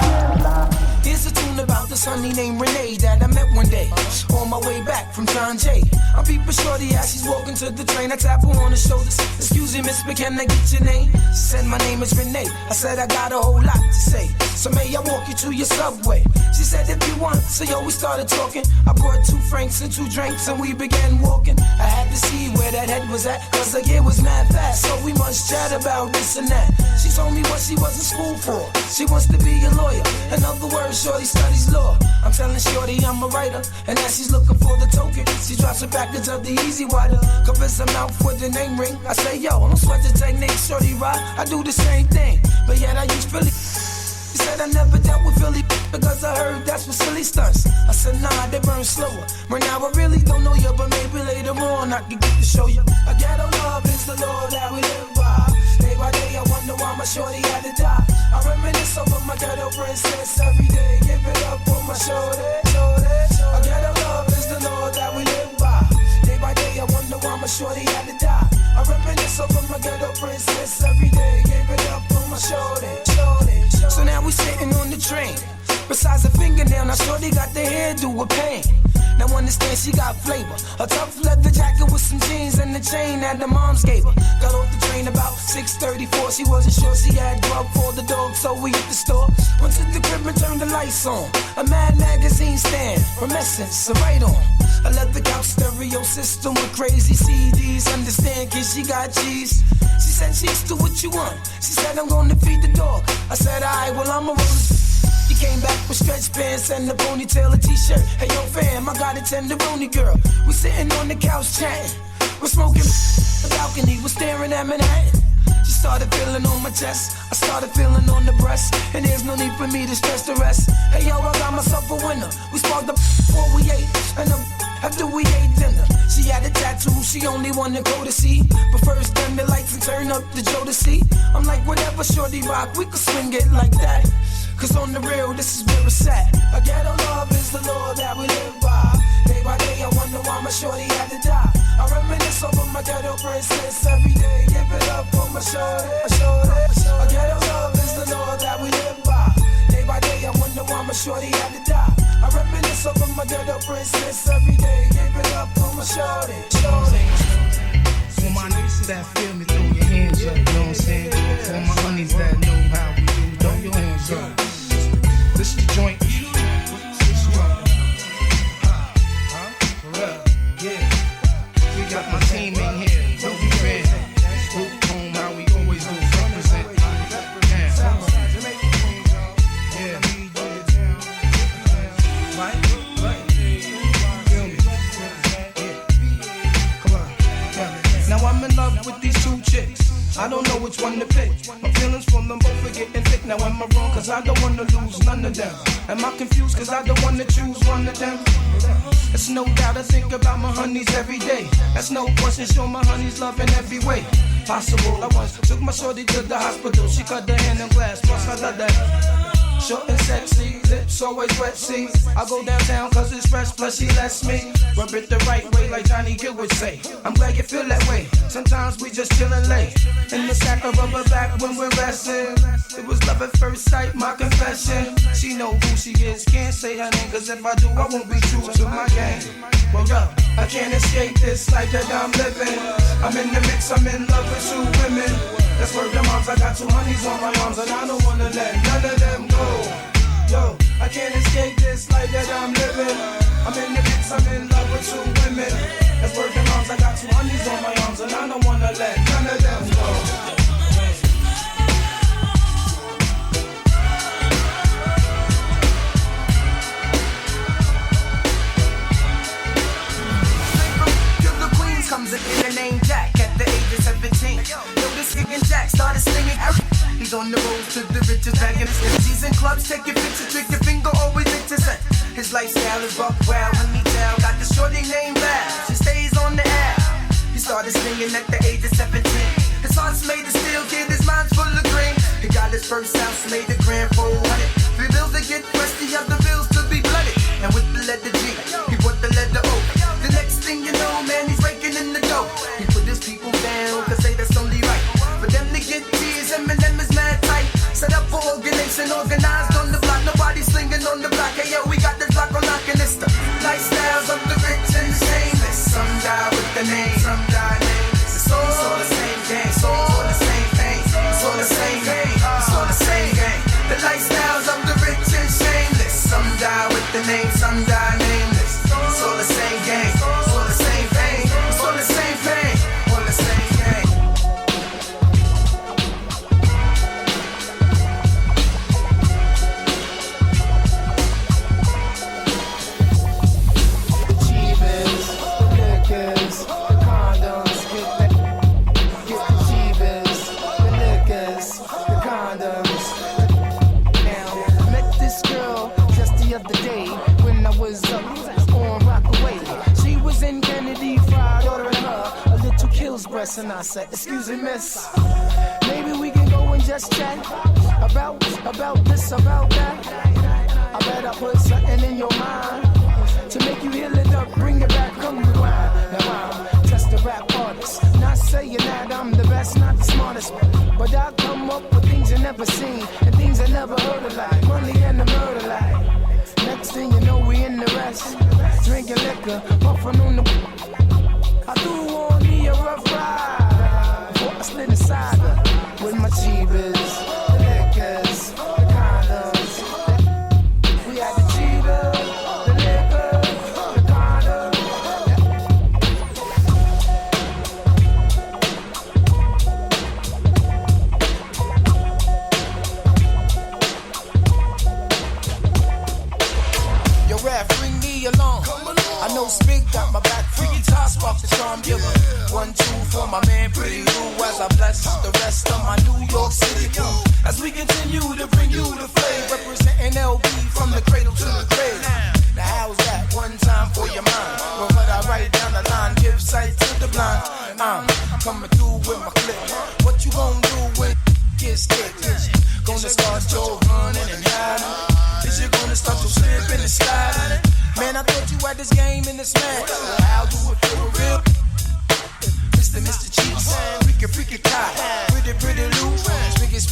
[SPEAKER 3] Here's a tune about the sunny named Renee that I met one day on my way back from John Jay. I'm peeping shorty as she's walking to the train. I tap her on the shoulders. Excuse me, miss, but can I get your name? She said my name is Renee. I said I got a whole lot to say. So may I walk you to your subway? She said if you want. So yo, we started talking. I brought 2 francs and 2 drinks and we began walking. I had to see where that head was at, cause the year was mad fast. So we must chat about this and that. She told me what she was in school for. She wants to be a lawyer. In other words, shorty studies law. I'm telling shorty I'm a writer. And as she's looking for the token, she drops a package of the easy water. Covers her mouth with the name ring. I say, yo, don't sweat the technique, shorty ride. I do the same thing, but yet I use Philly. She said I never dealt with Philly because I heard that's for silly stunts. I said, nah, they burn slower. Right now I really don't know you, but maybe later on I can get to show you. A ghetto love is the law that we live by. Day by day I wonder why my shorty had to die. I reminisce over my ghetto princess every day. Give it up on my shorty. A ghetto love is the law that we live by. Day by day I wonder why my shorty had to die. I reminisce over my ghetto princess every day. Give it up on my shorty. So now we sitting on the train. Besides a fingernail, now shorty got the hairdo with pain. Now understand she got flavor. A tough leather jacket with some jeans and the chain that the moms gave her. Got off the train about 6:34. She wasn't sure she had grub for the dog, so we hit the store. Went to the crib and turned the lights on. A Mad magazine stand from Essence, a right on. A leather couch stereo system with crazy CDs. Understand, kid, she got cheese. She said, cheese to what you want. She said, I'm gonna feed the dog. I said, alright, well, I'ma roll it. She came back with stretch pants and a ponytail, a t-shirt. Hey, yo, fam, I got a tenderoni girl. We sitting on the couch chatting. We're smoking the balcony. We're staring at Manhattan. She started feeling on my chest. I started feeling on the breast. And there's no need for me to stress the rest. Hey, yo, I got myself a winner. We sparked up before we ate. And after we ate dinner, she had a tattoo. She only wanted to go to see. But first, turn the lights and turn up the Joe to see. I'm like, whatever, shorty rock. We could swing it like that. Cause on the real, this is where it's at. A ghetto love is the law that we live by. Day by day, I wonder why my shorty had to die. I reminisce over my ghetto princess every day. Give it up for my shorty. A ghetto love is the law that we live by. Day by day, I wonder why my shorty had to die. I reminisce over my ghetto princess every day. Give it up for my shorty.
[SPEAKER 20] For my niggas that feel me, throw your hands up, you know what I'm saying? For my honeys that know how we do, throw your hands up. This is the joint. Yeah. We got my team in here, don't be red. Group home, how we always do, represent. Yeah. Right? Feel me? Yeah. Come on. Yeah. Now I'm in love with these 2 chicks. I don't know which one to pick. My feelings for them both are getting thick. Now am I wrong? Cause I don't wanna lose none of them. Am I confused? Cause I don't wanna choose one of them. It's no doubt I think about my honeys every day. That's no question, show my honeys love in every way possible. I once took my shorty to the hospital. She cut her hand in glass, plus I love that. Short and sexy, lips always wet, see. I go downtown cause it's fresh, plus she lets me rub it the right way like Johnny Gill would say. I'm glad you feel that way. Sometimes we just chillin' late in the sack of rubber back when we're resting. It was love at first sight, my confession. She know who she is, can't say her name, cause if I do, I won't be true to my game. Well, I can't escape this life that I'm living. I'm in the mix, I'm in love with two women. That's where the moms, I got two honeys on my arms, and I don't wanna let none of them go. Yo, I can't escape this life that I'm living. I'm in the mix, I'm in love with two women. That's where the moms, I got two honeys on my arms, and I don't wanna let none of them go.
[SPEAKER 3] Comes a nigga named Jack at the age of 17. Yo, this kickin' Jack started slinging every. He's on the road to the riches, bagging his He's in clubs, taking pictures, trick your finger, always interesting. His lifestyle is buck wild, honey child. Got the shorty named Bad, she stays on the air. He started slinging at the age of 17. His heart's made of steel, kid, his mind's full of green. He got his first house, made a grand 400. 3 bills to get fresh, the other bills to be blooded. And with the letter G, he put the letter O. The next thing you know, man, he's raking in the dough. He put his people down, cause say that's only right. For them to get tears, Eminem is mad tight. Set up for organization, organized on the block. Nobody slinging on the block. Hey yo, we got this block on lock, and it's the lifestyles of the rich and shameless. Some die with the name, some die nameless. It's all the same game, it's all the same thing. It's all the same game, it's all the same game. The lifestyles of the rich and shameless. Some die with the name, some die nameless. It's all the same game, it's all the same thing. It's all the same thing, all the same game.
[SPEAKER 21] Cheevers, the liquors, the condoms, get the cheevers, the liquors, the condoms. Now, met this girl just the other day when I was up on Rockaway. She was in Kennedy Fried, ordering her a little Kills breast, and I said, excuse me, miss, maybe we can go and just chat about this, about that. I bet I put something in your mind to make you heal it up, bring it back, come rewind. Now I'm just a rap artist, not saying that I'm the best, not the smartest, but I come up with things you never seen and things I never heard of, like money and the murder, like. Next thing you know, we in the rest, drinking liquor, puffing on the. I do want me a rough ride before I slid inside her with my cheevers, the liquors, the condoms. We had the cheevers, the liquors, the condoms.
[SPEAKER 3] Yo, rap, bring me along. I know Spig got my back, freaky toss off the charm giver. 1, 2 for my man Pretty Lou, as I bless the rest of my New York City crew. As we continue to bring you the flavor, representing LB from the cradle to the grave. Now how's that? One time for your mind. Well, what I write down the line, give sight to the blind. I'm coming through with my clip. What you gonna do when it gets thick? Gonna start your running and hiding? Is you gonna start your slipping and sliding? Man, I thought you had this game in this man. Well, how do it feel real? Mr. Cheeks, freaky cop, pretty loose,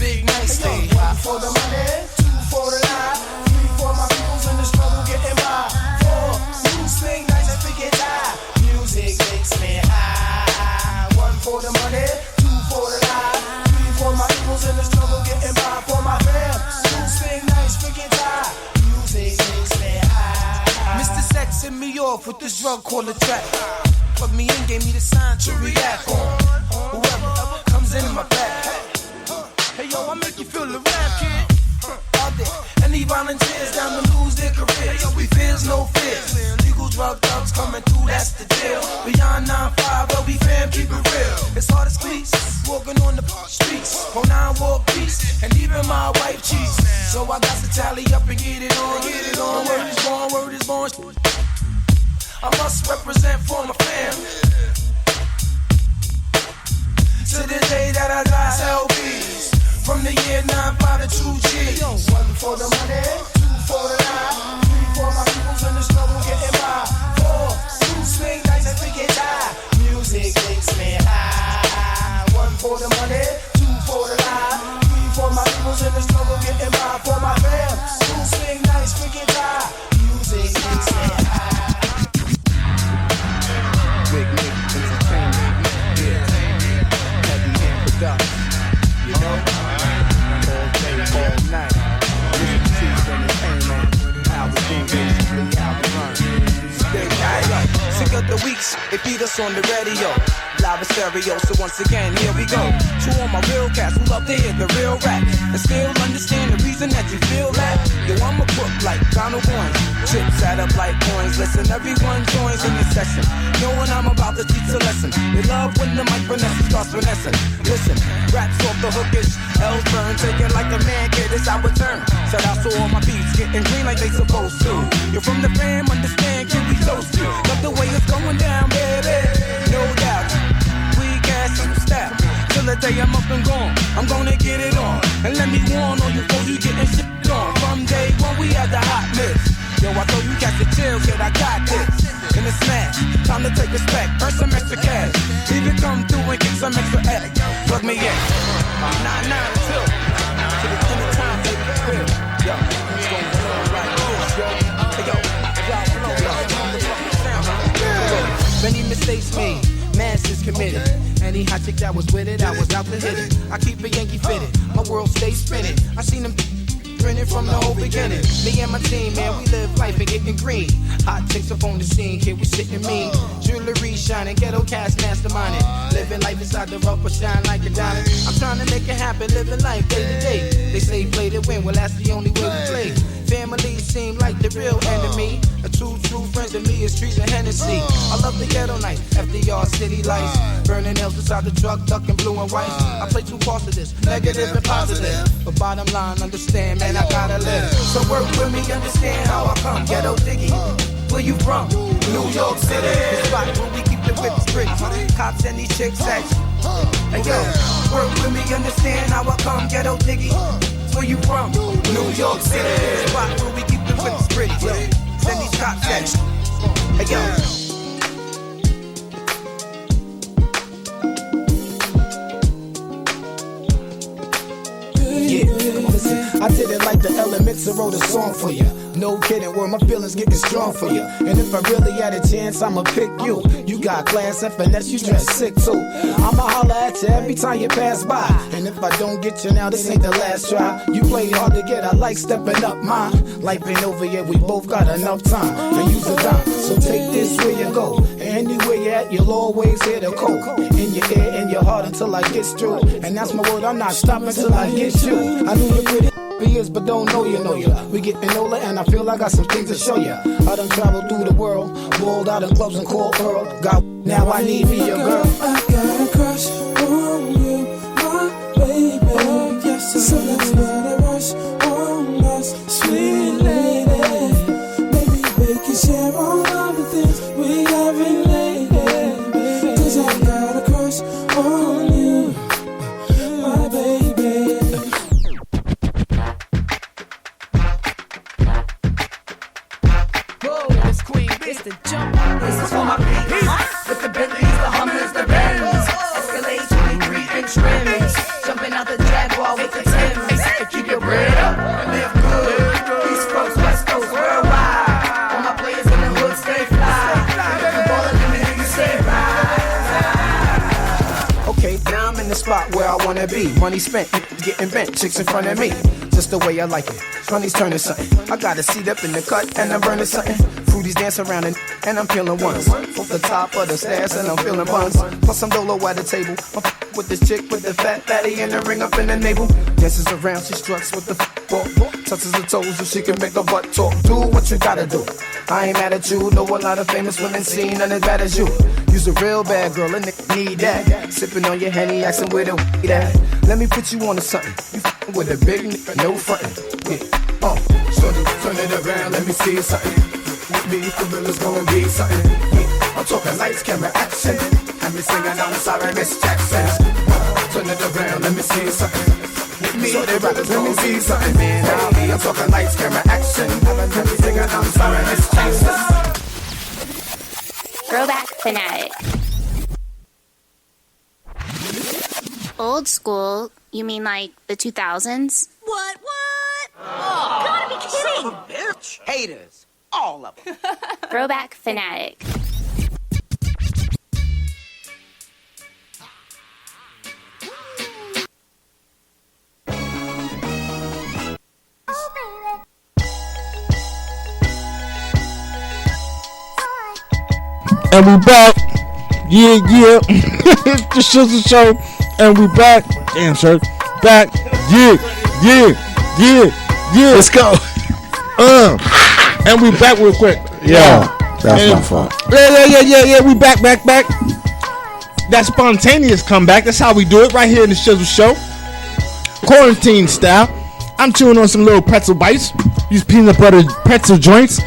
[SPEAKER 3] big nice thing. 1 for the money, 2 for the lie, 3 for my peoples in the struggle getting by. 4, you swing nice and freaky die. Music makes me high. 1 for the money, 2 for the lie, 3 for my peoples in the struggle getting by. For my fam, you swing nice, freaky die. Music makes me high. Mr. Sex hit me off with this drug called a track. Plug me in, gave me the sign to react on. Whoever comes in my bag. Hey yo, I make you feel the rap, kid. Out there, any volunteers down to lose their careers. We fears no fears. Legal drug thugs coming through, that's the deal. Beyond 9-5, LB fam, keep it real. It's hard as cleats, walking on the streets. On 9 walk beats, and even my wife cheats. So I got to tally up and get it on. Word is born, word is born. I must represent for my fam. To the day that I die, LBs. From the year 95 to 2G. 1 for the money, 2 for the lie, 3 for my peoples in the struggle getting by. 4, 2 swing nights and we get high. Music makes me high. 1 for the money, 2 for the lie, 3 for my peoples in the struggle getting by. For my fam, 2 swing nights we get high. Music makes me high.
[SPEAKER 21] Big Nick Entertainment, yeah. Heavy hand production, you know. All day, all night. Listen to entertainment. How we do basically, how we run.
[SPEAKER 3] Sick of the weeks, they beat us on the radio. Live stereo, so once again, here we go. To all my real cats who love to hear the real rap and still understand the reason that you feel that. Yo, I'm a crook like Donald Coins. Chips add up like coins. Listen, everyone joins in the session. Knowing I'm about to teach a lesson. They love when the mic finesse starts finessing. Listen, raps off the hookish. L's burn, take it like a man, kid, it's our turn. Shout out to all my beats, getting green like they supposed to. You're from the fam, understand, can we toast you? Love the way it's going down, baby. No doubt. Some style. Till the day I'm up and gone, I'm gonna get it on. And let me warn all you folks, you getting shit on. From day one, we had the hot list. Yo, I thought you got the chills, yet I got this. In the smash, time to take a spec, earn some extra cash. Even come through and get some extra egg. Plug me in. 992. To the end of time, baby, real. Yo, it's going on like this, yo. Hey, yo, many mistakes made. Masses committed. Any hot chick that was with it, I was out to hit it. I keep a Yankee fitted, my world stays spinning. I seen them grinning from the whole beginning. Me and my team, man, we live life and getting green. Hot chicks up on the scene, kid, we sitting mean. Jewelry shining, ghetto cash masterminding. Living life inside the rough, but shine like a diamond. I'm trying to make it happen, living life day to day. They say play to win, well that's the only way we play. Family seem like the real enemy. A true friend to me is trees and Hennessy. I love the ghetto night, FDR city lights. Burning nails inside the truck, ducking blue and white. I play 2 parts of this, negative and positive. But bottom line, understand, man, I gotta live. So work with me, understand how I come. Ghetto diggy, where you from? New York City. The spot where we keep the whips pretty. Cops and these chicks action. Hey yo, work with me, understand how I come. Ghetto diggy, where you from? New York City. The spot where we keep the whips pretty. Send these cops action. Hey yo. I did it like the elements and wrote a song for you. No kidding, where my feelings getting strong for you. And if I really had a chance, I'ma pick you. You got class and finesse, you dress sick too. I'ma holler at you every time you pass by. And if I don't get you now, this ain't the last try. You play hard to get, I like stepping up mine. Life ain't over yet, we both got enough time to use a dime. So take this where you go. Anywhere you at, you'll always hear the coke. In your ear, in your heart until I get through. And that's my word, I'm not stopping till I get you. I knew you pretty years, but don't know you. We getting older and I feel I got some things to show you. I done traveled through the world, balled out in clubs and called Earl. Got now I need me a girl.
[SPEAKER 19] I got a crush on you, my baby. Oh, yes, so let's let it rush on us, sweet lady. Maybe we can share all of the things we haven't lately. 'Cause I got a crush on you, my baby.
[SPEAKER 10] It's the jump. This is for my people. With the Bentleys, the Hummers, the Benz. Escalade 23-inch rims. Jumping out the Jaguar with the Timbs. Keep your bread up and live good. East Coast, West Coast, worldwide. All my players in the hood stay fly. If you ballin', let me hear you say right.
[SPEAKER 3] Okay, now I'm in the spot where I wanna be. Money spent, getting bent, chicks in front of me. Just the way I like it. Money's turning something. I got a seat up in the cut and I'm burning something. Fruities dance around and I'm peeling ones. Off the top of the stairs and I'm feeling buns. Plus some dolo at the table. I'm with this chick with the fat fatty and the ring up in the navel. Dances around, she struts with the walk. Touches her toes so she can make her butt talk. Do what you gotta do. I ain't mad at you. Know a lot of famous women seen none as bad as you. You's a real bad girl, a nigga need that. Sipping on your Henny, asking where the weed at. Let me put you on to something. You f***ing with a big nigga, no frontin'. Yeah, shorty, turn it around, let me see something. With me, for real, it's gonna be something. Yeah, I'm talking lights, camera, action. Have me singing, I'm sorry, Miss Jackson. Turn it around, let me see something. With me, so they rappers, let me see something. Man, I'm talking lights, camera, action. Have me singing, I'm sorry, Miss Jackson.
[SPEAKER 8] Throwback Fanatic. Old school? You mean like the 2000s?
[SPEAKER 17] What? Oh, gotta be kidding.
[SPEAKER 21] Son of a bitch. Haters. All of them.
[SPEAKER 8] Throwback Fanatic.
[SPEAKER 4] And we back. Yeah. It's the Shizzle Show. And we back. Damn, sir. Back. Yeah. Let's go. And we back real quick.
[SPEAKER 2] Yeah. That's my fault.
[SPEAKER 4] Yeah. We back. That spontaneous comeback. That's how we do it right here in the Shizzle Show. Quarantine style. I'm chewing on some little pretzel bites. These peanut butter pretzel joints.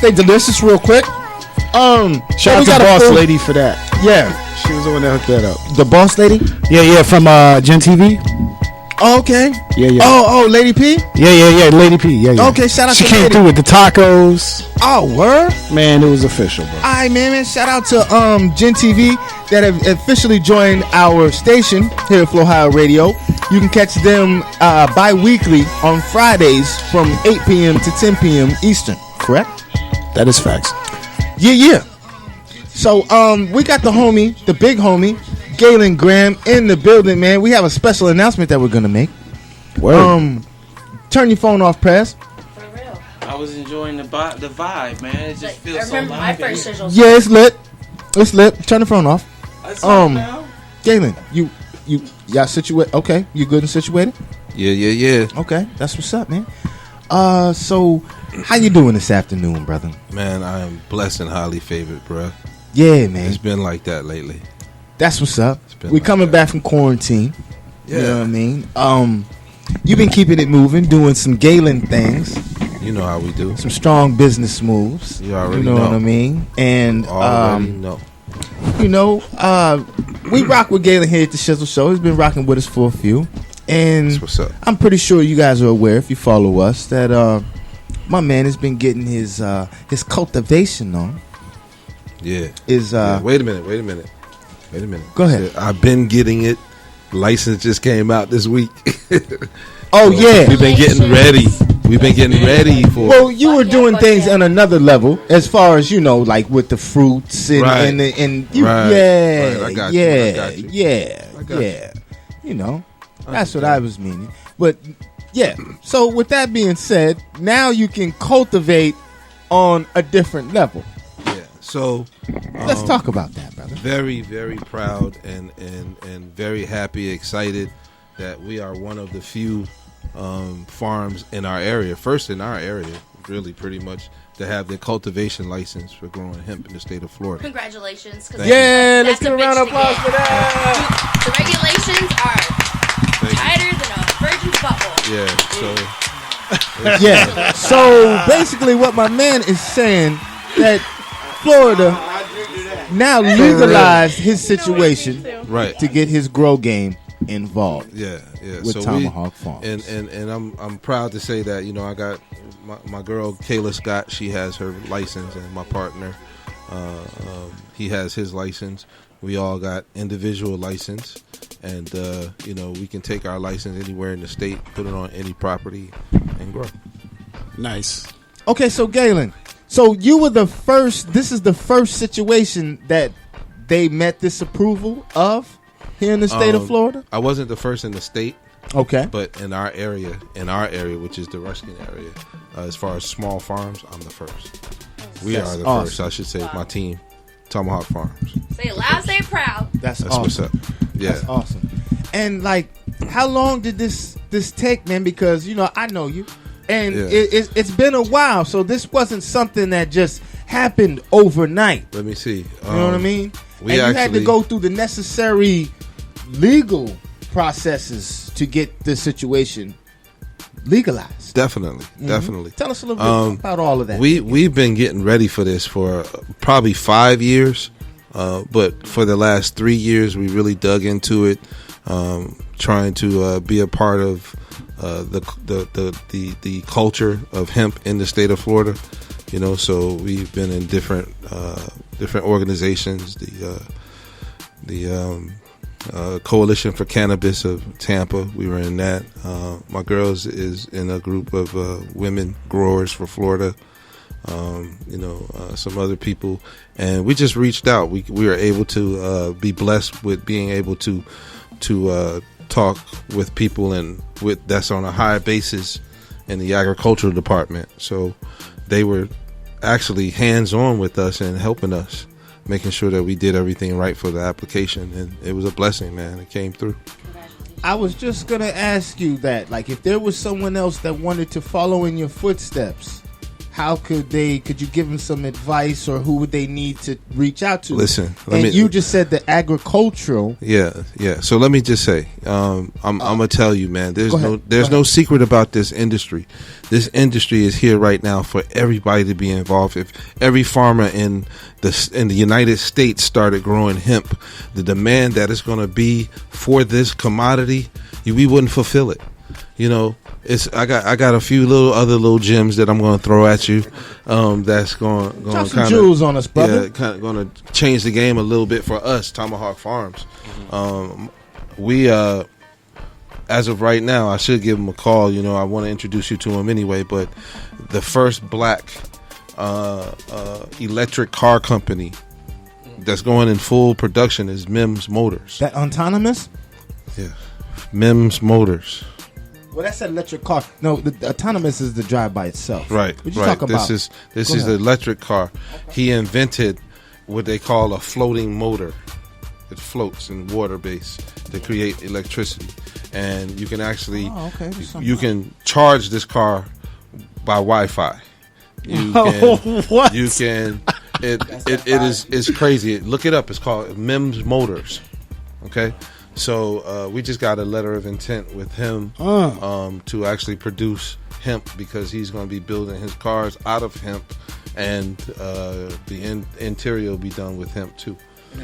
[SPEAKER 4] They delicious real quick.
[SPEAKER 2] Shout out to Boss Lady for that.
[SPEAKER 4] Yeah.
[SPEAKER 2] She was the one that hooked that up.
[SPEAKER 4] The Boss Lady?
[SPEAKER 2] Yeah, from Gen TV.
[SPEAKER 4] Oh, okay.
[SPEAKER 2] Yeah.
[SPEAKER 4] Oh, Lady P?
[SPEAKER 2] Yeah, Lady P. Yeah.
[SPEAKER 4] Okay, shout out
[SPEAKER 2] she
[SPEAKER 4] to
[SPEAKER 2] came
[SPEAKER 4] Lady.
[SPEAKER 2] through with the tacos.
[SPEAKER 4] Oh, word?
[SPEAKER 2] Man, it was official, bro.
[SPEAKER 4] All right, man. Shout out to Gen TV that have officially joined our station here at Ohio Radio. You can catch them bi-weekly on Fridays from 8 p.m. to 10 p.m. Eastern, correct?
[SPEAKER 2] That is facts.
[SPEAKER 4] Yeah. So, we got the big homie, Galen Graham in the building, man. We have a special announcement that we're going to make.
[SPEAKER 2] Word.
[SPEAKER 4] Turn your phone off, Prez.
[SPEAKER 5] I was enjoying the vibe, man. It just feels so
[SPEAKER 6] remember my
[SPEAKER 5] live.
[SPEAKER 6] first Shizzle.
[SPEAKER 4] Yeah, it's lit. Turn the phone off.
[SPEAKER 5] Now.
[SPEAKER 4] Galen, y'all situated? Okay, you good and situated?
[SPEAKER 7] Yeah.
[SPEAKER 4] Okay, that's what's up, man. So how you doing this afternoon, brother?
[SPEAKER 7] Man, I am blessed and highly favored, bro.
[SPEAKER 4] Yeah, man.
[SPEAKER 7] It's been like that lately.
[SPEAKER 4] That's what's up. We coming back from quarantine.
[SPEAKER 7] Yeah.
[SPEAKER 4] You know what I mean? You've been keeping it moving, doing some Galen things.
[SPEAKER 7] You know how we do.
[SPEAKER 4] Some strong business moves.
[SPEAKER 7] You already
[SPEAKER 4] know what I mean? And we rock with Galen here at the Shizzle Show. He's been rocking with us for a few. And
[SPEAKER 7] that's what's up.
[SPEAKER 4] I'm pretty sure you guys are aware, if you follow us, that my man has been getting his cultivation on.
[SPEAKER 7] Yeah.
[SPEAKER 4] Wait
[SPEAKER 7] a minute.
[SPEAKER 4] Go ahead.
[SPEAKER 7] I've been getting it. License just came out this week.
[SPEAKER 4] Yeah.
[SPEAKER 7] We've been getting ready. For.
[SPEAKER 4] Well, you were doing things on another level, as far as like with the fruits and
[SPEAKER 7] Right.
[SPEAKER 4] Yeah,
[SPEAKER 7] I got you.
[SPEAKER 4] Yeah. That's what I was meaning. But yeah. So with that being said, now you can cultivate on a different level.
[SPEAKER 7] Yeah. So
[SPEAKER 4] let's talk about that, brother.
[SPEAKER 7] Very, very proud and very happy, excited that we are one of the few farms in our area, first in our area, really pretty much, to have the cultivation license for growing hemp in the state of Florida.
[SPEAKER 6] Congratulations.
[SPEAKER 4] Let's give a round of applause for that.
[SPEAKER 6] The regulations are tighter than a virgin's butthole.
[SPEAKER 7] Yeah,
[SPEAKER 4] So basically what my man is saying, that Florida now legalized his situation to get his grow game involved.
[SPEAKER 7] Yeah.
[SPEAKER 4] With Tomahawk Farms.
[SPEAKER 7] And I'm proud to say that I got my girl Kayla Scott. She has her license, and my partner he has his license. We all got individual license, and we can take our license anywhere in the state, put it on any property, and grow.
[SPEAKER 2] Nice.
[SPEAKER 4] Okay, so Galen, so you were the first. This is the first situation that they met this approval of here in the state of Florida.
[SPEAKER 7] I wasn't the first in the state.
[SPEAKER 4] Okay.
[SPEAKER 7] But in our area, which is the Ruskin area, as far as small farms, I'm the first. We are the first, I should say, my team, Tomahawk Farms.
[SPEAKER 6] Say it loud, say it proud.
[SPEAKER 4] That's
[SPEAKER 7] awesome. What's up. Yeah.
[SPEAKER 4] That's awesome. And how long did this take, man? Because I know you, and it's been a while. So this wasn't something that just happened overnight.
[SPEAKER 7] Let me see.
[SPEAKER 4] You know what I mean? you had to go through the necessary legal processes to get this situation legalized.
[SPEAKER 7] Definitely.
[SPEAKER 4] Tell us a little bit about all of that.
[SPEAKER 7] We've been getting ready for this for probably 5 years, but for the last 3 years, we really dug into it, trying to be a part of the culture of hemp in the state of Florida. You know, so we've been in different organizations. The Coalition for Cannabis of Tampa, we were in that. My girls is in a group of women growers for Florida. Some other people, and we just reached out. We were able to be blessed with being able to talk with people and that's on a higher basis in the agricultural department. So they were actually hands-on with us and helping us, making sure that we did everything right for the application, and it was a blessing, man. It came through.
[SPEAKER 4] I was just gonna ask you that, like, if there was someone else that wanted to follow in your footsteps, how could you give them some advice, or who would they need to reach out to?
[SPEAKER 7] Listen,
[SPEAKER 4] you just said the agricultural.
[SPEAKER 7] Yeah. So let me just say, I'm gonna tell you, man. There's no secret about this industry. This industry is here right now for everybody to be involved. If every farmer in the United States started growing hemp, the demand that is going to be for this commodity, we wouldn't fulfill it. You know, I got a few other little gems that I'm going to throw at you. That's going
[SPEAKER 4] to kind of jewels on us, brother.
[SPEAKER 7] Yeah, kind of going to change the game a little bit for us, Tomahawk Farms. We as of right now, I should give him a call. You know, I want to introduce you to him anyway. But the first black electric car company that's going in full production is Mims Motors.
[SPEAKER 4] That autonomous?
[SPEAKER 7] Yeah, Mims Motors.
[SPEAKER 4] Well, that's an electric car. No, the autonomous is the drive by itself.
[SPEAKER 7] Right.
[SPEAKER 4] What you talking about?
[SPEAKER 7] This is the electric car. Okay. He invented what they call a floating motor. It floats in water base to create electricity, and you can actually you can charge this car by Wi-Fi.
[SPEAKER 4] What?
[SPEAKER 7] You can. It's crazy. Look it up. It's called Mims Motors. Okay. So we just got a letter of intent with him to actually produce hemp, because he's going to be building his cars out of hemp, and the interior will be done with hemp too.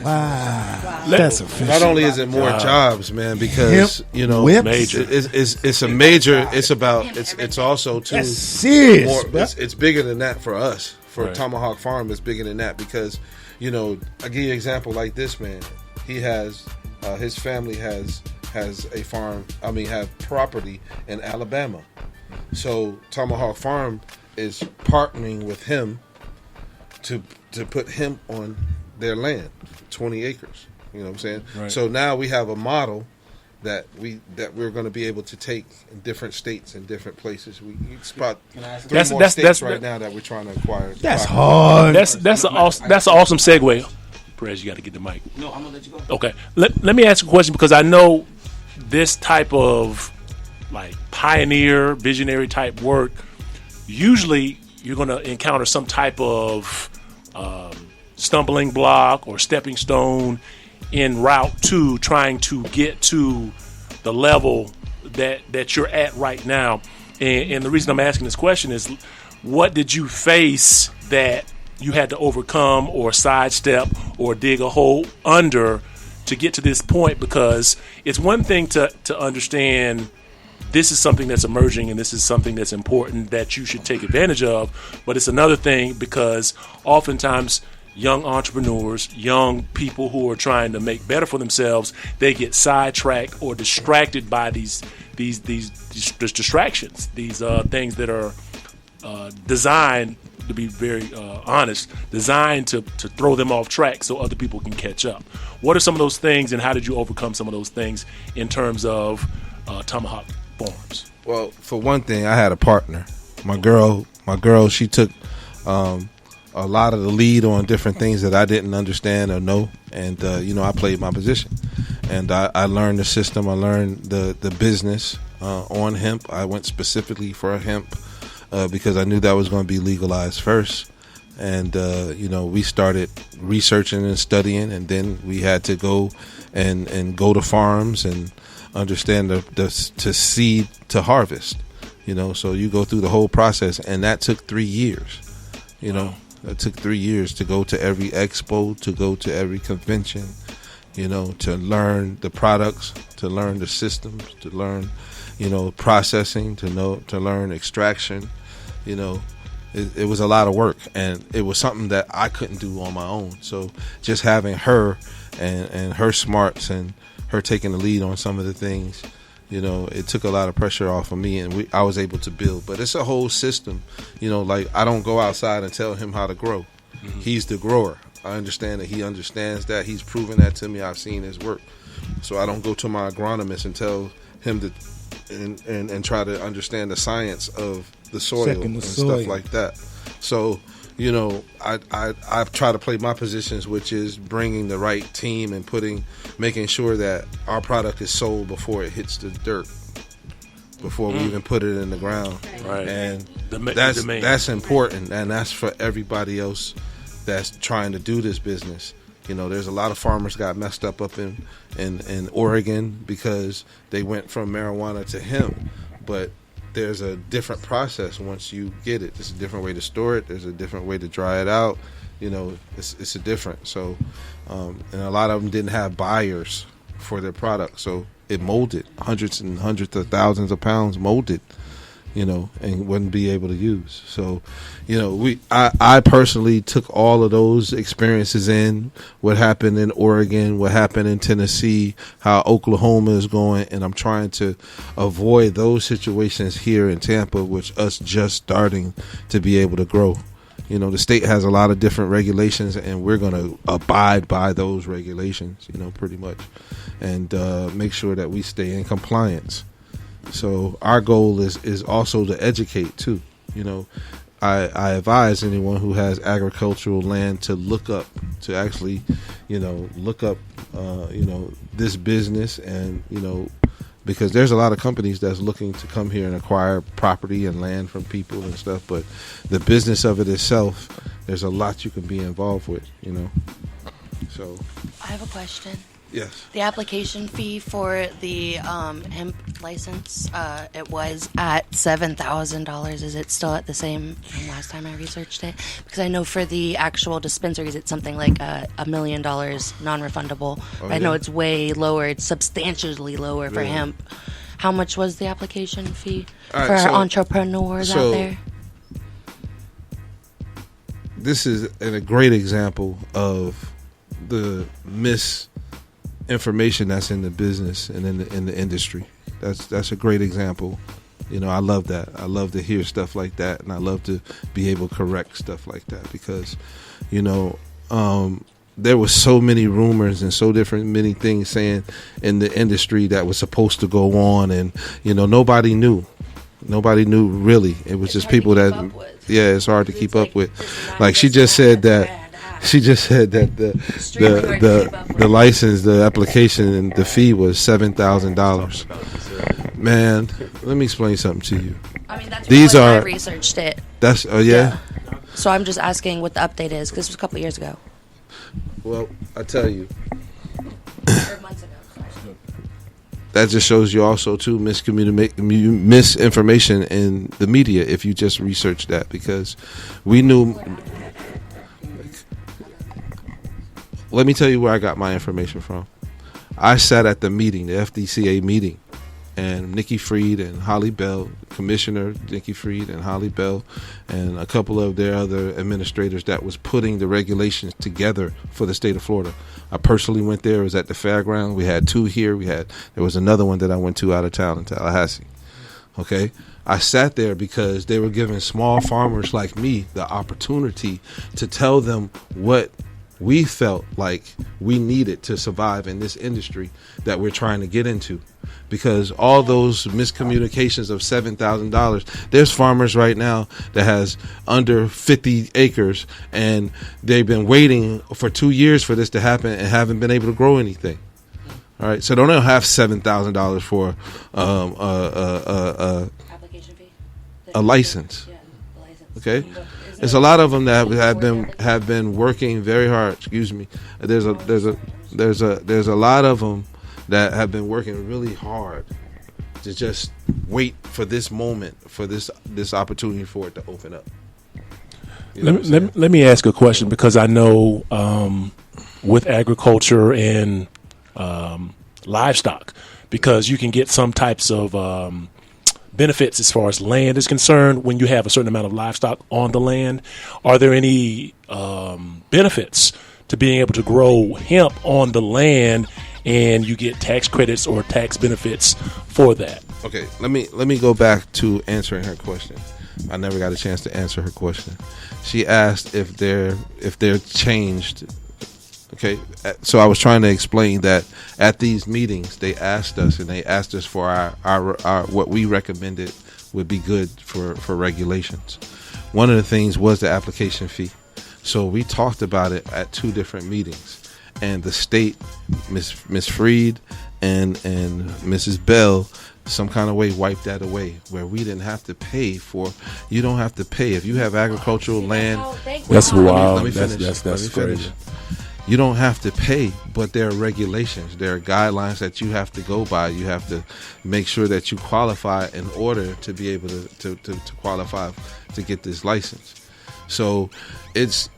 [SPEAKER 4] Wow, that's official.
[SPEAKER 7] Not only is it more jobs, man, because
[SPEAKER 4] hemp
[SPEAKER 7] you know,
[SPEAKER 4] major.
[SPEAKER 7] It's a major. It's also too
[SPEAKER 4] that's serious.
[SPEAKER 7] It's bigger than that for us. For Tomahawk Farm, it's bigger than that, because you know, I give you an example like this, man. He has. His family has a farm. Have property in Alabama. So Tomahawk Farm is partnering with him to put hemp on their land, 20 acres. You know what I'm saying?
[SPEAKER 9] Right.
[SPEAKER 7] So now we have a model that we're going to be able to take in different states and different places. We spot three more states right now that we're trying to acquire.
[SPEAKER 4] That's hard.
[SPEAKER 9] That's an awesome segue. Prez, you got to get the mic.
[SPEAKER 5] No, I'm gonna let you go.
[SPEAKER 9] Okay, let me ask you a question, because I know this type of like pioneer, visionary type work. Usually, you're going to encounter some type of stumbling block or stepping stone en route to trying to get to the level that you're at right now. And the reason I'm asking this question is, what did you face that you had to overcome or sidestep or dig a hole under to get to this point? Because it's one thing to understand this is something that's emerging and this is something that's important that you should take advantage of, but it's another thing because oftentimes young entrepreneurs, young people who are trying to make better for themselves, they get sidetracked or distracted by these distractions, these things that are designed, to be very honest, designed to throw them off track so other people can catch up. What are some of those things, and how did you overcome some of those things in terms of Tomahawk Farms?
[SPEAKER 7] Well, for one thing, I had a partner. My girl, she took a lot of the lead on different things that I didn't understand or know, and I played my position, and I learned the system. I learned the business on hemp. I went specifically for hemp because I knew that was going to be legalized first, And we started researching and studying, and then we had to go and go to farms and understand the to seed to harvest. So you go through the whole process, and that took 3 years. That took 3 years to go to every expo, to go to every convention, to learn the products, to learn the systems, to learn, processing, to learn extraction. It was a lot of work, and it was something that I couldn't do on my own. So just having her and her smarts and her taking the lead on some of the things, it took a lot of pressure off of me, and I was able to build. But it's a whole system. Like I don't go outside and tell him how to grow. Mm-hmm. He's the grower. I understand that he understands that. He's proven that to me. I've seen his work. So I don't go to my agronomist and tell him to and try to understand the science of the soil and stuff like that. So, I try to play my positions, which is bringing the right team and making sure that our product is sold before it hits the dirt, before we even put it in the ground.
[SPEAKER 9] Right.
[SPEAKER 7] And that's important, and that's for everybody else that's trying to do this business. There's a lot of farmers got messed up in Oregon because they went from marijuana to hemp, but there's a different process once you get it. There's a different way to store it. There's a different way to dry it out. It's a different. So, and a lot of them didn't have buyers for their product, so it molded hundreds and hundreds of thousands of pounds molded, and wouldn't be able to use. So, I personally took all of those experiences in what happened in Oregon, what happened in Tennessee, how Oklahoma is going, and I'm trying to avoid those situations here in Tampa, which us just starting to be able to grow. The state has a lot of different regulations, and we're going to abide by those regulations, pretty much, and make sure that we stay in compliance. So our goal is also to educate too. I advise anyone who has agricultural land to look up, to actually, look up, this business, and because there's a lot of companies that's looking to come here and acquire property and land from people and stuff, but the business of it itself, there's a lot you can be involved with. So
[SPEAKER 6] I have a question.
[SPEAKER 7] Yes.
[SPEAKER 6] The application fee for the hemp license, it was at $7,000. Is it still at the same from last time I researched it? Because I know for the actual dispensaries, it's something like $1 million non-refundable.
[SPEAKER 7] Oh,
[SPEAKER 6] I know it's way lower. It's substantially lower for
[SPEAKER 7] Really?
[SPEAKER 6] hemp. How much was the application fee
[SPEAKER 7] All right,
[SPEAKER 6] for
[SPEAKER 7] so-
[SPEAKER 6] entrepreneurs out there?
[SPEAKER 7] This is a great example of the misinformation that's in the business and in the industry. That's a great example. I love that. I love to hear stuff like that, and I love to be able to correct stuff like that because, there was so many rumors and so many things saying in the industry that was supposed to go on, and nobody knew. Nobody knew really. It was just people that, it's hard to keep up with. Like she just said that the license, the application, and the fee was $7,000. Man, let me explain something to you.
[SPEAKER 6] I mean, that's
[SPEAKER 7] These
[SPEAKER 6] when
[SPEAKER 7] are
[SPEAKER 6] I researched it.
[SPEAKER 7] That's yeah.
[SPEAKER 6] So I'm just asking what the update is because this was a couple of years ago.
[SPEAKER 7] Well, I tell you. That just shows you also too misinformation in the media if you just research that, because we knew. Let me tell you where I got my information from. I sat at the meeting, the FDCA meeting, and Nikki Freed and Holly Bell, Commissioner Nikki Freed and Holly Bell, and a couple of their other administrators that was putting the regulations together for the state of Florida. I personally went there. It was at the fairground. We had two here. There was another one that I went to out of town in Tallahassee. Okay. I sat there because they were giving small farmers like me the opportunity to tell them what we felt like we needed to survive in this industry that we're trying to get into. Because all those miscommunications of $7,000, there's farmers right now that has under 50 acres and they've been waiting for 2 years for this to happen and haven't been able to grow anything. All right, so they don't have $7,000 for a license. Okay, It's a lot of them that have been working very hard. Excuse me. There's a lot of them that have been working really hard to just wait for this moment, for this opportunity for it to open up.
[SPEAKER 9] Let me ask a question, because I know with agriculture and livestock, because you can get some types of benefits as far as land is concerned when you have a certain amount of livestock on the land. Are there any benefits to being able to grow hemp on the land, and you get tax credits or tax benefits for that?
[SPEAKER 7] Okay, let me go back to answering her question. I never got a chance to answer her question. She asked if they're changed. Okay, so I was trying to explain that at these meetings they asked us for our what we recommended would be good for regulations. One of the things was the application fee. So we talked about it at 2 different meetings, and the state, Miss Freed and Mrs. Bell, some kind of way wiped that away, where we didn't have to pay for. You don't have to pay if you have agricultural land.
[SPEAKER 9] That's wild.
[SPEAKER 7] Let me finish.
[SPEAKER 9] That's crazy.
[SPEAKER 7] You don't have to pay, but there are regulations. There are guidelines that you have to go by. You have to make sure that you qualify in order to be able to qualify to get this license. So it's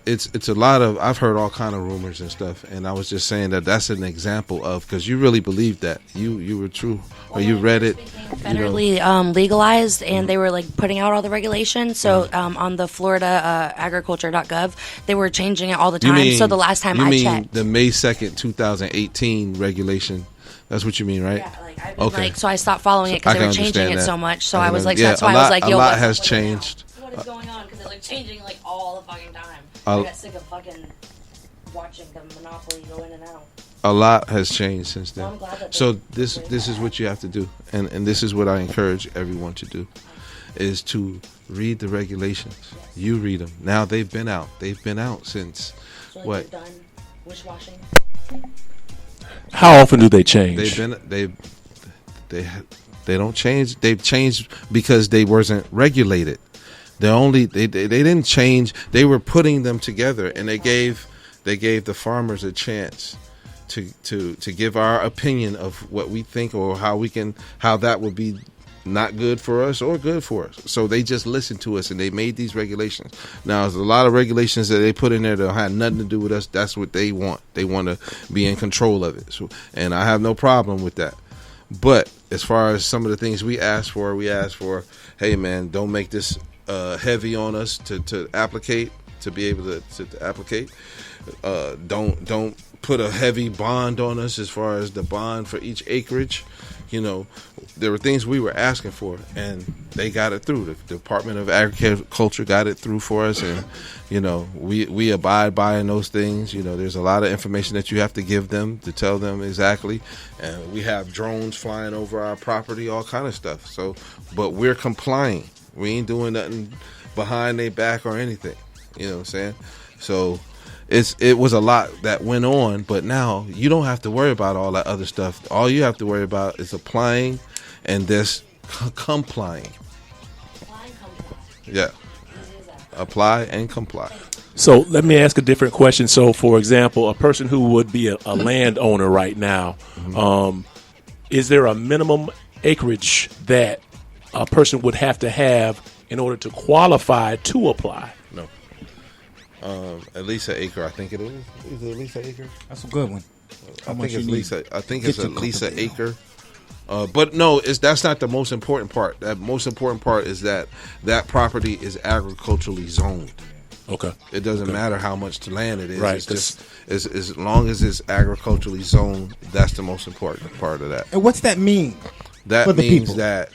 [SPEAKER 7] a lot of, I've heard all kind of rumors and stuff, and I was just saying that that's an example of, because you really believe that you were true, or you read it
[SPEAKER 6] Federally legalized, and they were like putting out all the regulations. So on the Florida agriculture.gov, they were changing it all the time. So the last time I checked,
[SPEAKER 7] the May 2nd, 2018 regulation. That's what you mean, right?
[SPEAKER 6] Yeah, okay. So I stopped following it because they were changing it so much. So I was like,
[SPEAKER 7] yeah,
[SPEAKER 6] that's why I was like, yo,
[SPEAKER 7] a lot has changed.
[SPEAKER 6] What is going on? Because they're like changing like all the fucking time. I got sick of fucking watching the monopoly go in and out.
[SPEAKER 7] A lot has changed since then.
[SPEAKER 6] Well, I'm glad that
[SPEAKER 7] so this is what you have to do, and this is what I encourage everyone to do, is to read the regulations. You read them. Now they've been out. They've been out since what?
[SPEAKER 6] They're done wish-washing.
[SPEAKER 9] How often do they change?
[SPEAKER 7] They don't change. They've changed because they wasn't regulated. They didn't change. They were putting them together, and they gave the farmers a chance to give our opinion of what we think, or how that would be not good for us or good for us. So they just listened to us, and they made these regulations. Now, there's a lot of regulations that they put in there that have nothing to do with us. That's what they want. They want to be in control of it. So, and I have no problem with that. But as far as some of the things we asked for, hey man, don't make this heavy on us to applicate, to be able to applicate. Don't put a heavy bond on us as far as the bond for each acreage. There were things we were asking for, and they got it through. The Department of Agriculture got it through for us, and we abide by those things. There's a lot of information that you have to give them to tell them exactly, and we have drones flying over our property, all kind of stuff. So, but we're complying. We ain't doing nothing behind their back or anything. You know what I'm saying? So it was a lot that went on, but now you don't have to worry about all that other stuff. All you have to worry about is applying and this complying. Yeah. Apply and comply.
[SPEAKER 9] So let me ask a different question. So, for example, a person who would be a landowner right now, is there a minimum acreage that a person would have to have in order to qualify to apply?
[SPEAKER 7] No. At least an acre, I think it is. Is it at least an acre?
[SPEAKER 4] That's a good one.
[SPEAKER 7] I think it's at least an acre. But no, that's not the most important part. The most important part is that property is agriculturally zoned.
[SPEAKER 9] Okay.
[SPEAKER 7] It doesn't matter how much land it is.
[SPEAKER 9] Right.
[SPEAKER 7] It's just as long as it's agriculturally zoned, that's the most important part of that.
[SPEAKER 4] And what's that mean?
[SPEAKER 7] That means that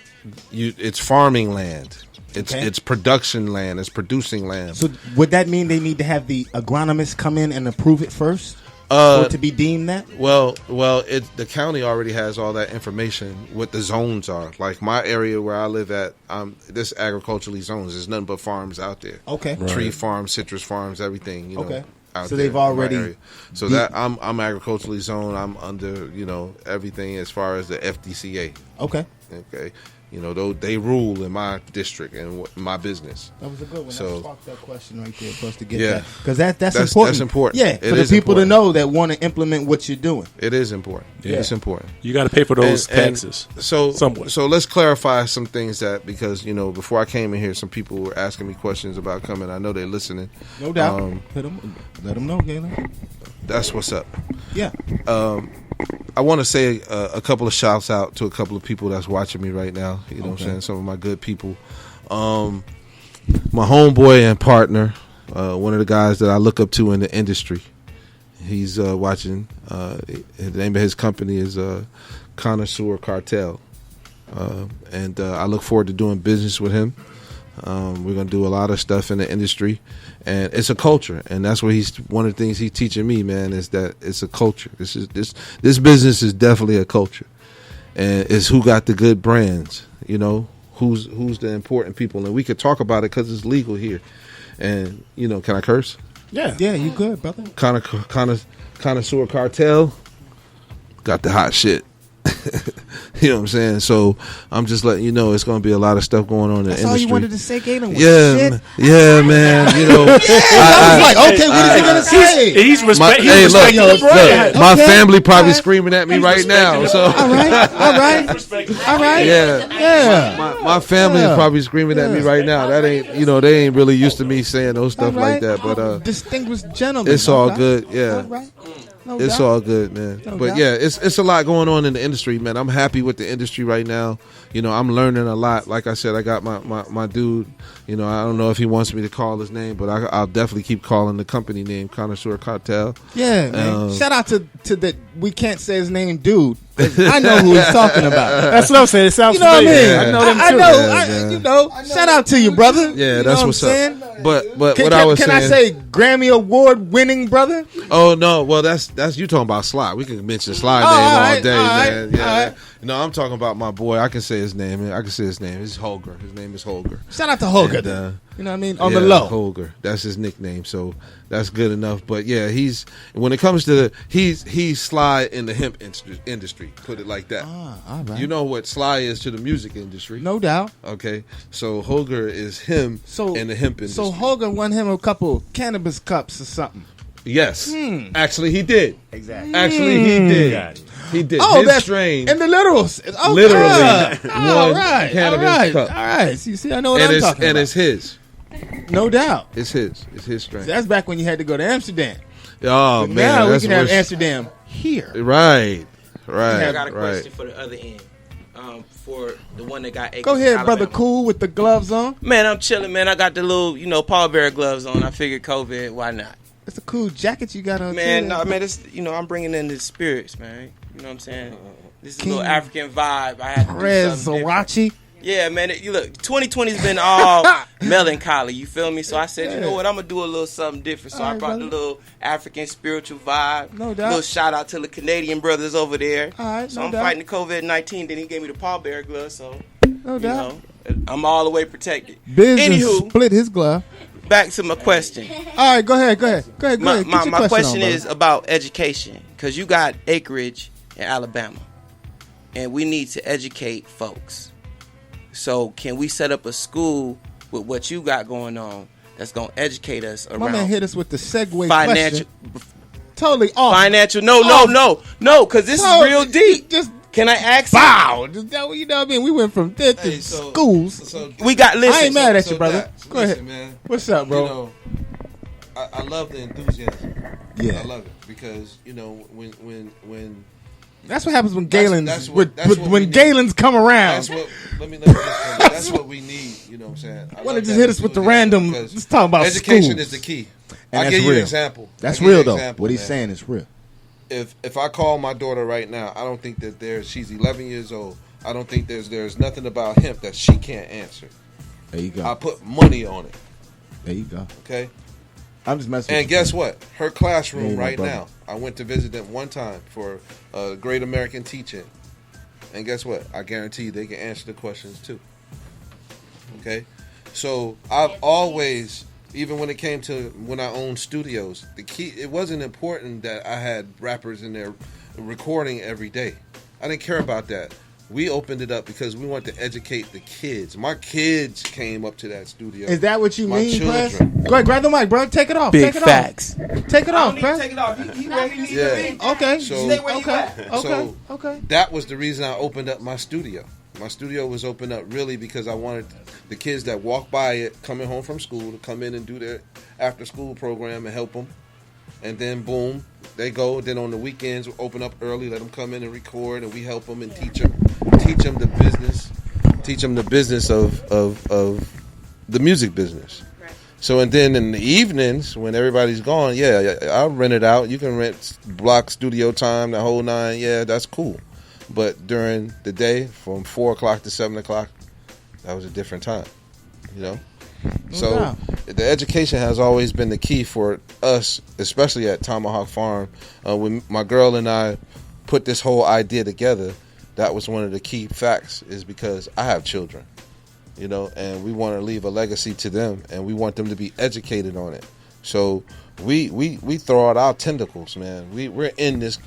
[SPEAKER 7] it's farming land. It's production land. It's producing land.
[SPEAKER 4] So would that mean they need to have the agronomist come in and approve it first for it to be deemed that?
[SPEAKER 7] Well, the county already has all that information, what the zones are. Like my area where I live at, this agriculturally zoned. There's nothing but farms out there.
[SPEAKER 4] Okay.
[SPEAKER 7] Right. Tree farms, citrus farms, everything.
[SPEAKER 4] Okay.
[SPEAKER 7] Out
[SPEAKER 4] so
[SPEAKER 7] there
[SPEAKER 4] they've already.
[SPEAKER 7] So that I'm agriculturally zoned. I'm under everything as far as the FDCA.
[SPEAKER 4] Okay.
[SPEAKER 7] Okay, you know, they rule in my district and my business.
[SPEAKER 4] That was a good one.
[SPEAKER 7] So,
[SPEAKER 4] that sparked that question right there for us to get
[SPEAKER 7] yeah,
[SPEAKER 4] that, because that's important.
[SPEAKER 7] That's important.
[SPEAKER 4] Yeah, for the people to know that want to implement what you're doing.
[SPEAKER 7] It is important.
[SPEAKER 4] Yeah.
[SPEAKER 7] It's important.
[SPEAKER 9] You got to pay for those taxes.
[SPEAKER 7] So
[SPEAKER 9] somewhere.
[SPEAKER 7] So let's clarify some things because before I came in here, some people were asking me questions about coming. I know they're listening.
[SPEAKER 4] No doubt. Let them know, Galen.
[SPEAKER 7] That's what's up.
[SPEAKER 4] Yeah.
[SPEAKER 7] I want to say a couple of shouts out to a couple of people that's watching me right now. You know what I'm saying? Some of my good people. My homeboy and partner, one of the guys that I look up to in the industry. He's watching. The name of his company is Connoisseur Cartel. And I look forward to doing business with him. We're going to do a lot of stuff in the industry, and it's a culture, and that's what one of the things he's teaching me, man, is that it's a culture. This business is definitely a culture, and it's who got the good brands, who's the important people, and we could talk about it because it's legal here. And can I curse?
[SPEAKER 4] Yeah, you good, brother.
[SPEAKER 7] Connoisseur Cartel got the hot shit. You know what I'm saying? So I'm just letting you know it's going to be a lot of stuff going on in the industry.
[SPEAKER 4] That's all you wanted to say, Galen?
[SPEAKER 7] Yeah, man.
[SPEAKER 4] I was like, okay, what is he going to say?
[SPEAKER 9] He's respecting the brand.
[SPEAKER 7] My family probably screaming at me right now. So
[SPEAKER 4] all right.
[SPEAKER 7] Yeah. My family is probably screaming at me right now. That ain't, they ain't really used to me saying those stuff like that. But
[SPEAKER 4] distinguished gentlemen.
[SPEAKER 7] It's all good. Yeah.
[SPEAKER 4] No
[SPEAKER 7] it's
[SPEAKER 4] doubt.
[SPEAKER 7] all good, man. But yeah, it's a lot going on in the industry, man. I'm happy with the industry right now. I'm learning a lot. Like I said, I got my dude. I don't know if he wants me to call his name, but I'll definitely keep calling the company name Connoisseur Cartel.
[SPEAKER 4] Yeah, man. Shout out to that. We can't say his name, dude. I know who he's talking about.
[SPEAKER 11] That's what I'm saying. It sounds
[SPEAKER 4] familiar.
[SPEAKER 11] What I mean? I know them too.
[SPEAKER 4] I know. Shout out to you, brother.
[SPEAKER 7] Yeah, that's what's up. But what
[SPEAKER 4] can
[SPEAKER 7] I was saying.
[SPEAKER 4] Can I say Grammy Award winning brother?
[SPEAKER 7] Oh no, well that's you talking about Sly. We can mention Sly name all day, man. Yeah. No, I'm talking about my boy. I can say his name. It's Holger. His name is Holger.
[SPEAKER 4] Shout out to Holger.
[SPEAKER 7] And,
[SPEAKER 4] you know what I mean? On the low.
[SPEAKER 7] Holger. That's his nickname. So that's good enough. But yeah, when it comes to he's Sly in the hemp industry. Put it like that.
[SPEAKER 4] All right.
[SPEAKER 7] You know what Sly is to the music industry.
[SPEAKER 4] No doubt.
[SPEAKER 7] Okay. So Holger is him in the hemp industry.
[SPEAKER 4] So Holger won him a couple cannabis cups or something.
[SPEAKER 7] Yes. Actually, he did.
[SPEAKER 11] Exactly.
[SPEAKER 7] Actually, he did. He did.
[SPEAKER 4] Oh,
[SPEAKER 7] his strain.
[SPEAKER 4] And the literals. Oh,
[SPEAKER 7] literally.
[SPEAKER 4] All right.
[SPEAKER 7] Cannabis cup.
[SPEAKER 4] All right. See, I know what I'm talking about.
[SPEAKER 7] And it's his.
[SPEAKER 4] No doubt.
[SPEAKER 7] It's his strain.
[SPEAKER 4] So that's back when you had to go to Amsterdam.
[SPEAKER 7] Oh,
[SPEAKER 4] but
[SPEAKER 7] man.
[SPEAKER 4] Now we can have Amsterdam here.
[SPEAKER 7] Right.
[SPEAKER 5] I got a question for the other end. For the one that got
[SPEAKER 4] Go ahead, brother. Cool with the gloves on.
[SPEAKER 5] Man, I'm chilling, man. I got the little, pallbearer gloves on. I figured COVID, why not?
[SPEAKER 4] It's a cool jacket you got on.
[SPEAKER 5] Man, no, man, it's, I'm bringing in the spirits, man. You know what I'm saying? This is a little African vibe. I had to
[SPEAKER 4] Prez
[SPEAKER 5] do something
[SPEAKER 4] Sriracha.
[SPEAKER 5] Yeah, man. You look, 2020's been all melancholy. You feel me? So I said, you know what? I'm gonna do a little something different. So I brought the little African spiritual vibe.
[SPEAKER 4] No doubt.
[SPEAKER 5] Little shout out to the Canadian brothers over there.
[SPEAKER 4] All right,
[SPEAKER 5] so
[SPEAKER 4] no
[SPEAKER 5] I'm
[SPEAKER 4] doubt.
[SPEAKER 5] fighting the COVID-19. Then he gave me the pallbearer gloves. So
[SPEAKER 4] no doubt.
[SPEAKER 5] I'm all the way protected.
[SPEAKER 4] Business
[SPEAKER 5] Anywho,
[SPEAKER 4] split his glove.
[SPEAKER 5] Back to my question.
[SPEAKER 4] All right, go ahead.
[SPEAKER 5] My question is about education, because you got acreage in Alabama, and we need to educate folks. So can we set up a school with what you got going on that's going to educate us around?
[SPEAKER 4] My man hit us with the segue
[SPEAKER 5] financial
[SPEAKER 4] question. Totally off.
[SPEAKER 5] Financial. No, because this is real deep.
[SPEAKER 4] Just
[SPEAKER 5] can I ask?
[SPEAKER 4] Wow. You know what I mean? We went from schools.
[SPEAKER 5] We got, listen.
[SPEAKER 4] I ain't mad at you, brother. Go ahead.
[SPEAKER 7] Man.
[SPEAKER 4] What's up, bro?
[SPEAKER 7] I love the enthusiasm.
[SPEAKER 4] Yeah.
[SPEAKER 7] I love it because, when
[SPEAKER 4] that's what happens when Galen's when
[SPEAKER 7] Galen's
[SPEAKER 4] Galen's come around.
[SPEAKER 7] That's what we need. You know what I'm saying?
[SPEAKER 4] Why don't just hit us with the random? Let's talk about
[SPEAKER 7] education
[SPEAKER 4] schools.
[SPEAKER 7] is the key.
[SPEAKER 4] And
[SPEAKER 7] I'll give you an example.
[SPEAKER 4] That's real though. What he's saying is real.
[SPEAKER 7] If I call my daughter right now, I don't think that she's 11 years old. I don't think there's nothing about hemp that she can't answer.
[SPEAKER 4] There you go.
[SPEAKER 7] I put money on it.
[SPEAKER 4] There you go.
[SPEAKER 7] Okay.
[SPEAKER 4] I'm just messing.
[SPEAKER 7] And guess what? Her classroom
[SPEAKER 4] Hey,
[SPEAKER 7] right
[SPEAKER 4] brother.
[SPEAKER 7] now. I went to visit them one time for a Great American Teaching, and guess what? I guarantee you they can answer the questions too. Okay. So I've always, even when it came to when I owned studios, the key, it wasn't important that I had rappers in there recording every day. I didn't care about that. We opened it up because we wanted to educate the kids. My kids came up to that studio.
[SPEAKER 4] Is that what you
[SPEAKER 7] My
[SPEAKER 4] mean, Prez?
[SPEAKER 7] children.
[SPEAKER 4] Go ahead, grab the mic, bro. Take it off.
[SPEAKER 5] Big
[SPEAKER 4] Take it
[SPEAKER 5] facts.
[SPEAKER 4] Off. Take it off, Prez.
[SPEAKER 5] Take it off. He where he needs to be.
[SPEAKER 4] Okay.
[SPEAKER 7] So-
[SPEAKER 5] Stay where you at.
[SPEAKER 4] Okay.
[SPEAKER 7] That was the reason I opened up my studio. My studio was opened up really because I wanted the kids that walk by it coming home from school to come in and do their after school program and help them. And then boom, they go. Then on the weekends, we'll open up early, let them come in and record, and we help them and teach them the business of the music business. Right. So and then in the evenings when everybody's gone, I'll rent it out. You can rent block studio time, the whole nine. Yeah, that's cool. But during the day, from 4 o'clock to 7 o'clock, that was a different time. You know. So the education has always been the key for us, especially at Tomahawk Farm. When my girl and I put this whole idea together, that was one of the key facts, is because I have children, you know, and we want to leave a legacy to them, and we want them to be educated on it. So we throw out our tentacles, man. We're in this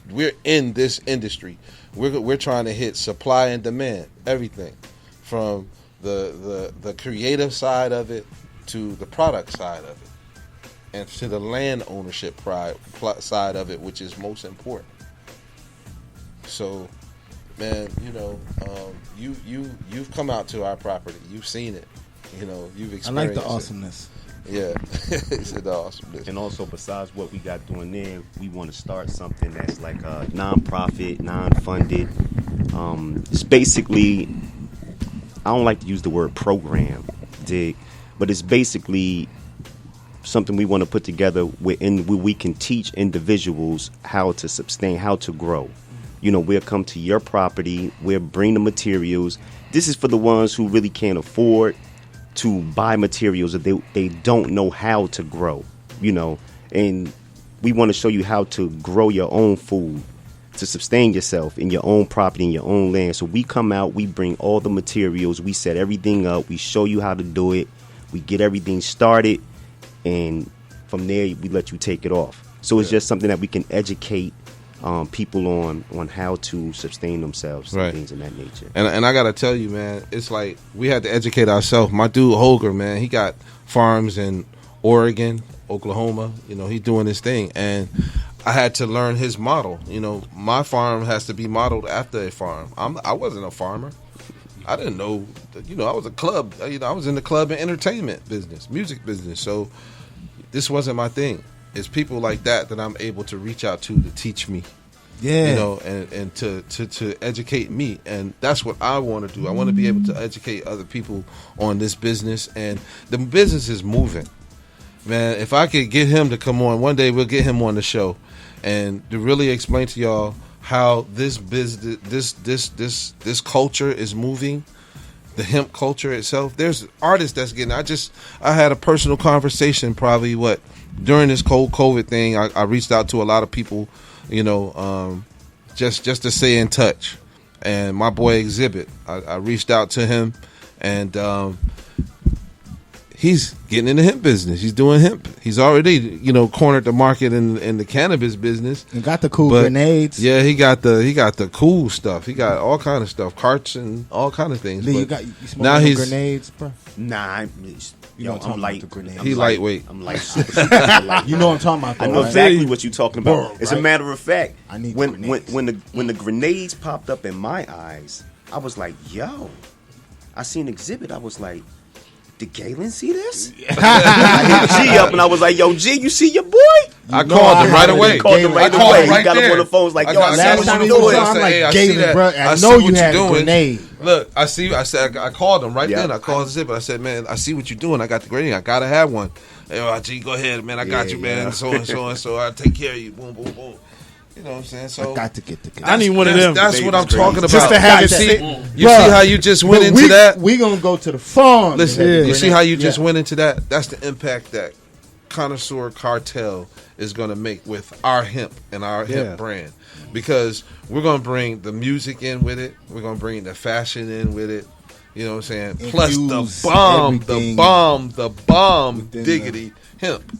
[SPEAKER 7] industry. We're trying to hit supply and demand, everything from the creative side of it to the product side of it, and to the land ownership side of it, which is most important. So, man, you know, you've come out to our property, you've seen it, you know, you've experienced.
[SPEAKER 4] I like the awesomeness.
[SPEAKER 7] Yeah, it's the awesomeness.
[SPEAKER 12] And also, besides what we got doing there, we want to start something that's like a non-profit, non-funded. It's basically, I don't like to use the word program, dig, but it's basically something we want to put together where we can teach individuals how to sustain, how to grow. You know, we'll come to your property, we'll bring the materials. This is for the ones who really can't afford to buy materials that they don't know how to grow, you know, and we want to show you how to grow your own food, to sustain yourself in your own property, in your own land. So we come out, we bring all the materials, we set everything up, we show you how to do it, we get everything started, and from there we let you take it off. So it's just something that we can educate people on how to sustain themselves, and things of that nature.
[SPEAKER 7] And I gotta tell you, man, it's like we had to educate ourselves. My dude Holger, man, he got farms in Oregon, Oklahoma. You know, he's doing his thing, and I had to learn his model. You know, my farm has to be modeled after a farm. I wasn't a farmer. I didn't know. You know, I was a club. You know, I was in the club and entertainment business, music business. So this wasn't my thing. It's people like that I'm able to reach out to teach me. Yeah. You know, and to educate me. And that's what I want to do. I want to be able to educate other people on this business. And the business is moving. Man, if I could get him to come on, one day we'll get him on the show and to really explain to y'all how this business, this culture is moving. The hemp culture itself. There's artists that's getting. I had a personal conversation probably during this COVID thing. I reached out to a lot of people, you know, just to stay in touch. And my boy Exhibit, I reached out to him, and he's getting in the hemp business. He's doing hemp. He's already, you know, cornered the market in the cannabis business.
[SPEAKER 4] And got the cool grenades.
[SPEAKER 7] Yeah, he got the cool stuff. He got all kind of stuff, carts and all kind of things.
[SPEAKER 4] Lee,
[SPEAKER 7] but
[SPEAKER 4] you now he's grenades, bro.
[SPEAKER 12] Nah, I'm light.
[SPEAKER 7] He lightweight.
[SPEAKER 12] I'm light. Super light.
[SPEAKER 4] You know what I'm talking about.
[SPEAKER 12] I know exactly what you're talking about.
[SPEAKER 4] Bro,
[SPEAKER 12] as a matter of fact,
[SPEAKER 4] I need
[SPEAKER 12] when the grenades popped up in my eyes, I was like, yo, I seen Exhibit. I was like, did Galen see this? I hit G up and I was like, yo, G, you see your boy?
[SPEAKER 7] I called him right away.
[SPEAKER 12] He called him right away. He got him on the phone. Was like, yo, I see what you doing.
[SPEAKER 4] I'm like, Galen, bro, I know you had a grenade.
[SPEAKER 7] Look, I called him right then. I called Zip. I said, man, I see what you're doing. I got the grenade. I gotta have one. Hey, G, go ahead, man. I got you, man. So and so and so. I'll take care of you. Boom, boom, boom. You know what I'm saying? So
[SPEAKER 4] I got to get the grenade.
[SPEAKER 11] I need one of them.
[SPEAKER 7] That's what I'm talking about.
[SPEAKER 4] Just to have it.
[SPEAKER 7] You see how you just went into that?
[SPEAKER 4] We gonna go to the farm.
[SPEAKER 7] Listen, you see how you just went into that? That's the impact that Connoisseur Cartel is going to make with our hemp and our hemp brand, because we're going to bring the music in with it. We're going to bring the fashion in with it. You know what I'm saying? Plus the bomb diggity hemp.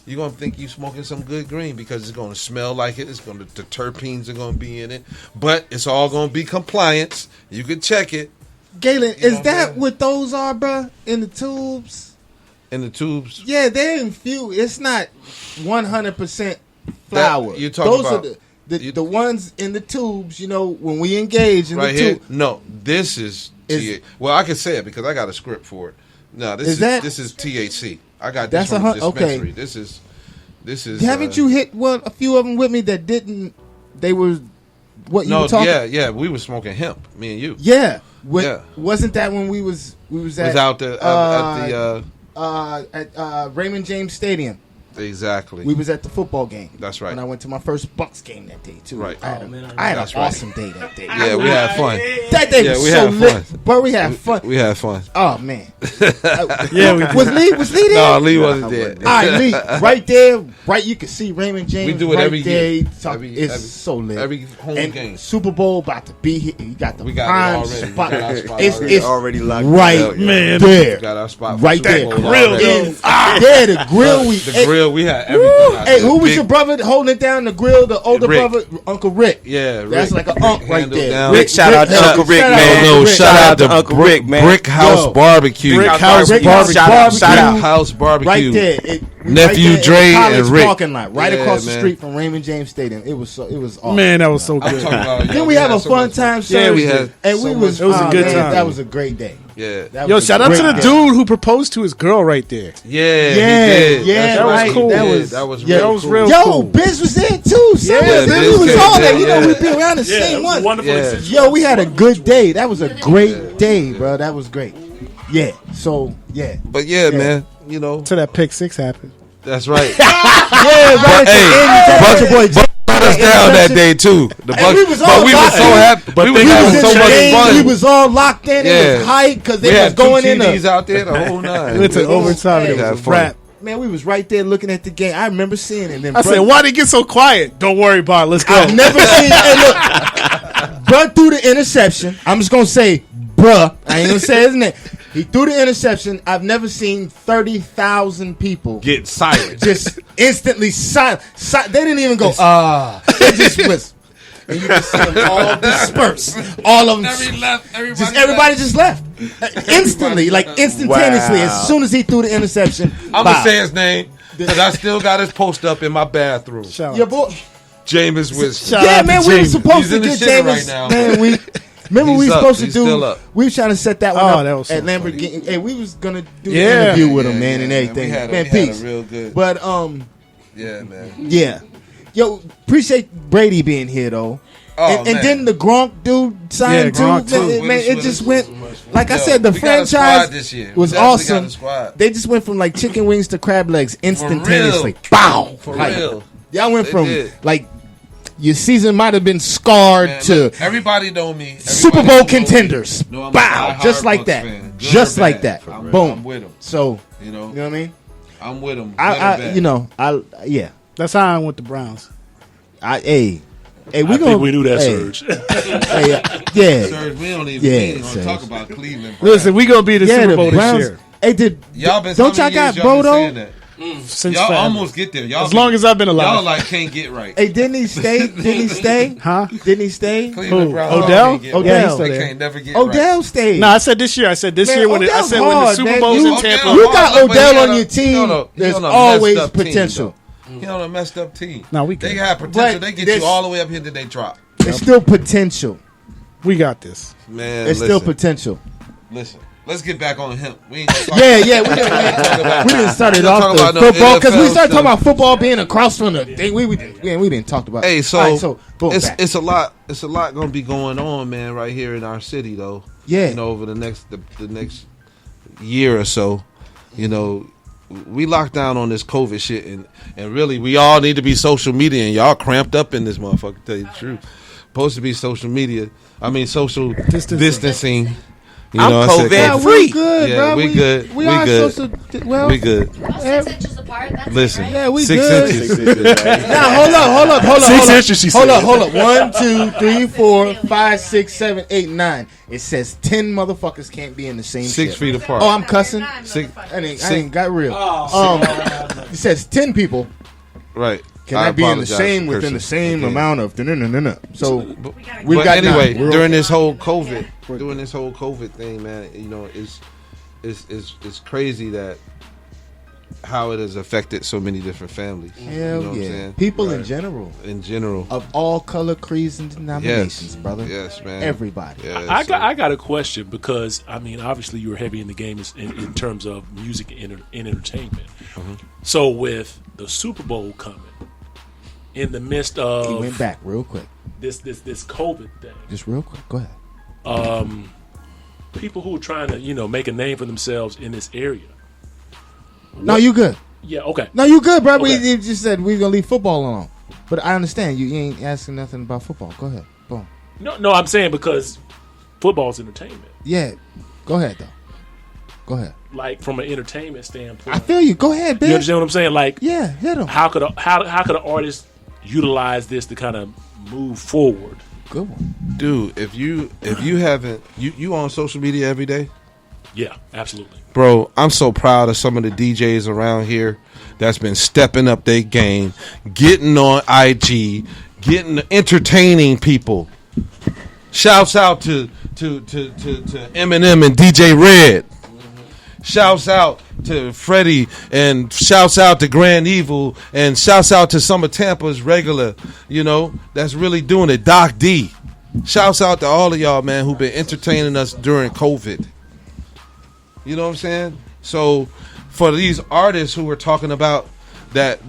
[SPEAKER 7] You're going to think you're smoking some good green because it's going to smell like it. The terpenes are going to be in it. But it's all going to be compliance. You can check it.
[SPEAKER 4] Galen, is that what those are, bruh? In the tubes?
[SPEAKER 7] In the tubes?
[SPEAKER 4] Yeah, they're infused. It's not 100% flour.
[SPEAKER 7] You're talking
[SPEAKER 4] those
[SPEAKER 7] about,
[SPEAKER 4] are the ones in the tubes, you know, when we engage in
[SPEAKER 7] right
[SPEAKER 4] the
[SPEAKER 7] here?
[SPEAKER 4] tube.
[SPEAKER 7] No, this is THC. Well, I can say it because I got a script for it. No, this is THC. I got this from the dispensary.
[SPEAKER 4] Okay.
[SPEAKER 7] This is.
[SPEAKER 4] Haven't you hit a few of them with me that didn't? They were what you were talking.
[SPEAKER 7] Yeah. We were smoking hemp, me and you.
[SPEAKER 4] Yeah. Wasn't that when we was at
[SPEAKER 7] out there
[SPEAKER 4] at Raymond James Stadium?
[SPEAKER 7] Exactly.
[SPEAKER 4] We was at the football game.
[SPEAKER 7] That's right.
[SPEAKER 4] And I went to my first Bucks game that day too.
[SPEAKER 7] Right.
[SPEAKER 4] I had an awesome day that day.
[SPEAKER 7] Yeah, we had fun.
[SPEAKER 4] That day was so lit. But we had fun.
[SPEAKER 7] We had fun.
[SPEAKER 4] Oh man.
[SPEAKER 7] Yeah.
[SPEAKER 4] Was Lee there?
[SPEAKER 7] No, Lee wasn't there.
[SPEAKER 4] All right, Lee, right there, right. You can see Raymond James.
[SPEAKER 7] We do it
[SPEAKER 4] right
[SPEAKER 7] every
[SPEAKER 4] there.
[SPEAKER 7] year.
[SPEAKER 4] It's so lit.
[SPEAKER 7] Every home game.
[SPEAKER 4] Super Bowl about to be here. You got the
[SPEAKER 7] prime
[SPEAKER 4] spot.
[SPEAKER 7] It's
[SPEAKER 12] already locked
[SPEAKER 4] right
[SPEAKER 12] out,
[SPEAKER 4] there.
[SPEAKER 7] We got our spot.
[SPEAKER 4] Right there.
[SPEAKER 7] Grill.
[SPEAKER 4] Yeah, the grill.
[SPEAKER 7] The grill. We had everything.
[SPEAKER 4] Hey, who was your brother holding it down the grill? The older brother, Uncle Rick.
[SPEAKER 7] Yeah, Rick.
[SPEAKER 4] That's like an unk right there.
[SPEAKER 12] Rick, shout out to Uncle Rick, man.
[SPEAKER 7] No, shout out to
[SPEAKER 12] Uncle Rick, man.
[SPEAKER 7] Brick House Barbecue.
[SPEAKER 12] Brick House Barbecue.
[SPEAKER 7] Shout out House Barbecue.
[SPEAKER 4] Right there.
[SPEAKER 7] Nephew
[SPEAKER 4] right
[SPEAKER 7] Dre
[SPEAKER 4] and
[SPEAKER 7] Rick.
[SPEAKER 4] Parking lot, right across the street from Raymond James Stadium. It was awesome.
[SPEAKER 11] Man, that was so good.
[SPEAKER 4] Then we have a fun time.
[SPEAKER 7] Yeah, we had.
[SPEAKER 4] And
[SPEAKER 11] it was a good time.
[SPEAKER 4] That was a great day.
[SPEAKER 7] Yeah.
[SPEAKER 11] Yo, shout out to the dude who proposed to his girl right there.
[SPEAKER 7] Yeah,
[SPEAKER 11] that was cool.
[SPEAKER 7] That was real cool.
[SPEAKER 4] Yo, Biz was there too.
[SPEAKER 7] Yeah,
[SPEAKER 4] Biz was all there. You know, we'd be around the same one.
[SPEAKER 9] Wonderful.
[SPEAKER 4] Yo, we had a good day. That was a great day, bro. That was great. Yeah. So yeah.
[SPEAKER 7] But yeah, man. You know,
[SPEAKER 11] till that pick six happened.
[SPEAKER 7] That's right.
[SPEAKER 4] Bucks
[SPEAKER 7] brought us down that day too. The Bucks,
[SPEAKER 4] we was all
[SPEAKER 7] but we were so happy.
[SPEAKER 4] But
[SPEAKER 7] we was having so much fun.
[SPEAKER 4] We was all locked in. It was hype because they was going in.
[SPEAKER 7] TVs out there the whole night.
[SPEAKER 11] We went to overtime. It was a wrap.
[SPEAKER 4] Man, we was right there looking at the game. I remember seeing it. And
[SPEAKER 11] I said, "Why did it get so quiet?" Don't worry, Bob. Let's go.
[SPEAKER 4] I've never seen. Hey, look, bruh threw the interception. I'm just gonna say, bruh. I ain't gonna say his name. He threw the interception. I've never seen 30,000 people
[SPEAKER 7] get silent.
[SPEAKER 4] Just instantly silent. They didn't even go, They just was. And you can see them all disperse. All of them. Everybody just left. Instantly, like instantaneously.
[SPEAKER 12] Wow.
[SPEAKER 4] As soon as he threw the interception.
[SPEAKER 7] I'm going to say his name because I still got his post up in my bathroom.
[SPEAKER 4] Your boy.
[SPEAKER 7] Jameis was.
[SPEAKER 4] Yeah, man, we were supposed to get Jameis.
[SPEAKER 7] Right now.
[SPEAKER 4] Man, Remember, we were supposed to do. We were trying to set that one up
[SPEAKER 11] that was so
[SPEAKER 4] at Lamborghini.
[SPEAKER 11] funny.
[SPEAKER 4] Hey, we was gonna do an interview with him, man, and everything. Man, peace.
[SPEAKER 7] Real good.
[SPEAKER 4] But
[SPEAKER 7] yeah, man.
[SPEAKER 4] Yeah, yo, appreciate Brady being here though.
[SPEAKER 7] Oh,
[SPEAKER 4] and then the Gronk dude signed too. Man, it just went. Like I said, the franchise was awesome. They just went from like chicken wings to crab legs instantaneously. Bow.
[SPEAKER 7] For real.
[SPEAKER 4] Y'all went from like. Your season might have been scarred to
[SPEAKER 7] everybody know me.
[SPEAKER 4] Super Bowl contenders.
[SPEAKER 7] No,
[SPEAKER 4] Bow, just like that. Just like that. Boom.
[SPEAKER 7] I'm with them.
[SPEAKER 4] So
[SPEAKER 7] you know
[SPEAKER 4] what I mean?
[SPEAKER 7] I'm with them.
[SPEAKER 4] Yeah.
[SPEAKER 11] That's how I went to Browns.
[SPEAKER 4] Hey,
[SPEAKER 9] I think we knew that, Serge.
[SPEAKER 4] Yeah.
[SPEAKER 7] Serge, we don't even talk about Cleveland.
[SPEAKER 11] Listen, we gonna be the Super Bowl this year.
[SPEAKER 4] Hey, don't y'all got Bodo?
[SPEAKER 7] Since y'all almost get there. Y'all
[SPEAKER 11] as long as I've been alive.
[SPEAKER 7] Y'all like can't get right.
[SPEAKER 4] Hey, didn't he stay?
[SPEAKER 11] Huh?
[SPEAKER 4] Didn't he stay?
[SPEAKER 7] Cleveland Browns
[SPEAKER 11] Odell?
[SPEAKER 7] They can't never get
[SPEAKER 4] Odell
[SPEAKER 7] right.
[SPEAKER 4] stayed.
[SPEAKER 11] No, I said this year. I said this year when
[SPEAKER 4] Odell's
[SPEAKER 11] when the Super
[SPEAKER 4] hard,
[SPEAKER 11] Bowl's
[SPEAKER 4] man.
[SPEAKER 11] in Tampa.
[SPEAKER 4] You got Odell on your team. There's always potential.
[SPEAKER 7] He on a messed up team.
[SPEAKER 11] No,
[SPEAKER 7] they have potential. They get you all the way up here till they drop.
[SPEAKER 4] It's still potential.
[SPEAKER 11] We got this,
[SPEAKER 7] man.
[SPEAKER 4] It's still potential.
[SPEAKER 7] Listen. Let's get back on him. We ain't
[SPEAKER 4] we didn't start it off the football because we started talking about football being across from the thing. We didn't talk about.
[SPEAKER 7] Hey,
[SPEAKER 4] so
[SPEAKER 7] it's a lot going to be going on, man, right here in our city, though.
[SPEAKER 4] Yeah,
[SPEAKER 7] you know, over the next year or so, you know, we locked down on this COVID shit, and really we all need to be social media, and y'all cramped up in this motherfucker. To tell you the truth, supposed to be social media. I mean, social distancing. You know,
[SPEAKER 12] I'm COVID free.
[SPEAKER 4] We good, bro.
[SPEAKER 7] We good.
[SPEAKER 4] We are
[SPEAKER 7] good.
[SPEAKER 4] Well,
[SPEAKER 7] we good.
[SPEAKER 6] 6 inches apart. That's
[SPEAKER 7] Listen,
[SPEAKER 6] right.
[SPEAKER 4] Yeah, we
[SPEAKER 7] 6
[SPEAKER 4] good.
[SPEAKER 7] inches.
[SPEAKER 4] Now hold up.
[SPEAKER 9] 6 inches. She said.
[SPEAKER 4] Hold up. 1, 2, 3, 4, 5, 6, 7, 8, 9. It says 10 motherfuckers can't be in the same
[SPEAKER 7] 6 feet apart.
[SPEAKER 4] Oh, I'm cussing.
[SPEAKER 7] Six.
[SPEAKER 4] I ain't got real. It says 10 people.
[SPEAKER 7] Right.
[SPEAKER 4] Can
[SPEAKER 7] I
[SPEAKER 4] that be in the
[SPEAKER 7] apologize
[SPEAKER 4] same
[SPEAKER 7] for
[SPEAKER 4] within the
[SPEAKER 7] cursing
[SPEAKER 4] same
[SPEAKER 7] again.
[SPEAKER 4] amount of no? So we've
[SPEAKER 7] But
[SPEAKER 4] got
[SPEAKER 7] anyway,
[SPEAKER 4] 9.
[SPEAKER 7] during this whole COVID thing, man, you know, it's crazy that how it has affected so many different families.
[SPEAKER 4] Hell
[SPEAKER 7] you know what
[SPEAKER 4] yeah.
[SPEAKER 7] I'm saying?
[SPEAKER 4] People
[SPEAKER 7] Right.
[SPEAKER 4] in general of all color, creeds, and denominations, brother.
[SPEAKER 7] Yes, man.
[SPEAKER 4] Everybody.
[SPEAKER 7] Yeah,
[SPEAKER 9] I got a question because I mean, obviously, you're heavy in the game in terms of music and entertainment.
[SPEAKER 7] Mm-hmm.
[SPEAKER 9] So with the Super Bowl coming, in the midst of
[SPEAKER 4] He went back real quick.
[SPEAKER 9] This COVID thing.
[SPEAKER 4] Just real quick. Go ahead.
[SPEAKER 9] People who are trying to make a name for themselves in this area.
[SPEAKER 4] No, you good.
[SPEAKER 9] Yeah, okay.
[SPEAKER 4] No, you good, bro.
[SPEAKER 9] Okay.
[SPEAKER 4] We just said we're gonna leave football alone. But I understand you ain't asking nothing about football. Go ahead. Boom.
[SPEAKER 9] No, I'm saying because football's entertainment.
[SPEAKER 4] Yeah. Go ahead though. Go ahead.
[SPEAKER 9] Like from an entertainment standpoint.
[SPEAKER 4] I feel you. Go ahead, bitch.
[SPEAKER 9] You understand what I'm saying? Like,
[SPEAKER 4] yeah, hit him.
[SPEAKER 9] How could an artist utilize this to kind of move forward?
[SPEAKER 4] Good one,
[SPEAKER 7] dude. If you haven't you on social media every day?
[SPEAKER 9] Yeah, absolutely.
[SPEAKER 7] Bro, I'm so proud of some of the DJs around here that's been stepping up their game, getting on IG, entertaining people. Shouts out to Eminem and DJ Red. Shouts out to Freddie and shouts out to Grand Evil and shouts out to some of Tampa's regular, that's really doing it. Doc D. Shouts out to all of y'all, man, who've been entertaining us during COVID. You know what I'm saying? So for these artists who were talking about that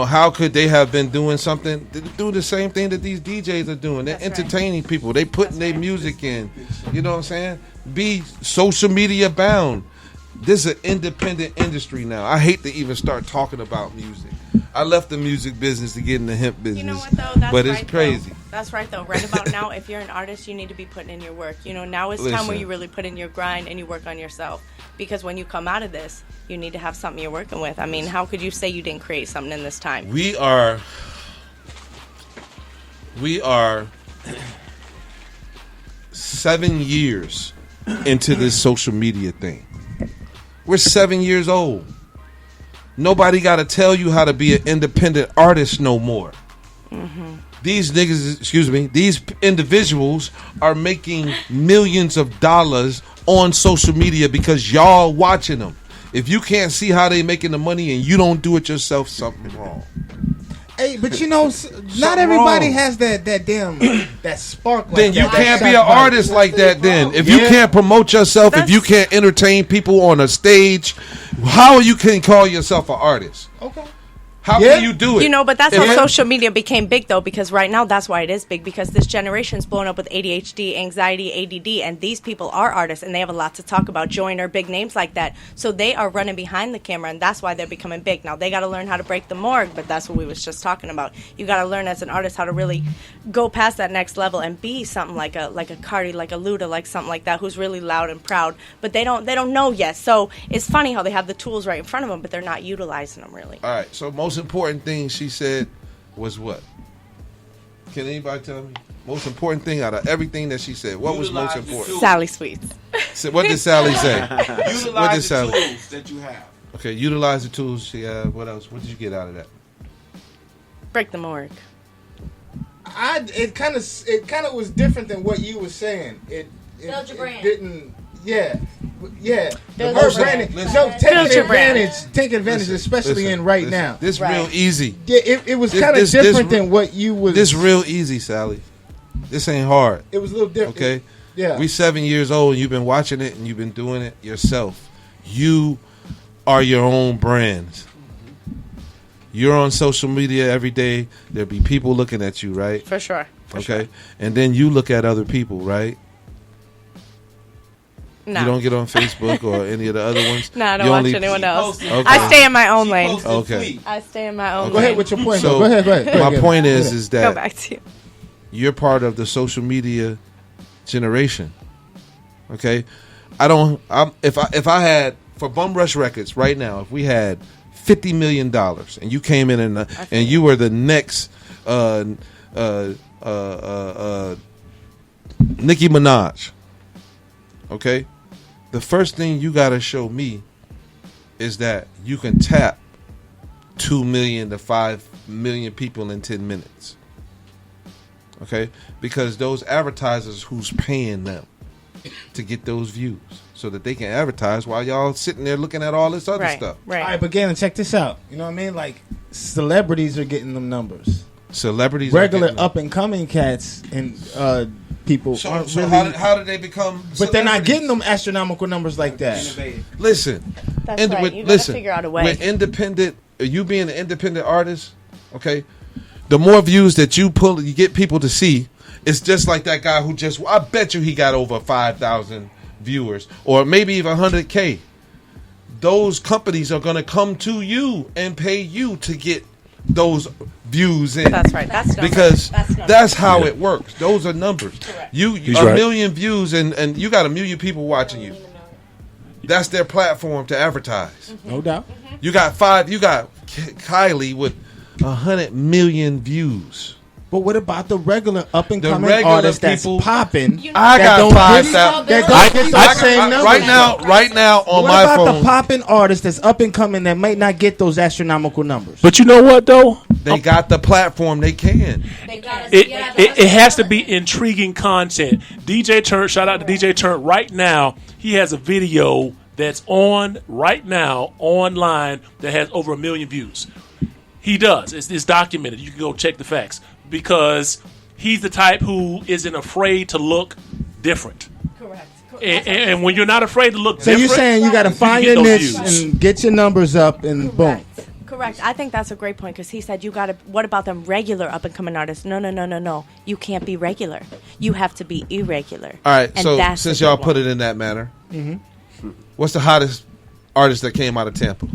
[SPEAKER 7] how could they have been doing something? They do the same thing that these DJs are doing. They're entertaining people. They putting their music in. You know what I'm saying? Be social media bound. This is an independent industry now. I hate to even start talking about music. I left the music business to get in the hemp business.
[SPEAKER 13] You know what though? That's
[SPEAKER 7] but it's
[SPEAKER 13] right,
[SPEAKER 7] crazy.
[SPEAKER 13] Though. That's right though. Right about now, if you're an artist, you need to be putting in your work. Now is time where you really put in your grind and you work on yourself. Because when you come out of this, you need to have something you're working with. I mean, how could you say you didn't create something in this time?
[SPEAKER 7] We are 7 years into this social media thing. We're 7 years old. Nobody got to tell you how to be an independent artist no more.
[SPEAKER 13] Mm-hmm.
[SPEAKER 7] These niggas, these individuals are making millions of dollars on social media because y'all watching them. If you can't see how they making the money and you don't do it yourself, something's wrong.
[SPEAKER 4] Hey, but not everybody has that damn that spark. Like
[SPEAKER 7] Then you can't be an artist like that. Then if you can't promote yourself, if you can't entertain people on a stage, how you can call yourself an artist?
[SPEAKER 4] Okay.
[SPEAKER 7] How can you do it?
[SPEAKER 13] But that's how social media became big, though, because right now that's why it is big, because this generation's blown up with ADHD, anxiety, ADD, and these people are artists, and they have a lot to talk about, Joyner, big names like that. So they are running behind the camera, and that's why they're becoming big. Now, they got to learn how to break the morgue, but that's what we was just talking about. You got to learn as an artist how to really go past that next level and be something like a Cardi, like a Luda, like something like that, who's really loud and proud, but they don't know yet. So it's funny how they have the tools right in front of them, but they're not utilizing them, really.
[SPEAKER 7] All right, so most important thing she said was what? Can anybody tell me? Most important thing out of everything that she said. What was most important?
[SPEAKER 13] Sally Sweets.
[SPEAKER 7] So what did Sally say?
[SPEAKER 5] Utilize
[SPEAKER 7] What did
[SPEAKER 5] the
[SPEAKER 7] Sally?
[SPEAKER 5] tools that you have.
[SPEAKER 7] Okay, utilize the tools she had. What else? What did you get out of that?
[SPEAKER 13] Break the morgue.
[SPEAKER 4] It kind of was different than what you were saying. It didn't. Yeah.
[SPEAKER 13] Build
[SPEAKER 4] Her
[SPEAKER 13] your
[SPEAKER 4] branding.
[SPEAKER 13] brand.
[SPEAKER 4] No,
[SPEAKER 13] Build your brand.
[SPEAKER 4] take advantage, especially in right now.
[SPEAKER 7] This real easy.
[SPEAKER 4] Yeah, it was kind of different than what you was.
[SPEAKER 7] This real easy, Sally. This ain't hard.
[SPEAKER 4] It was a little different.
[SPEAKER 7] Okay.
[SPEAKER 4] Yeah.
[SPEAKER 7] We 7 years old and you've been watching it and you've been doing it yourself. You are your own brand. You're on social media every day. There'll be people looking at you, right?
[SPEAKER 13] For sure.
[SPEAKER 7] Okay. And then you look at other people, right?
[SPEAKER 13] No.
[SPEAKER 7] You don't get on Facebook or any of the other ones?
[SPEAKER 13] No, I don't watch anyone else.
[SPEAKER 7] Okay.
[SPEAKER 13] I stay in my own lane.
[SPEAKER 7] Okay.
[SPEAKER 13] I stay in my own lane.
[SPEAKER 4] Go ahead with your point.
[SPEAKER 7] So
[SPEAKER 4] Go ahead.
[SPEAKER 7] My point is that
[SPEAKER 13] Go back to you.
[SPEAKER 7] You're part of the social media generation. Okay? If I had for Bum Rush Records right now, if we had $50 million and you came in and you were the next Nicki Minaj, okay, the first thing you got to show me is that you can tap $2 million to $5 million people in 10 minutes. Okay? Because those advertisers who's paying them to get those views so that they can advertise while y'all sitting there looking at all this other stuff.
[SPEAKER 4] All right, but Galen, check this out. You know what I mean? Like, celebrities are getting them numbers.
[SPEAKER 7] Celebrities
[SPEAKER 4] regular
[SPEAKER 7] are getting them.
[SPEAKER 4] up and coming cats and people aren't
[SPEAKER 7] So
[SPEAKER 4] really.
[SPEAKER 7] how did they become?
[SPEAKER 4] But they're not getting them astronomical numbers like that.
[SPEAKER 7] Listen,
[SPEAKER 13] That's right. You gotta figure out a way.
[SPEAKER 7] With independent, you being an independent artist, okay, the more views that you get people to see. It's just like that guy who I bet you he got over 5,000 viewers or maybe even 100K. Those companies are going to come to you and pay you to get those views in.
[SPEAKER 13] That's right. That's numbers.
[SPEAKER 7] Because
[SPEAKER 13] That's numbers.
[SPEAKER 7] that's how it works. Those are numbers.
[SPEAKER 13] Correct.
[SPEAKER 7] You a million views and you got a million people watching you. That's their platform to advertise.
[SPEAKER 4] No doubt.
[SPEAKER 7] You got Kylie with 100 million views.
[SPEAKER 4] But what about the regular up and
[SPEAKER 7] The
[SPEAKER 4] coming
[SPEAKER 7] regular
[SPEAKER 4] artists that's
[SPEAKER 7] people-
[SPEAKER 4] popping?
[SPEAKER 7] I got 5,000.
[SPEAKER 4] That don't get those same numbers.
[SPEAKER 7] Right now on
[SPEAKER 4] what
[SPEAKER 7] my
[SPEAKER 4] about
[SPEAKER 7] phone.
[SPEAKER 4] the popping artist that's up and coming that might not get those astronomical numbers?
[SPEAKER 9] But you know what though?
[SPEAKER 7] They got the platform. They can.
[SPEAKER 9] It has to be intriguing content. DJ Turnt, shout out to DJ Turnt right now. He has a video that's on right now online that has over 1 million views. He does. It's documented. You can go check the facts because he's the type who isn't afraid to look different.
[SPEAKER 13] Correct.
[SPEAKER 9] And when you're not afraid to look
[SPEAKER 4] So
[SPEAKER 9] different,
[SPEAKER 4] you're saying you got to find
[SPEAKER 9] get
[SPEAKER 4] your
[SPEAKER 9] those
[SPEAKER 4] niche
[SPEAKER 9] views.
[SPEAKER 4] and get your numbers up and boom.
[SPEAKER 13] Correct. I think that's a great point because he said you got to. What about them regular up and coming artists? No. You can't be regular. You have to be irregular.
[SPEAKER 7] All right.
[SPEAKER 13] And
[SPEAKER 7] So
[SPEAKER 13] that's
[SPEAKER 7] since
[SPEAKER 13] the
[SPEAKER 7] y'all
[SPEAKER 13] big
[SPEAKER 7] put
[SPEAKER 13] one.
[SPEAKER 7] it in that manner,
[SPEAKER 4] Mm-hmm.
[SPEAKER 7] what's the hottest artist that came out of Tampa?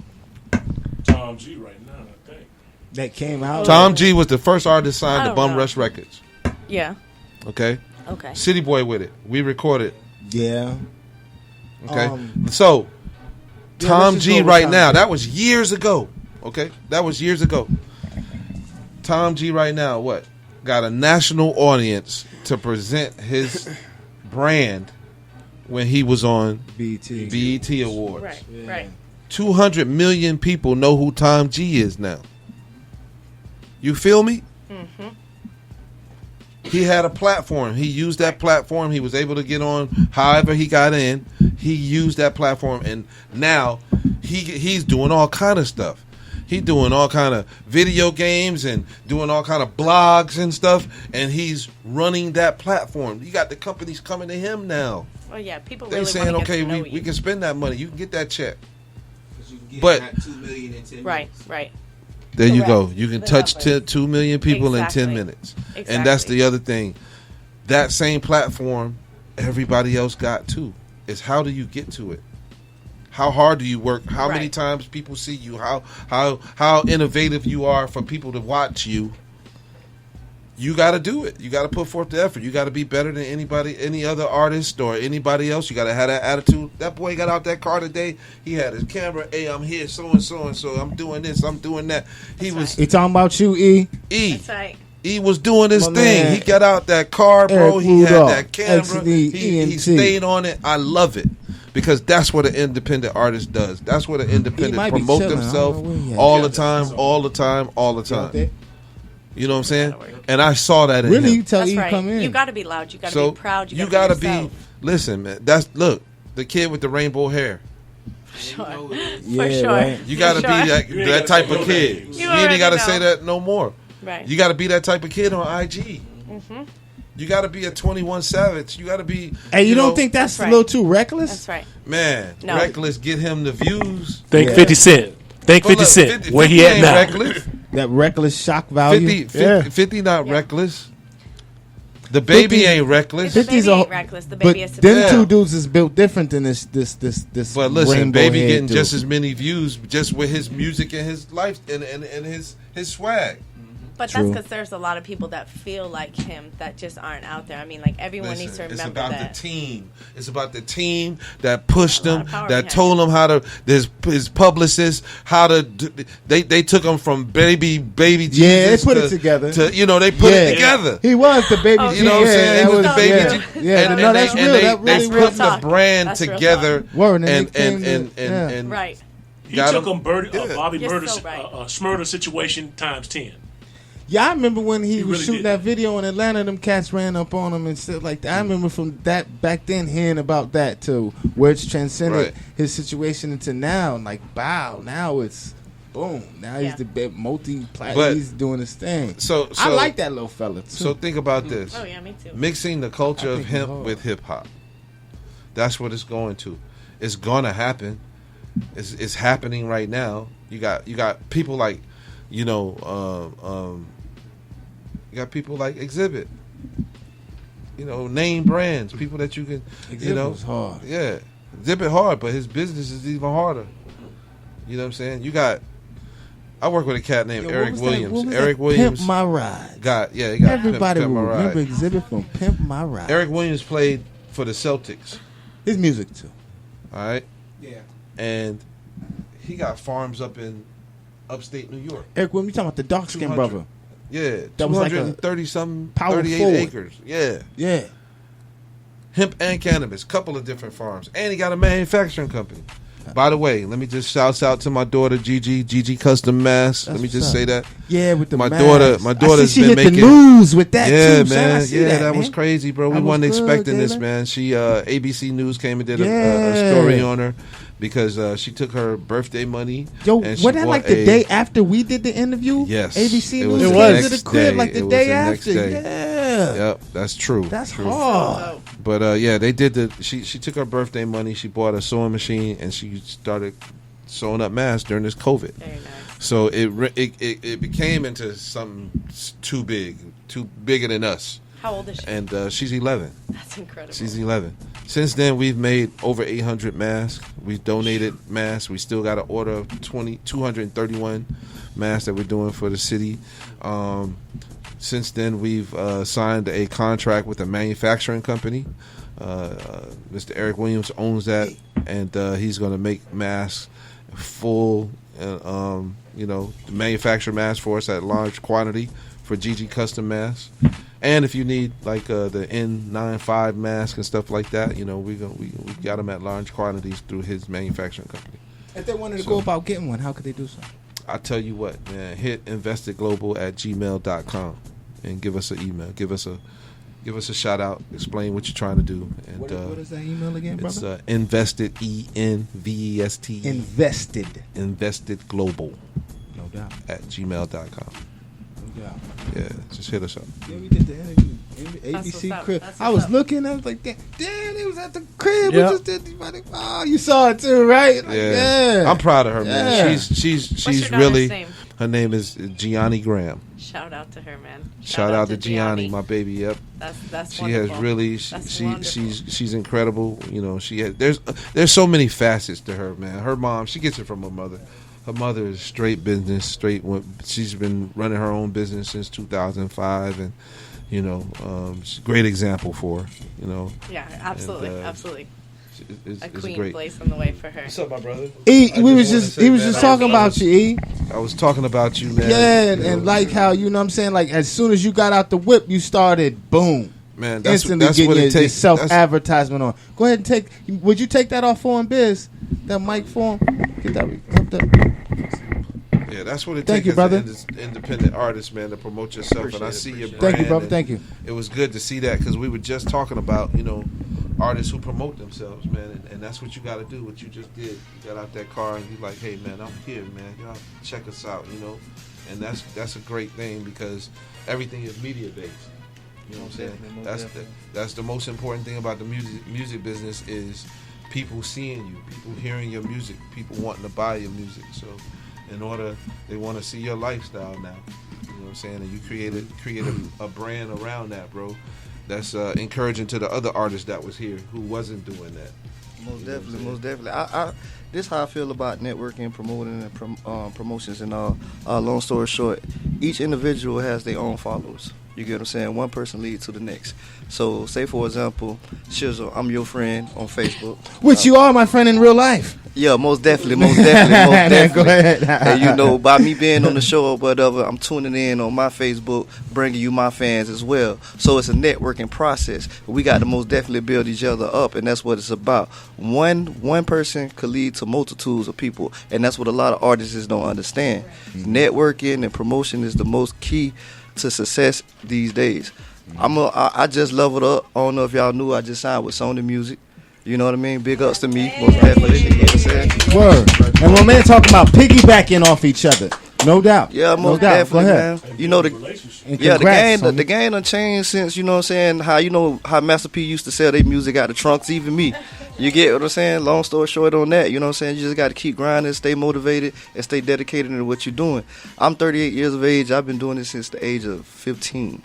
[SPEAKER 9] Tom G right now, I think.
[SPEAKER 4] That came out.
[SPEAKER 7] Tom G was the first artist
[SPEAKER 13] I
[SPEAKER 7] signed to
[SPEAKER 13] don't
[SPEAKER 7] Bum
[SPEAKER 13] know.
[SPEAKER 7] Rush Records.
[SPEAKER 13] Yeah.
[SPEAKER 7] Okay.
[SPEAKER 13] Okay.
[SPEAKER 7] City Boy with it. We recorded.
[SPEAKER 4] Yeah.
[SPEAKER 7] Okay. So
[SPEAKER 4] yeah,
[SPEAKER 7] Tom
[SPEAKER 4] let's just
[SPEAKER 7] G
[SPEAKER 4] go with
[SPEAKER 7] right
[SPEAKER 4] Tom
[SPEAKER 7] now.
[SPEAKER 4] G.
[SPEAKER 7] That was years ago. Okay. That was years ago. Tom G right now, what? Got a national audience to present his brand when he was on BET Awards.
[SPEAKER 13] Right. Right.
[SPEAKER 7] 200 million people know who Tom G is now. You feel me?
[SPEAKER 13] Mm-hmm.
[SPEAKER 7] He had a platform. He used that platform. He was able to get on however he got in. He used that platform, and now he's doing all kind of stuff. He's doing all kind of video games and doing all kind of blogs and stuff, and he's running that platform. You got the companies coming to him now.
[SPEAKER 13] Well, yeah. People
[SPEAKER 7] They
[SPEAKER 13] really
[SPEAKER 7] saying,
[SPEAKER 13] want to
[SPEAKER 7] okay,
[SPEAKER 13] get to know
[SPEAKER 7] we can spend that money. You can get that check.
[SPEAKER 14] But
[SPEAKER 7] But-
[SPEAKER 14] $2 million in 10
[SPEAKER 13] Right.
[SPEAKER 14] minutes.
[SPEAKER 13] Right.
[SPEAKER 7] There you go.
[SPEAKER 13] Correct.
[SPEAKER 7] You can
[SPEAKER 13] The
[SPEAKER 7] touch
[SPEAKER 13] numbers.
[SPEAKER 7] 2 million people in 10
[SPEAKER 13] Exactly.
[SPEAKER 7] minutes.
[SPEAKER 13] Exactly.
[SPEAKER 7] And that's the other thing. That same platform everybody else got too. Is how do you get to it? How hard do you work? How many
[SPEAKER 13] Right.
[SPEAKER 7] times people see you? How innovative you are for people to watch you? You got to do it. You got to put forth the effort. You got to be better than any other artist or anybody else. You got to have that attitude. That boy got out that car today. He had his camera. Hey, I'm here, so and so. I'm doing this. I'm doing that. He
[SPEAKER 4] He talking about you, E.
[SPEAKER 13] That's right.
[SPEAKER 7] He was doing his
[SPEAKER 4] My
[SPEAKER 7] thing.
[SPEAKER 4] man,
[SPEAKER 7] He got out that car, bro.
[SPEAKER 4] Eric
[SPEAKER 7] He had
[SPEAKER 4] Rudolph,
[SPEAKER 7] that camera.
[SPEAKER 4] XD,
[SPEAKER 7] He
[SPEAKER 4] ENT.
[SPEAKER 7] stayed on it. I love it because that's what an independent artist does. That's what an independent
[SPEAKER 4] might be
[SPEAKER 7] promote
[SPEAKER 4] chilling. I don't
[SPEAKER 7] themselves
[SPEAKER 4] know where he at.
[SPEAKER 7] all the time, all the time, all the time. You know what I'm saying? And I saw that in
[SPEAKER 4] Really,
[SPEAKER 7] him.
[SPEAKER 4] you tell
[SPEAKER 13] That's
[SPEAKER 4] E
[SPEAKER 13] right.
[SPEAKER 4] come in.
[SPEAKER 13] You got to be loud. You got to
[SPEAKER 7] So
[SPEAKER 13] be proud. You
[SPEAKER 7] you
[SPEAKER 13] got to
[SPEAKER 7] gotta be. Listen, man. Look, the kid with the rainbow hair.
[SPEAKER 13] Sure.
[SPEAKER 4] Yeah,
[SPEAKER 13] For sure.
[SPEAKER 4] right.
[SPEAKER 7] You got to
[SPEAKER 13] For
[SPEAKER 7] be
[SPEAKER 13] sure.
[SPEAKER 7] that type of kid.
[SPEAKER 13] You
[SPEAKER 7] You
[SPEAKER 13] already
[SPEAKER 7] ain't got to
[SPEAKER 13] know.
[SPEAKER 7] say that no more.
[SPEAKER 13] Right.
[SPEAKER 7] You got to be that type of kid on IG.
[SPEAKER 13] Mm-hmm.
[SPEAKER 7] You got to be a 21 Savage. You got to be.
[SPEAKER 4] Hey, you don't
[SPEAKER 7] know,
[SPEAKER 4] think that's
[SPEAKER 13] That's
[SPEAKER 4] a little too reckless?
[SPEAKER 13] That's right.
[SPEAKER 7] Man,
[SPEAKER 13] No.
[SPEAKER 7] reckless get him the views.
[SPEAKER 9] Think
[SPEAKER 4] Yeah.
[SPEAKER 9] 50 Cent. Think
[SPEAKER 7] But
[SPEAKER 9] 50
[SPEAKER 7] look,
[SPEAKER 9] Cent.
[SPEAKER 7] 50
[SPEAKER 9] Where he at
[SPEAKER 7] ain't
[SPEAKER 9] now?
[SPEAKER 7] Reckless.
[SPEAKER 4] That reckless shock value.
[SPEAKER 7] 50 not reckless. The baby
[SPEAKER 4] 50
[SPEAKER 7] ain't reckless.
[SPEAKER 13] The
[SPEAKER 4] 50's
[SPEAKER 13] baby
[SPEAKER 4] a-
[SPEAKER 13] ain't reckless. The baby
[SPEAKER 4] but
[SPEAKER 13] is
[SPEAKER 4] them
[SPEAKER 7] Yeah.
[SPEAKER 4] two dudes is built different than this.
[SPEAKER 7] But listen,
[SPEAKER 4] rainbow
[SPEAKER 7] baby
[SPEAKER 4] head
[SPEAKER 7] getting
[SPEAKER 4] dude.
[SPEAKER 7] just as many views just with his music and his life and his swag.
[SPEAKER 13] But
[SPEAKER 4] True.
[SPEAKER 13] that's because there's a lot of people that feel like him that just aren't out there. I mean, like everyone
[SPEAKER 7] Listen,
[SPEAKER 13] needs to
[SPEAKER 7] it's
[SPEAKER 13] remember
[SPEAKER 7] about
[SPEAKER 13] that.
[SPEAKER 7] the team. It's about the team that pushed him,
[SPEAKER 13] power
[SPEAKER 7] that
[SPEAKER 13] behind
[SPEAKER 7] told him how to. His publicists how to. They took him from baby Jesus.
[SPEAKER 4] Yeah, they put it together.
[SPEAKER 7] To they put it together.
[SPEAKER 4] He was the baby.
[SPEAKER 13] Oh,
[SPEAKER 4] G.
[SPEAKER 7] You know what I'm
[SPEAKER 4] yeah,
[SPEAKER 7] saying?
[SPEAKER 4] that
[SPEAKER 7] He was the baby.
[SPEAKER 4] Yeah,
[SPEAKER 7] G.
[SPEAKER 4] yeah, no, that's real. That really
[SPEAKER 7] they put
[SPEAKER 4] was.
[SPEAKER 7] the brand
[SPEAKER 13] That's real
[SPEAKER 7] together.
[SPEAKER 4] Word, and
[SPEAKER 7] and
[SPEAKER 4] they came
[SPEAKER 7] and
[SPEAKER 4] to-
[SPEAKER 7] and
[SPEAKER 4] yeah.
[SPEAKER 7] and
[SPEAKER 13] Right.
[SPEAKER 9] He
[SPEAKER 7] got
[SPEAKER 9] took
[SPEAKER 7] him.
[SPEAKER 9] him Bobby
[SPEAKER 13] You're
[SPEAKER 9] Murder's
[SPEAKER 13] so right.
[SPEAKER 9] Smurder situation times 10.
[SPEAKER 4] Yeah, I remember when he was
[SPEAKER 9] really
[SPEAKER 4] shooting
[SPEAKER 9] did.
[SPEAKER 4] that video in Atlanta. Them cats ran up on him and stuff like that. I remember from that back then hearing about that too, where it's transcended
[SPEAKER 7] Right.
[SPEAKER 4] his situation into now. And like, wow, now it's boom. Now he's the
[SPEAKER 7] But-
[SPEAKER 4] he's doing his thing.
[SPEAKER 7] So
[SPEAKER 4] I like that little fella too.
[SPEAKER 7] So think about this.
[SPEAKER 13] Oh, yeah, me too.
[SPEAKER 7] Mixing the culture
[SPEAKER 4] I
[SPEAKER 7] of
[SPEAKER 4] think
[SPEAKER 7] hemp
[SPEAKER 4] it's hard.
[SPEAKER 7] with hip hop. That's what it's going to. It's gonna happen. It's happening right now. You got people like, you got people like Exhibit. Name brands, people that you can,
[SPEAKER 4] Exhibit was hard.
[SPEAKER 7] Yeah, Exhibit hard, but his business is even harder. You know what I'm saying? I work with a cat named
[SPEAKER 4] Yo,
[SPEAKER 7] Eric
[SPEAKER 4] what was that-
[SPEAKER 7] Williams.
[SPEAKER 4] what was
[SPEAKER 7] Eric
[SPEAKER 4] that?
[SPEAKER 7] Williams
[SPEAKER 4] Pimp My Ride.
[SPEAKER 7] He got
[SPEAKER 4] Everybody
[SPEAKER 7] Pimp
[SPEAKER 4] will
[SPEAKER 7] My Ride.
[SPEAKER 4] remember Exhibit from Pimp My Ride.
[SPEAKER 7] Eric Williams played for the Celtics.
[SPEAKER 4] His music too.
[SPEAKER 7] All right.
[SPEAKER 11] Yeah.
[SPEAKER 7] And he got farms up in upstate New York.
[SPEAKER 4] Eric, when we talking about the dark skinned
[SPEAKER 7] 200.
[SPEAKER 4] brother,
[SPEAKER 7] Yeah,
[SPEAKER 4] That was like a
[SPEAKER 7] 230 something,
[SPEAKER 4] power
[SPEAKER 7] 38
[SPEAKER 4] forward.
[SPEAKER 7] acres. Yeah.
[SPEAKER 4] Yeah.
[SPEAKER 7] Hemp and cannabis, couple of different farms. And he got a manufacturing company. By the way, let me just shout out to my daughter Gigi Custom Masks. Let me
[SPEAKER 4] what's
[SPEAKER 7] just
[SPEAKER 4] up.
[SPEAKER 7] say that.
[SPEAKER 4] Yeah, with the
[SPEAKER 7] my
[SPEAKER 4] masks.
[SPEAKER 7] my
[SPEAKER 4] I
[SPEAKER 7] daughter's
[SPEAKER 4] see she
[SPEAKER 7] been
[SPEAKER 4] hit the
[SPEAKER 7] making
[SPEAKER 4] news with that
[SPEAKER 7] yeah,
[SPEAKER 4] too, son. I
[SPEAKER 7] man.
[SPEAKER 4] see
[SPEAKER 7] Yeah,
[SPEAKER 4] that,
[SPEAKER 7] that was
[SPEAKER 4] man.
[SPEAKER 7] crazy, bro. We
[SPEAKER 4] That
[SPEAKER 7] wasn't
[SPEAKER 4] was good,
[SPEAKER 7] expecting this,
[SPEAKER 4] Galen.
[SPEAKER 7] man. She ABC News came and did a
[SPEAKER 4] Yeah.
[SPEAKER 7] story on her because she took her birthday money.
[SPEAKER 4] Yo,
[SPEAKER 7] and she
[SPEAKER 4] wasn't that
[SPEAKER 7] bought
[SPEAKER 4] like the day after we did the interview?
[SPEAKER 7] Yes,
[SPEAKER 4] ABC
[SPEAKER 7] it
[SPEAKER 4] News
[SPEAKER 7] was
[SPEAKER 4] came
[SPEAKER 7] the
[SPEAKER 4] to
[SPEAKER 7] next
[SPEAKER 4] the crib
[SPEAKER 7] day.
[SPEAKER 4] like the
[SPEAKER 7] It was
[SPEAKER 4] day
[SPEAKER 7] the next
[SPEAKER 4] after.
[SPEAKER 7] day.
[SPEAKER 4] Yeah.
[SPEAKER 7] Yep, that's true.
[SPEAKER 4] That's
[SPEAKER 7] True.
[SPEAKER 4] hard.
[SPEAKER 7] But yeah, they did she took her birthday money, she bought a sewing machine, and she started sewing up masks during this COVID.
[SPEAKER 13] Very nice.
[SPEAKER 7] So it became into something too bigger than us.
[SPEAKER 13] How old is she?
[SPEAKER 7] And she's 11.
[SPEAKER 13] That's incredible.
[SPEAKER 7] She's 11. Since then, we've made over 800 masks. We've donated masks. We still got an order of 231 masks that we're doing for the city. Since then, we've signed a contract with a manufacturing company. Mr. Eric Williams owns that, and he's going to make masks full, manufacture masks for us at large quantity for GG Custom Masks. And if you need like the N95 mask and stuff like that, we got them at large quantities through his manufacturing company.
[SPEAKER 4] If they wanted to go about getting one, how could they do so?
[SPEAKER 7] I tell you what, man, hit investedglobal@gmail.com and give us an email. Give us a shout out. Explain what you're trying to do. And
[SPEAKER 4] What is that email again,
[SPEAKER 7] it's
[SPEAKER 4] brother?
[SPEAKER 7] invested ENVEST invested global.
[SPEAKER 4] No doubt.
[SPEAKER 7] @gmail.com.
[SPEAKER 4] No doubt.
[SPEAKER 7] Yeah, just hit us up.
[SPEAKER 4] Yeah, we did the interview.
[SPEAKER 13] That's
[SPEAKER 4] ABC
[SPEAKER 13] what's up.
[SPEAKER 4] crib.
[SPEAKER 13] That's
[SPEAKER 4] I
[SPEAKER 13] what's
[SPEAKER 4] was
[SPEAKER 13] up.
[SPEAKER 4] looking. I was like, damn, they was at the crib.
[SPEAKER 11] Yep.
[SPEAKER 4] We just did. Oh, you saw it too, right? Like, yeah.
[SPEAKER 7] I'm proud of her, man.
[SPEAKER 4] Yeah.
[SPEAKER 7] She's
[SPEAKER 13] What's your daughter's
[SPEAKER 7] really.
[SPEAKER 13] name?
[SPEAKER 7] Her name is Gianni Graham.
[SPEAKER 13] Shout out to her, man.
[SPEAKER 7] Shout out to Gianni, my baby. Yep.
[SPEAKER 13] That's
[SPEAKER 7] she
[SPEAKER 13] wonderful.
[SPEAKER 7] has really
[SPEAKER 13] That's
[SPEAKER 7] she's incredible. She has there's so many facets to her, man. Her mom, she gets it from her mother. Her mother is straight business, she's been running her own business since 2005, and she's a great example for her.
[SPEAKER 13] Yeah, absolutely,
[SPEAKER 7] And,
[SPEAKER 13] absolutely.
[SPEAKER 7] It's
[SPEAKER 13] A clean
[SPEAKER 7] great.
[SPEAKER 13] place on the way for her.
[SPEAKER 7] What's up, my brother?
[SPEAKER 4] E,
[SPEAKER 7] I
[SPEAKER 4] he was
[SPEAKER 7] just
[SPEAKER 4] just talking about you, E.
[SPEAKER 7] I was talking about you, man.
[SPEAKER 4] Yeah, and like how what I'm saying, like as soon as you got out the whip, you started boom.
[SPEAKER 7] Man, that's
[SPEAKER 4] instantly
[SPEAKER 7] what
[SPEAKER 4] getting
[SPEAKER 7] it
[SPEAKER 4] your
[SPEAKER 7] takes.
[SPEAKER 4] self advertisement on. Go ahead and take. Would you take that off for him, Biz? That mic for him. Get that.
[SPEAKER 7] Yeah, that's what it
[SPEAKER 4] Thank
[SPEAKER 7] takes
[SPEAKER 4] you,
[SPEAKER 7] as
[SPEAKER 4] brother.
[SPEAKER 7] an independent artist, man, to promote yourself. And I see your brand.
[SPEAKER 4] Thank you, brother.
[SPEAKER 7] and
[SPEAKER 4] Thank you.
[SPEAKER 7] It was good to see that because we were just talking about, artists who promote themselves, man. And that's what you got to do, what you just did. You got out that car and you like, hey, man, I'm here, man. Y'all check us out, And that's a great thing because everything is media-based. You know what I'm saying? That's the most important thing about the music business is people seeing you, people hearing your music, people wanting to buy your music. So they want to see your lifestyle now. You know what I'm saying? And you created a brand around that, bro. That's encouraging to the other artists that was here who wasn't doing that.
[SPEAKER 15] Most definitely. This is how I feel about networking, promoting, and promotions and all. Long story short, each individual has their own followers. You get what I'm saying? One person leads to the next. So, say for example, Shizzle, I'm your friend on Facebook.
[SPEAKER 4] Which you are my friend in real life.
[SPEAKER 15] Yeah, most definitely, most definitely.
[SPEAKER 4] Go ahead.
[SPEAKER 15] And you know, by me being on the show or whatever, I'm tuning in on my Facebook, bringing you my fans as well. So it's a networking process. We got to most definitely build each other up, and that's what it's about. One person could lead to multitudes of people, and that's what a lot of artists don't understand. Networking and promotion is the most key to success these days. I just leveled up. I don't know if y'all knew, I just signed with Sony Music. You know what I mean? Big ups to me, most definitely. You know what I'm saying?
[SPEAKER 4] Word. And my man talking about piggybacking off each other. No doubt.
[SPEAKER 15] Yeah, most
[SPEAKER 4] no doubt.
[SPEAKER 15] definitely,
[SPEAKER 4] Go ahead.
[SPEAKER 15] man. You know the
[SPEAKER 4] congrats,
[SPEAKER 15] the game done changed since, you know what I'm saying, how Master P used to sell their music out the trunks, even me. You get what I'm saying? Long story short on that, you know what I'm saying? You just got to keep grinding, stay motivated, and stay dedicated to what you're doing. I'm 38 years of age. I've been doing this since the age of 15.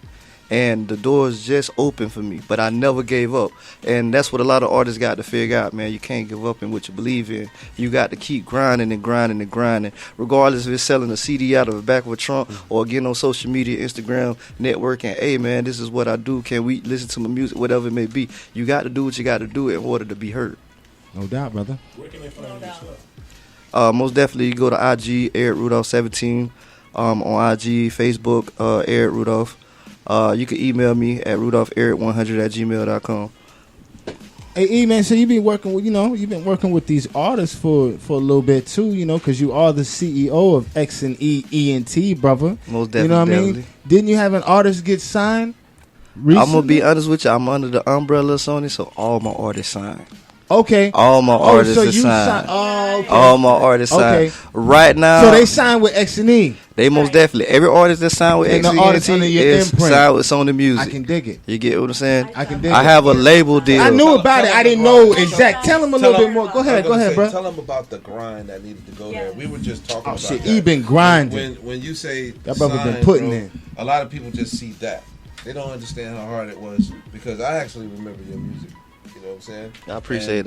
[SPEAKER 15] And the doors just opened for me, but I never gave up. And that's what a lot of artists got to figure out, man. You can't give up in what you believe in. You got to keep grinding and grinding and grinding, regardless if it's selling a CD out of the back of a trunk or getting on social media, Instagram, networking. Hey, man, this is what I do. Can we listen to my music, whatever it may be? You got to do what you got to do in order to be heard.
[SPEAKER 4] No doubt, brother.
[SPEAKER 9] Where can they find your stuff?
[SPEAKER 15] Most definitely, you go to IG, Eric Rudolph 17, on IG, Facebook, Eric Rudolph. You can email me at rudolpheric100@gmail.com.
[SPEAKER 4] Hey, E, man, so you've been working with these artists for a little bit too, you know, because you are the CEO of X and E ENT, brother.
[SPEAKER 15] Most definitely.
[SPEAKER 4] You know what I mean? Didn't you have an artist get signed recently?
[SPEAKER 15] I'm gonna be honest with you. I'm under the umbrella of Sony, so all my artists signed.
[SPEAKER 4] Okay.
[SPEAKER 15] All my artists are signed.
[SPEAKER 4] Okay.
[SPEAKER 15] All my artists signed.
[SPEAKER 4] Okay.
[SPEAKER 15] Right now.
[SPEAKER 4] So they signed with X and E.
[SPEAKER 15] They most definitely. Every artist that signed with
[SPEAKER 4] And
[SPEAKER 15] X
[SPEAKER 4] the artist under your
[SPEAKER 15] is
[SPEAKER 4] imprint.
[SPEAKER 15] signed with Sony Music.
[SPEAKER 4] I can dig it.
[SPEAKER 15] You get what I'm saying?
[SPEAKER 4] I can dig it.
[SPEAKER 15] I have a label deal.
[SPEAKER 4] I knew about it. I didn't know exact. Tell him a little bit more. Go ahead, bro.
[SPEAKER 7] Tell them about the grind that needed to go there. We were just talking about
[SPEAKER 4] shit,
[SPEAKER 7] that.
[SPEAKER 4] he been grinding.
[SPEAKER 7] When you say
[SPEAKER 4] that brother
[SPEAKER 7] sign,
[SPEAKER 4] been putting
[SPEAKER 7] bro,
[SPEAKER 4] in.
[SPEAKER 7] A lot of people just see that. They don't understand how hard it was, because I actually remember your music. You know what I'm saying?
[SPEAKER 15] I appreciate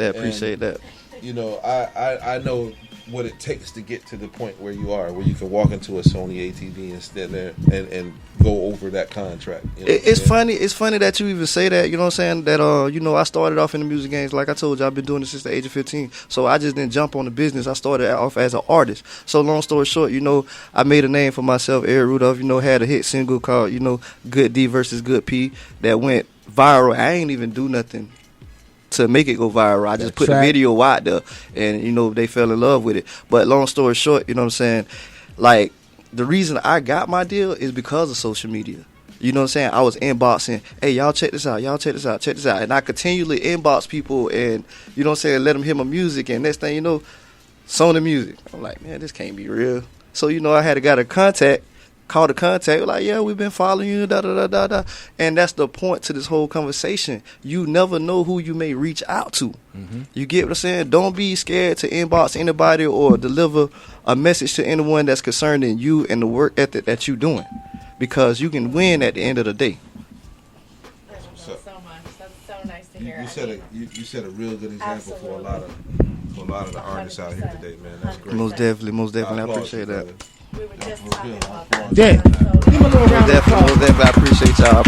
[SPEAKER 15] that.
[SPEAKER 7] You know, I know what it takes to get to the point where you are, where you can walk into a Sony ATV and stand there and go over that contract. You know
[SPEAKER 15] It's funny that you even say that. You know what I'm saying? That you know, I started off in the music games. Like I told you, I've been doing this since the age of 15. So I just didn't jump on the business. I started off as an artist. So long story short, you know, I made a name for myself. Eric Rudolph, you know, had a hit single called, you know, Good D versus Good P that went viral. I ain't even do nothing to make it go viral. I just put the video out there, and you know, they fell in love with it. But long story short, you know what I'm saying, like, the reason I got my deal is because of social media. You know what I'm saying? I was inboxing, hey, y'all check this out, check this out. And I continually inbox people, and you know what I'm saying, let them hear my music, and next thing you know, Sony Music. I'm like, man, this can't be real. So, you know, I had to got a contact, call the contact, like, yeah, we've been following you, da-da-da-da-da. And that's the point to this whole conversation. You never know who you may reach out to. Mm-hmm. You get what I'm saying? Don't be scared to inbox anybody or deliver a message to anyone that's concerned in you and the work ethic that you're doing, because you can win at the end of the day.
[SPEAKER 13] So much. That's so nice to hear.
[SPEAKER 7] You set a real good example for a lot of the artists out here today, man. That's great.
[SPEAKER 15] Most definitely. I appreciate that.
[SPEAKER 13] We were just talking about that.
[SPEAKER 4] Yeah.
[SPEAKER 15] Definitely. I appreciate y'all.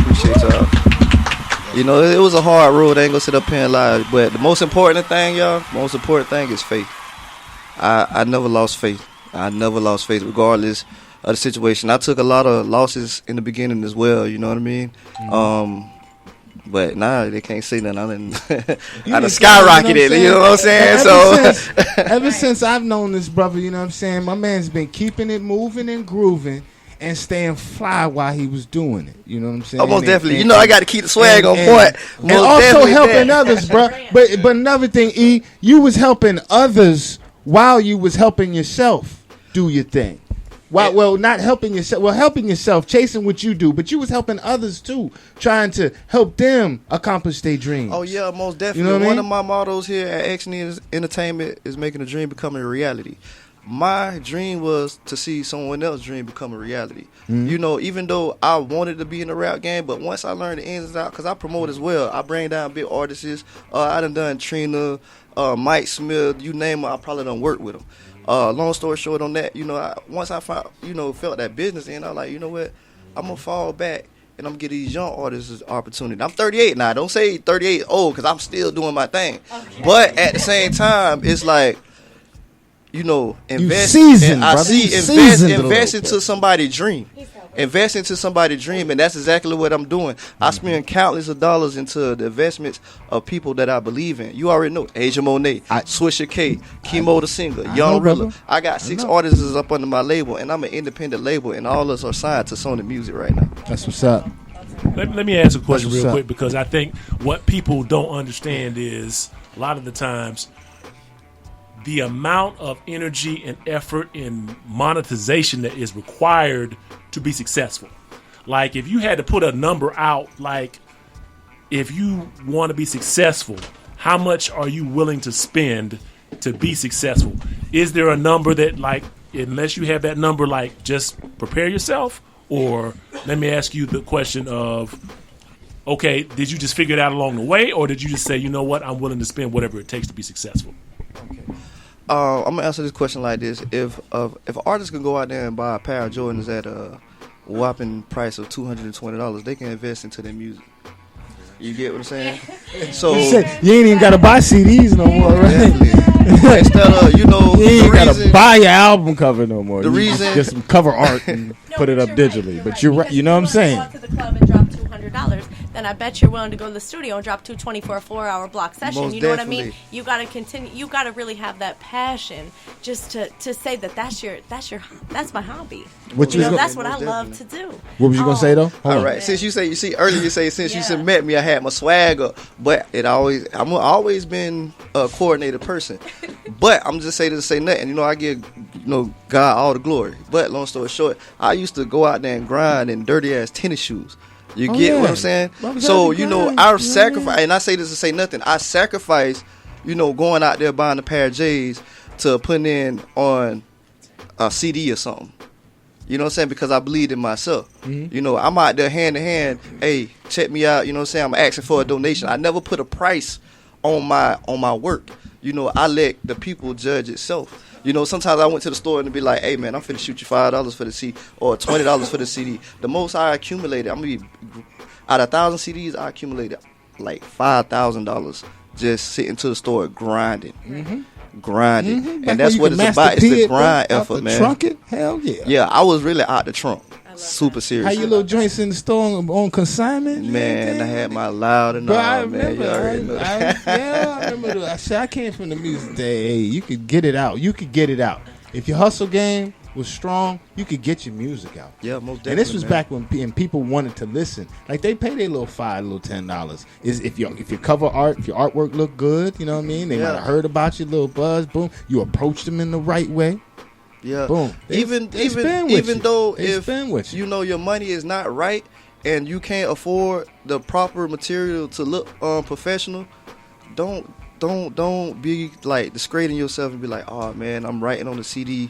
[SPEAKER 15] You know, it was a hard road. I ain't gonna sit up here and lie. But the most important thing, y'all, is faith. I never lost faith. Regardless of the situation. I took a lot of losses in the beginning as well, you know what I mean? Mm-hmm. But now they can't say nothing. I done skyrocketed, you know what I'm saying?
[SPEAKER 4] Ever since I've known this brother, you know what I'm saying, my man's been keeping it moving and grooving and staying fly while he was doing it. You know what I'm saying?
[SPEAKER 15] Most definitely. You know, I got to keep the swag on point.
[SPEAKER 4] And also helping others, bro. But another thing, E, you was helping others while you was helping yourself do your thing. Well, not helping yourself. Well, helping yourself, chasing what you do, but you was helping others too, trying to help them accomplish their dreams.
[SPEAKER 15] Oh yeah, most definitely.
[SPEAKER 4] You know what I mean?
[SPEAKER 15] One of my mottos here at X&E Entertainment is making a dream become a reality. My dream was to see someone else's dream become a reality. Mm-hmm. You know, even though I wanted to be in the rap game, but once I learned the ins and outs, because I promote as well, I bring down big artists. I done Trina, Mike Smith, you name it, I probably done work with them. Long story short on that, you know, once I found, you know, felt that business in, I was like, you know what, I'm going to fall back and I'm going to give these young artists an opportunity. I'm 38 now. Don't say 38 old, because I'm still doing my thing. Okay. But at the same time, it's like, invest.
[SPEAKER 4] seasoned,
[SPEAKER 15] and I
[SPEAKER 4] brother.
[SPEAKER 15] see
[SPEAKER 4] You
[SPEAKER 15] invest
[SPEAKER 4] seasoned a
[SPEAKER 15] invest
[SPEAKER 4] little
[SPEAKER 15] into somebody's dream. Invest into somebody's dream, and that's exactly what I'm doing. I spend countless of dollars into the investments of people that I believe in. You already know Asia Monet, Swisher K, Chemo the Singer, Young Rilla. I got 6 artists up under my label, and I'm an independent label, and all of us are signed to Sony Music right now.
[SPEAKER 4] That's what's up.
[SPEAKER 9] Let me ask a question
[SPEAKER 4] That's what's
[SPEAKER 9] real
[SPEAKER 4] up.
[SPEAKER 9] quick, because I think what people don't understand is a lot of the times the amount of energy and effort in monetization that is required to be successful. Like if you had to put a number out, like if you want to be successful, how much are you willing to spend to be successful? Is there a number that, like, unless you have that number, like, just prepare yourself? Or let me ask you the question of, okay, did you just figure it out along the way, or did you just say, you know what, I'm willing to spend whatever it takes to be successful?
[SPEAKER 15] I'm gonna answer this question like this: If artists can go out there and buy a pair of Jordans at a whopping price of $220, they can invest into their music. You get what I'm saying? So
[SPEAKER 4] you ain't even gotta buy CDs no more, right?
[SPEAKER 15] Instead of
[SPEAKER 4] you ain't gotta buy your album cover no more.
[SPEAKER 15] The
[SPEAKER 4] You
[SPEAKER 15] reason-
[SPEAKER 4] just get some cover art and put it up digitally. But you're right. You know what I'm saying?
[SPEAKER 13] To the club and drop $200, then I bet you're willing to go to the studio and drop $220 for a 4-hour block session.
[SPEAKER 15] Most
[SPEAKER 13] you know what I mean?
[SPEAKER 15] definitely.
[SPEAKER 13] You got to continue. You got to really have that passion just to say that that's my hobby.
[SPEAKER 4] What you was
[SPEAKER 13] that's
[SPEAKER 4] gonna-
[SPEAKER 13] what I love to do.
[SPEAKER 4] What was you gonna say though? Hold
[SPEAKER 15] All
[SPEAKER 4] on.
[SPEAKER 15] right. Since earlier you said met me, I had my swagger, but I'm always been a coordinated person. But I'm just saying to say nothing. I give God all the glory. But long story short, I used to go out there and grind in dirty ass tennis shoes. You get what I'm saying? So I sacrifice, and I say this to say nothing. I sacrifice, going out there buying a pair of J's to putting in on a CD or something. You know what I'm saying? Because I believe in myself.
[SPEAKER 4] Mm-hmm.
[SPEAKER 15] I'm out there hand to hand. Hey, check me out. You know what I'm saying? I'm asking for a donation. I never put a price on my work. I let the people judge itself. Sometimes I went to the store and be like, hey, man, I'm finna shoot you $5 for the CD or $20 for the CD. The most I accumulated, out of 1,000 CDs, I accumulated like $5,000 just sitting to the store grinding. Grinding.
[SPEAKER 4] Mm-hmm.
[SPEAKER 15] And that's what it's about. It's the grind effort, man.
[SPEAKER 4] Trunk it? Hell yeah.
[SPEAKER 15] Yeah, I was really out the trunk. Super serious.
[SPEAKER 4] How you little joints in the store on consignment?
[SPEAKER 15] Man, I had my loud and all,
[SPEAKER 4] I
[SPEAKER 15] man. You already know.
[SPEAKER 4] I remember. I came from the music day. Hey, you could get it out. If your hustle game was strong, you could get your music out.
[SPEAKER 15] Yeah, most definitely.
[SPEAKER 4] And this was
[SPEAKER 15] man.
[SPEAKER 4] back when people wanted to listen. Like they pay their little $5, little $10. Is if your cover art, if your artwork looked good, you know what I mean? They might have heard about you, little buzz, boom. You approached them in the right way.
[SPEAKER 15] Yeah.
[SPEAKER 4] Boom.
[SPEAKER 15] Even though if your money is not right and you can't afford the proper material to look professional, don't be like discrediting yourself and be like, oh man, I'm writing on the CD,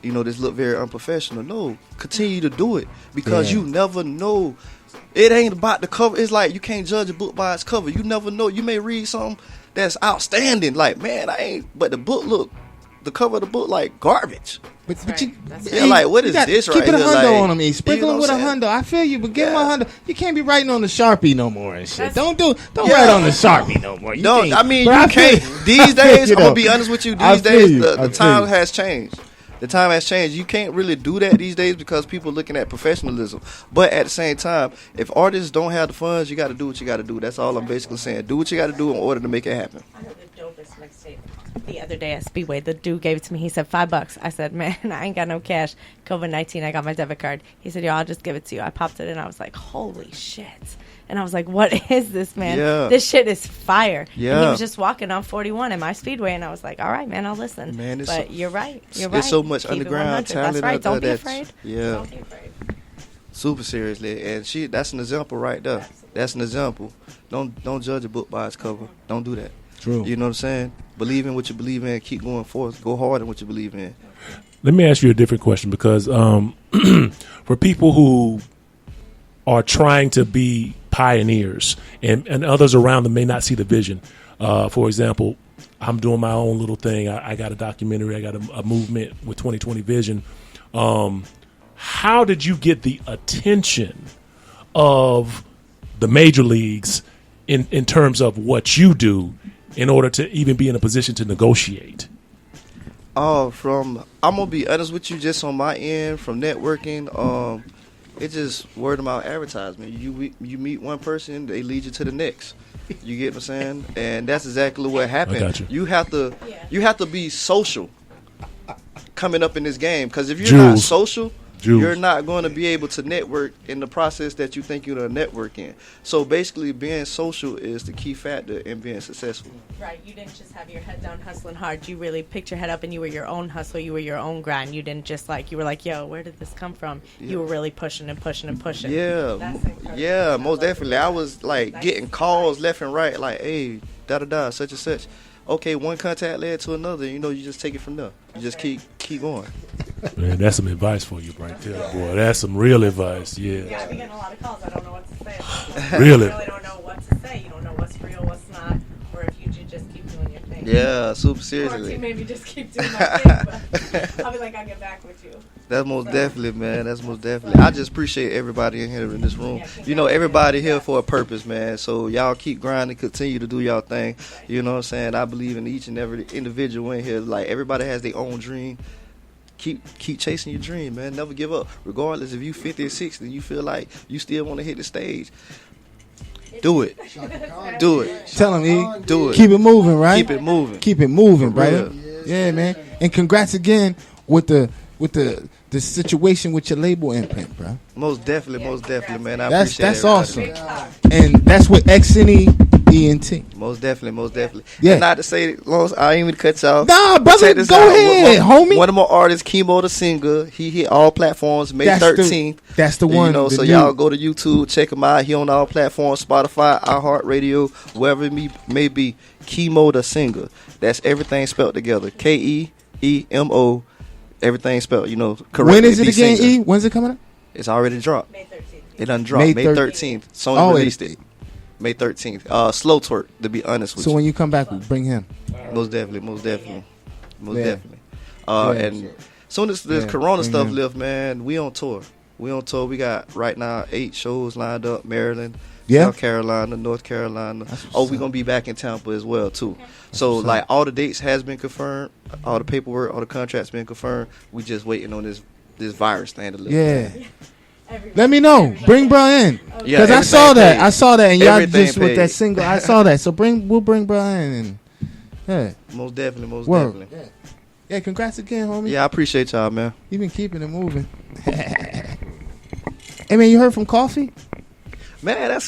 [SPEAKER 15] this look very unprofessional. No, continue to do it because you never know. It ain't about the cover. It's like you can't judge a book by its cover. You never know. You may read something that's outstanding, like man, but the cover of the book like garbage.
[SPEAKER 4] But
[SPEAKER 15] like what is this right here?
[SPEAKER 4] Keep it a hundo
[SPEAKER 15] like,
[SPEAKER 4] on them, sprinkle them with a hundo. I feel you, but give them a hundo. You can't be writing on the Sharpie no more and shit. Don't write on the Sharpie no more. You can't.
[SPEAKER 15] You can't. These days, I'm gonna be honest with you. These days, the time has changed. The time has changed. You can't really do that these days because people are looking at professionalism. But at the same time, if artists don't have the funds, you got to do what you got to do. That's all I'm basically saying. Do what you got to do in order to make it happen.
[SPEAKER 13] I heard the dopest mixtape the other day at Speedway. The dude gave it to me. He said $5. I said, man, I ain't got no cash. COVID-19, I got my debit card. He said, yo, I'll just give it to you. I popped it in. I was like, holy shit. And I was like, what is this, man?
[SPEAKER 15] Yeah.
[SPEAKER 13] This shit is fire.
[SPEAKER 15] Yeah.
[SPEAKER 13] And he was just walking on 41 in my Speedway, and I was like, all right, man, I'll listen.
[SPEAKER 15] Man,
[SPEAKER 13] but you're right. You're right.
[SPEAKER 15] There's so much
[SPEAKER 13] Keep it
[SPEAKER 15] underground
[SPEAKER 13] 100.
[SPEAKER 15] talent.
[SPEAKER 13] That's right. Don't be
[SPEAKER 15] that's-
[SPEAKER 13] afraid.
[SPEAKER 15] Yeah.
[SPEAKER 13] Don't be afraid.
[SPEAKER 15] Super seriously. And that's an example right there. That's an example. Don't judge a book by its cover. Don't do that.
[SPEAKER 4] True.
[SPEAKER 15] You know what I'm saying? Believe in what you believe in. Keep going forth. Go hard in what you believe in.
[SPEAKER 9] Let me ask you a different question because for people who are trying to be pioneers and others around them may not see the vision. For example, I'm doing my own little thing. I got a documentary. I got a movement with 2020 Vision. How did you get the attention of the major leagues in terms of what you do in order to even be in a position to negotiate?
[SPEAKER 15] I'm gonna be honest with you, just on my end from networking. It's just word of mouth advertisement. You meet one person, they lead you to the next. You get what I'm saying? And that's exactly what happened.
[SPEAKER 9] I got you.
[SPEAKER 15] You have to be social coming up in this game, because if you're not social, you're not going to be able to network in the process that you think you're going to network in. So basically, being social is the key factor in being successful.
[SPEAKER 13] Right. You didn't just have your head down hustling hard. You really picked your head up and you were your own hustler. You were your own grind. You didn't just you were like, yo, where did this come from? Yeah. You were really pushing and pushing and pushing.
[SPEAKER 15] Yeah, most definitely. I was getting calls left and right, like, hey, da-da-da, such and such. Okay, one contact led to another. You just take it from there. You just keep going.
[SPEAKER 9] Man, that's some advice for you right there, boy. That's some real advice. Yeah.
[SPEAKER 13] Yeah, I've been getting a lot of calls. I don't know what to say.
[SPEAKER 9] Really?
[SPEAKER 13] You really don't know what to say. You don't know what's real, what's not, or if you should just keep doing your thing.
[SPEAKER 15] Yeah, super seriously.
[SPEAKER 13] Or maybe just keep doing my thing, but I'll be like, I'll get back with you.
[SPEAKER 15] That's most definitely, man. That's most definitely. I just appreciate everybody in here in this room. Everybody here for a purpose, man. So y'all keep grinding, continue to do y'all thing. You know what I'm saying? I believe in each and every individual in here. Like, everybody has their own dream. Keep chasing your dream, man. Never give up. Regardless if you 50 or 60, you feel like you still want to hit the stage. Do it. Do it.
[SPEAKER 4] Tell him, E.
[SPEAKER 15] Do it.
[SPEAKER 4] Keep it moving, right?
[SPEAKER 15] Keep it moving.
[SPEAKER 4] Keep it moving,
[SPEAKER 15] For
[SPEAKER 4] brother.
[SPEAKER 15] real.
[SPEAKER 4] Yeah, man. And congrats again with the situation with your label imprint, bro.
[SPEAKER 15] Most definitely, man.
[SPEAKER 4] That's awesome. And that's with XNE ENT.
[SPEAKER 15] Most definitely.
[SPEAKER 4] Yeah.
[SPEAKER 15] And not to say, I ain't even cut you off.
[SPEAKER 4] Nah, brother, go ahead, homie.
[SPEAKER 15] One of my artists, Chemo the Singer, he hit all platforms May 13th.
[SPEAKER 4] That's the one.
[SPEAKER 15] So y'all go to YouTube, check him out. He on all platforms, Spotify, iHeartRadio, wherever it may be. Chemo the Singer. That's everything spelled together. KEEMO. Everything spelled, correctly.
[SPEAKER 4] When is it again, E? When's it coming out?
[SPEAKER 15] It's already dropped.
[SPEAKER 13] May 13th.
[SPEAKER 15] It done dropped May 13th. Sony released it. May 13th. Slow twerk, to be honest with you.
[SPEAKER 4] So when you come back, bring him.
[SPEAKER 15] Most definitely. And soon as this Corona stuff lift, man, we on tour. We got right now 8 shows lined up. Maryland, South Carolina, North Carolina. We're gonna be back in Tampa as well too. So all the dates has been confirmed, all the paperwork, all the contracts been confirmed. We just waiting on this virus thing to lift.
[SPEAKER 4] Yeah. Let me know. Bring bro in. Because I saw that, and y'all just with that single. I saw that. So we'll bring bro in. And,
[SPEAKER 15] most definitely.
[SPEAKER 4] Yeah, congrats again, homie.
[SPEAKER 15] Yeah, I appreciate y'all, man.
[SPEAKER 4] You been keeping it moving. Hey, man, you heard from Coffee?
[SPEAKER 15] Man, I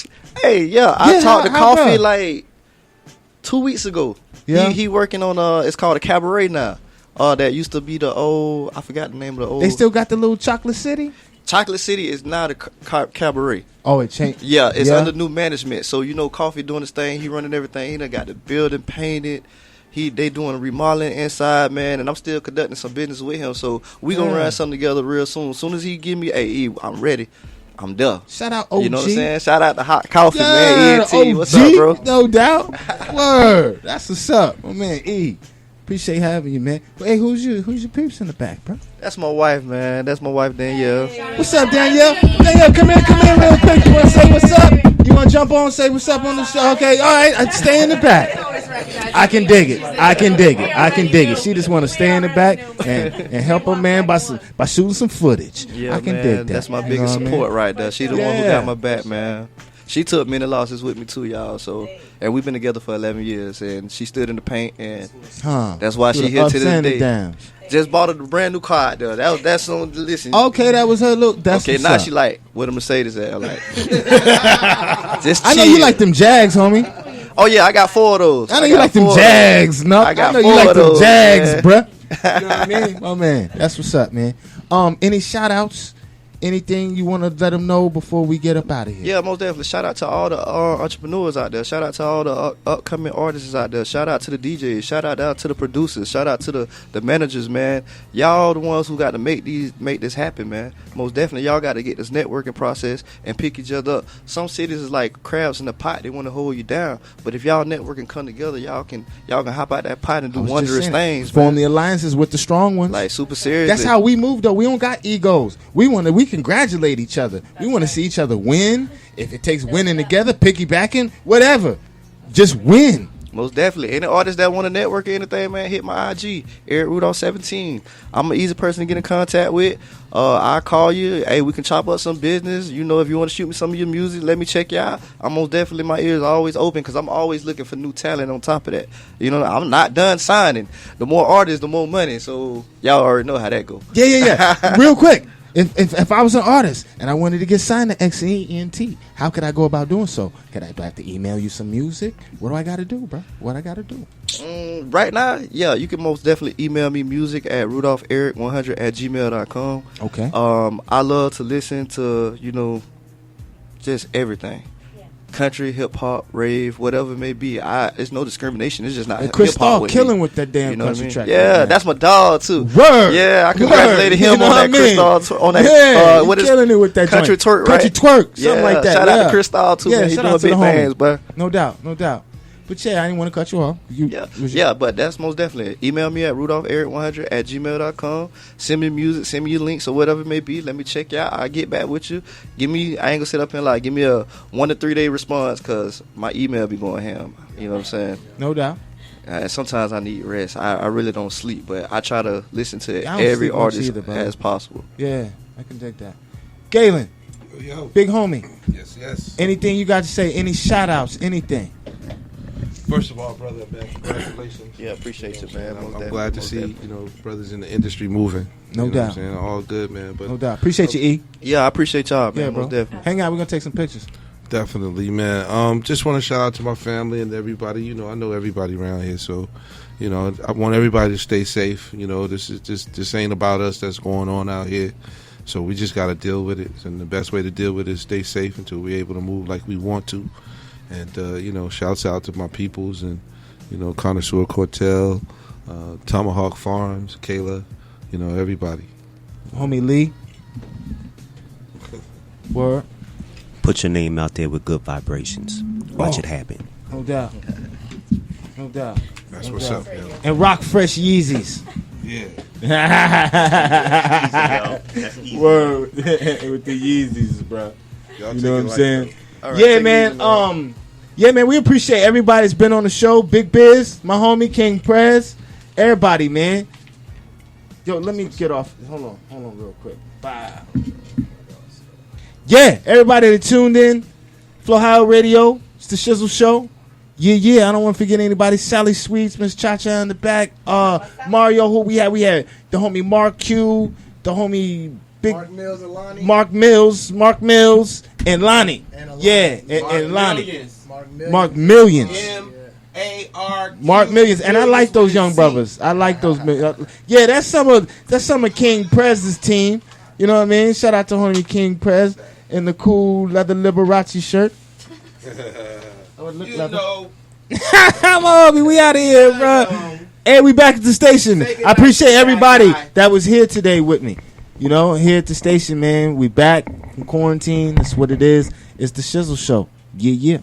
[SPEAKER 15] talked to Coffee like 2 weeks ago. Yeah. He working on it's called a cabaret now. That used to be the old, I forgot the name of the old.
[SPEAKER 4] They still got the little Chocolate City?
[SPEAKER 15] Chocolate City is now the cabaret.
[SPEAKER 4] Oh, it changed.
[SPEAKER 15] Yeah, it's under new management. So Coffee doing his thing. He running everything. He done got the building painted. They doing remodeling inside, man. And I'm still conducting some business with him. So we gonna run something together real soon. As soon as he give me, hey, I'm ready. I'm there.
[SPEAKER 4] Shout out OG.
[SPEAKER 15] You know what I'm saying? Shout out to Hot Coffee, man. ENT. What's up, bro?
[SPEAKER 4] No doubt. Word. That's what's up, my man. E. Appreciate having you, man. But, hey, who's your peeps in the back, bro?
[SPEAKER 15] That's my wife, man. That's my wife, Danielle.
[SPEAKER 4] What's up, Danielle? Danielle, come in real quick. You want to say what's up? You want to jump on, say what's up on the show? Okay, all right. Stay in the back. I can dig it. She just want to stay in the back and help her man by shooting some footage.
[SPEAKER 15] Yeah,
[SPEAKER 4] I can
[SPEAKER 15] man.
[SPEAKER 4] dig that.
[SPEAKER 15] That's my biggest support right there. She the one who got my back, man. She took many losses with me too, y'all. So, and we've been together for 11 years, and she stood in the paint, and that's why she here to this day. Just bought a brand new car out there. That's on the listen.
[SPEAKER 4] Okay, that was her look. That's
[SPEAKER 15] okay. Now she like with a Mercedes at like. Just
[SPEAKER 4] I know you like them Jags, homie.
[SPEAKER 15] Oh yeah, I got 4 of those.
[SPEAKER 4] I know you like them Jags. No, I know you like them Jags, bruh. You know what I mean? My man, that's what's up, man. Any shout outs? Anything you want to let them know before we get up out of here?
[SPEAKER 15] Yeah, most definitely. Shout out to all the entrepreneurs out there. Shout out to all the upcoming artists out there. Shout out to the DJs. Shout out to the producers. Shout out to the managers, man. Y'all the ones who got to make this happen, man. Most definitely, y'all got to get this networking process and pick each other up. Some cities is like crabs in the pot. They want to hold you down. But if y'all networking come together, y'all can hop out that pot and do wondrous things.
[SPEAKER 4] Form the alliances with the strong ones.
[SPEAKER 15] Like super serious.
[SPEAKER 4] That's how we move, though. We don't got egos. We congratulate each other. We want to see each other win. If it takes winning together, piggybacking, whatever. Just win.
[SPEAKER 15] Most definitely. Any artist that want to network or anything, man, hit my IG, Eric Rudolph 17. I'm an easy person to get in contact with. I call you. Hey, we can chop up some business. You know, if you want to shoot me some of your music, let me check you out. I'm most definitely, my ears are always open because I'm always looking for new talent on top of that. You know, I'm not done signing. The more artists, the more money. So y'all already know how that go.
[SPEAKER 4] Yeah. Real quick. If I was an artist and I wanted to get signed to XENT, how could I go about doing so? Do I have to email you some music? What do I got to do, bro? What I got to do?
[SPEAKER 15] Right now, yeah, you can most definitely email me music at rudolpheric100@gmail.com.
[SPEAKER 4] Okay.
[SPEAKER 15] I love to listen to, you know, just everything. Country, hip hop, rave, whatever it may be. It's no discrimination. It's just not.
[SPEAKER 4] And Chris
[SPEAKER 15] hip hop
[SPEAKER 4] Starr killing with that damn country track.
[SPEAKER 15] Yeah,
[SPEAKER 4] right,
[SPEAKER 15] that's my dog too.
[SPEAKER 4] Word.
[SPEAKER 15] Yeah, I congratulated him on that Chris Starr on that.
[SPEAKER 4] Yeah,
[SPEAKER 15] what is
[SPEAKER 4] killing it with that
[SPEAKER 15] country
[SPEAKER 4] joint.
[SPEAKER 15] twerk, right?
[SPEAKER 4] Country twerk, something like that.
[SPEAKER 15] Shout out to Chris Starr too. Man. He's doing big things, bro.
[SPEAKER 4] No doubt. But yeah, I didn't want to cut you off.
[SPEAKER 15] But that's most definitely. Email me at rudolpheric100@gmail.com. Send me music, send me your links or whatever it may be. Let me check you out. I'll get back with you. I ain't gonna sit up and give me a 1 to 3 day response because my email be going ham. You know what I'm saying?
[SPEAKER 4] No doubt.
[SPEAKER 15] Sometimes I need rest. I really don't sleep, but I try to listen to
[SPEAKER 4] I don't
[SPEAKER 15] every
[SPEAKER 4] sleep much
[SPEAKER 15] artist
[SPEAKER 4] either, bro.
[SPEAKER 15] as possible.
[SPEAKER 4] Yeah, I can take that. Galen,
[SPEAKER 7] Yo.
[SPEAKER 4] big homie.
[SPEAKER 7] Yes.
[SPEAKER 4] Anything you got to say? Any shout outs? Anything?
[SPEAKER 7] First of all, brother, man, congratulations.
[SPEAKER 15] Yeah, appreciate you, man.
[SPEAKER 7] I'm glad to see brothers in the industry moving.
[SPEAKER 4] No
[SPEAKER 7] You know
[SPEAKER 4] doubt.
[SPEAKER 7] what I'm saying? All good, man. But
[SPEAKER 4] No doubt. Appreciate you, E.
[SPEAKER 15] Yeah, I appreciate y'all, man.
[SPEAKER 4] Yeah, bro.
[SPEAKER 15] Most definitely.
[SPEAKER 4] Hang out. We're gonna take some pictures.
[SPEAKER 7] Definitely, man. Just want to shout out to my family and everybody. You know, I know everybody around here, so I want everybody to stay safe. You know, this ain't about us that's going on out here. So we just got to deal with it, and the best way to deal with it is stay safe until we're able to move like we want to. And shouts out to my peoples and Connoisseur Cortel, Tomahawk Farms, Kayla, everybody.
[SPEAKER 4] Homie Lee. Word.
[SPEAKER 12] Put your name out there with good vibrations. Watch it happen.
[SPEAKER 4] No doubt.
[SPEAKER 7] That's what's up, yo.
[SPEAKER 4] And rock fresh Yeezys.
[SPEAKER 7] Yeah.
[SPEAKER 12] That's easy.
[SPEAKER 4] Word. With the Yeezys, bro.
[SPEAKER 7] Y'all
[SPEAKER 4] You know what I'm
[SPEAKER 7] take it
[SPEAKER 4] saying?
[SPEAKER 7] like
[SPEAKER 15] All right,
[SPEAKER 4] Yeah,
[SPEAKER 15] take it
[SPEAKER 4] man.
[SPEAKER 15] easy, man.
[SPEAKER 4] Yeah, man. We appreciate everybody that's been on the show. Big Biz, my homie King Prez, everybody, man. Yo, let me get off. Hold on, real quick. Bye. Yeah, everybody that tuned in, Ohio Radio. It's the Shizzle Show. Yeah. I don't want to forget anybody. Sally Sweets, Miss Cha-Cha in the back. Mario, who we had? We had the homie Marque, the homie Big
[SPEAKER 11] Mark Mills and Lonnie.
[SPEAKER 4] Mark Mills, and Lonnie. And Lonnie. Mark Millions.
[SPEAKER 5] M-A-R.
[SPEAKER 4] Mark Millions. And I like those young brothers. I like those. Yeah, that's some of King Prez's team. You know what I mean? Shout out to homie King Prez in the cool leather Liberace shirt. Come on, we out of here, bro. Hey, we back at the station. I appreciate everybody that was here today with me. Here at the station, man. We back from quarantine. That's what it is. It's the Shizzle Show. Yeah.